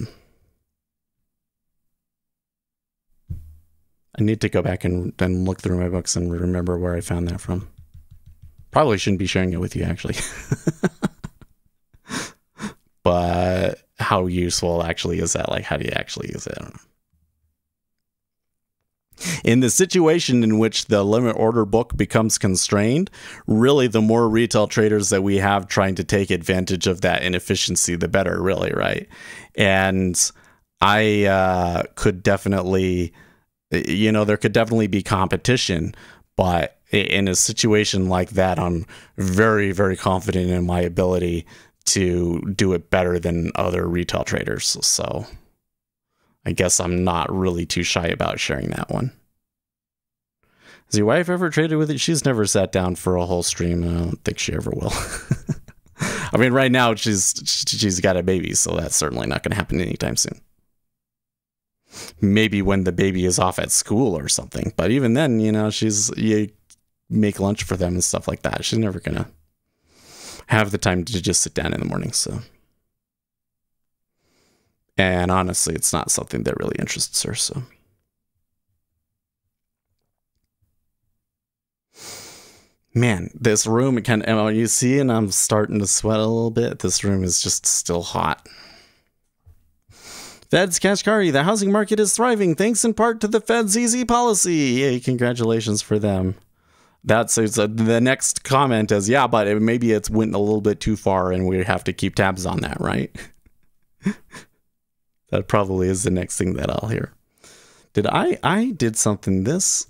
need to go back and look through my books and remember where I found that from. Probably shouldn't be sharing it with you, actually. But how useful actually is that? Like, how do you actually use it? I don't know. In the situation in which the limit order book becomes constrained, really the more retail traders that we have trying to take advantage of that inefficiency, the better, really, right? And I could definitely, there could definitely be competition, but in a situation like that, I'm very, very confident in my ability to do it better than other retail traders. So I guess I'm not really too shy about sharing that one. Has your wife ever traded with you? She's never sat down for a whole stream, and I don't think she ever will. I mean, right now she's got a baby, so that's certainly not going to happen anytime soon. Maybe when the baby is off at school or something, but even then, you make lunch for them and stuff like that. She's never going to have the time to just sit down in the morning. So, and honestly, it's not something that really interests her. So, man, this room, you see, and I'm starting to sweat a little bit. This room is just still hot. Fed's Kashkari, the housing market is thriving thanks in part to the Fed's easy policy. Yay, congratulations for them. The next comment is, yeah, but maybe it's went a little bit too far and we have to keep tabs on that, right? That probably is the next thing that I'll hear. I did something, this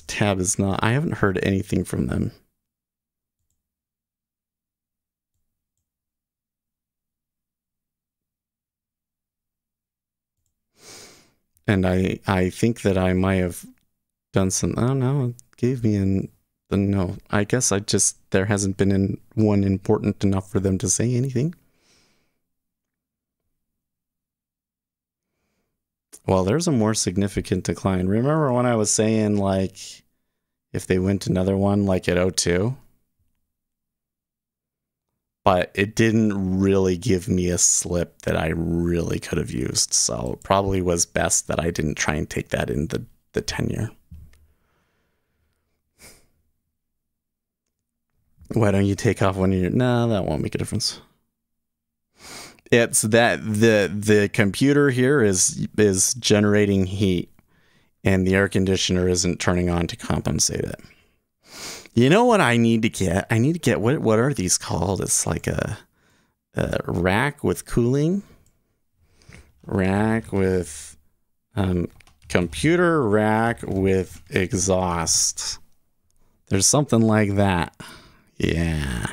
tab is not, I haven't heard anything from them. And I think that I might have done some, oh no, it gave me no, I guess there hasn't been one important enough for them to say anything. Well, there's a more significant decline. Remember when I was saying, like, if they went another one, like at 02? But it didn't really give me a slip that I really could have used. So it probably was best that I didn't try and take that in the 10-year. Why don't you take off one of your... No, that won't make a difference. It's that the computer here is generating heat and the air conditioner isn't turning on to compensate it. You know what I need to get? I need to get, what are these called? It's like a rack with cooling. Rack with computer rack with exhaust. There's something like that. Yeah.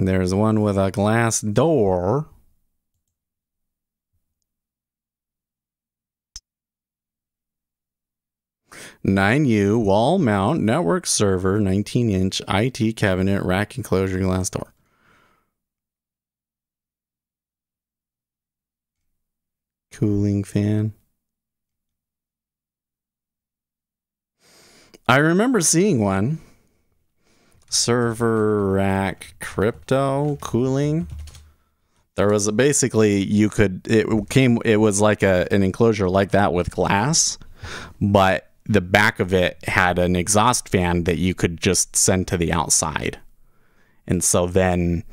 There's one with a glass door. (9U) wall mount network server, 19-inch IT cabinet rack enclosure glass door. Cooling fan. I remember seeing one. Server rack crypto cooling. There was basically it was like an enclosure like that with glass, but the back of it had an exhaust fan that you could just send to the outside. And so then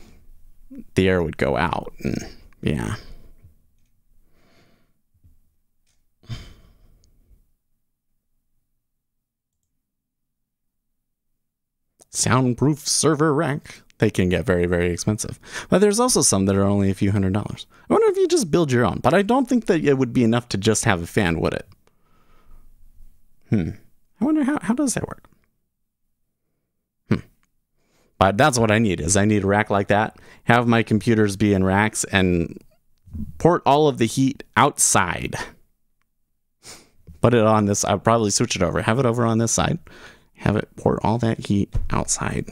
the air would go out. And yeah. Soundproof server rack. They can get very, very expensive. But there's also some that are only a few $100s. I wonder if you just build your own. But I don't think that it would be enough to just have a fan, would it? I wonder how does that work? But that's what I need, is I need a rack like that. Have my computers be in racks and port all of the heat outside. Put it on this. I'll probably switch it over. Have it over on this side. Have it port all that heat outside.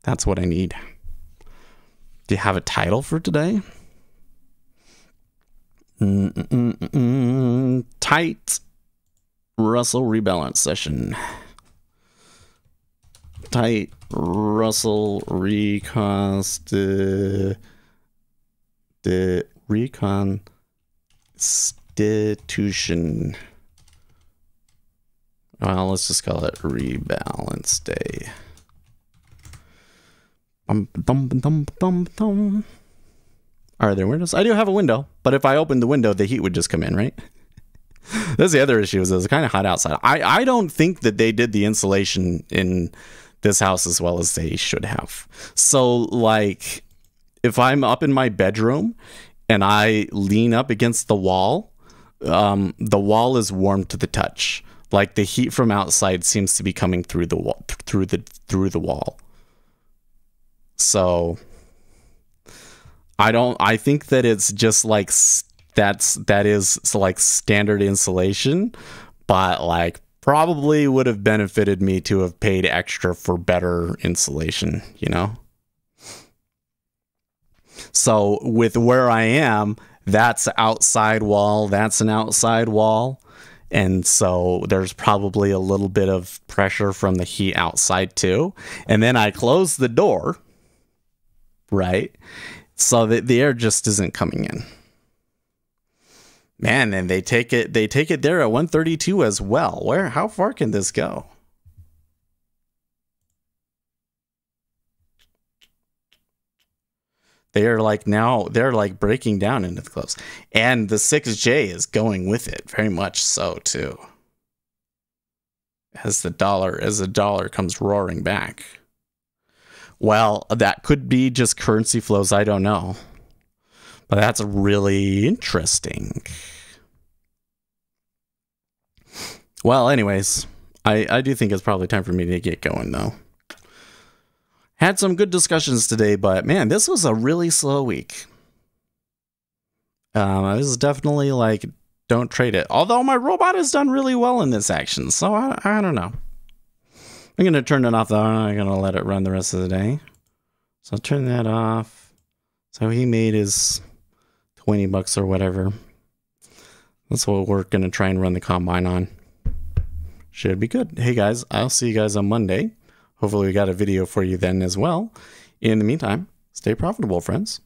That's what I need. Do you have a title for today? Tight Russel rebalance session. Tight Russel reconstitution. Well, let's just call it rebalance day. Are there windows? I do have a window, but if I opened the window, the heat would just come in, right? That's the other issue, is it's kind of hot outside. I don't think that they did the insulation in this house as well as they should have. So, like, if I'm up in my bedroom and I lean up against the wall is warm to the touch. Like, the heat from outside seems to be coming through the wall, through the wall. So I think that it's just like that is like standard insulation, but like probably would have benefited me to have paid extra for better insulation, you know? So with where I am, that's outside wall, that's an outside wall. And so there's probably a little bit of pressure from the heat outside too. And then I close the door, right? So that the air just isn't coming in. Man, and they take it there at 132 as well. How far can this go? They're like breaking down into the close. And the 6J is going with it, very much so too. As the dollar comes roaring back. Well, that could be just currency flows, I don't know. But that's really interesting. Well, anyways, I do think it's probably time for me to get going though. Had some good discussions today, but man, this was a really slow week. This is definitely like, don't trade it. Although my robot has done really well in this action, so I don't know. I'm going to turn it off though. I'm going to let it run the rest of the day. So I'll turn that off. So he made his $20 or whatever. That's what we're going to try and run the combine on. Should be good. Hey guys, I'll see you guys on Monday. Hopefully we got a video for you then as well. In the meantime, stay profitable, friends.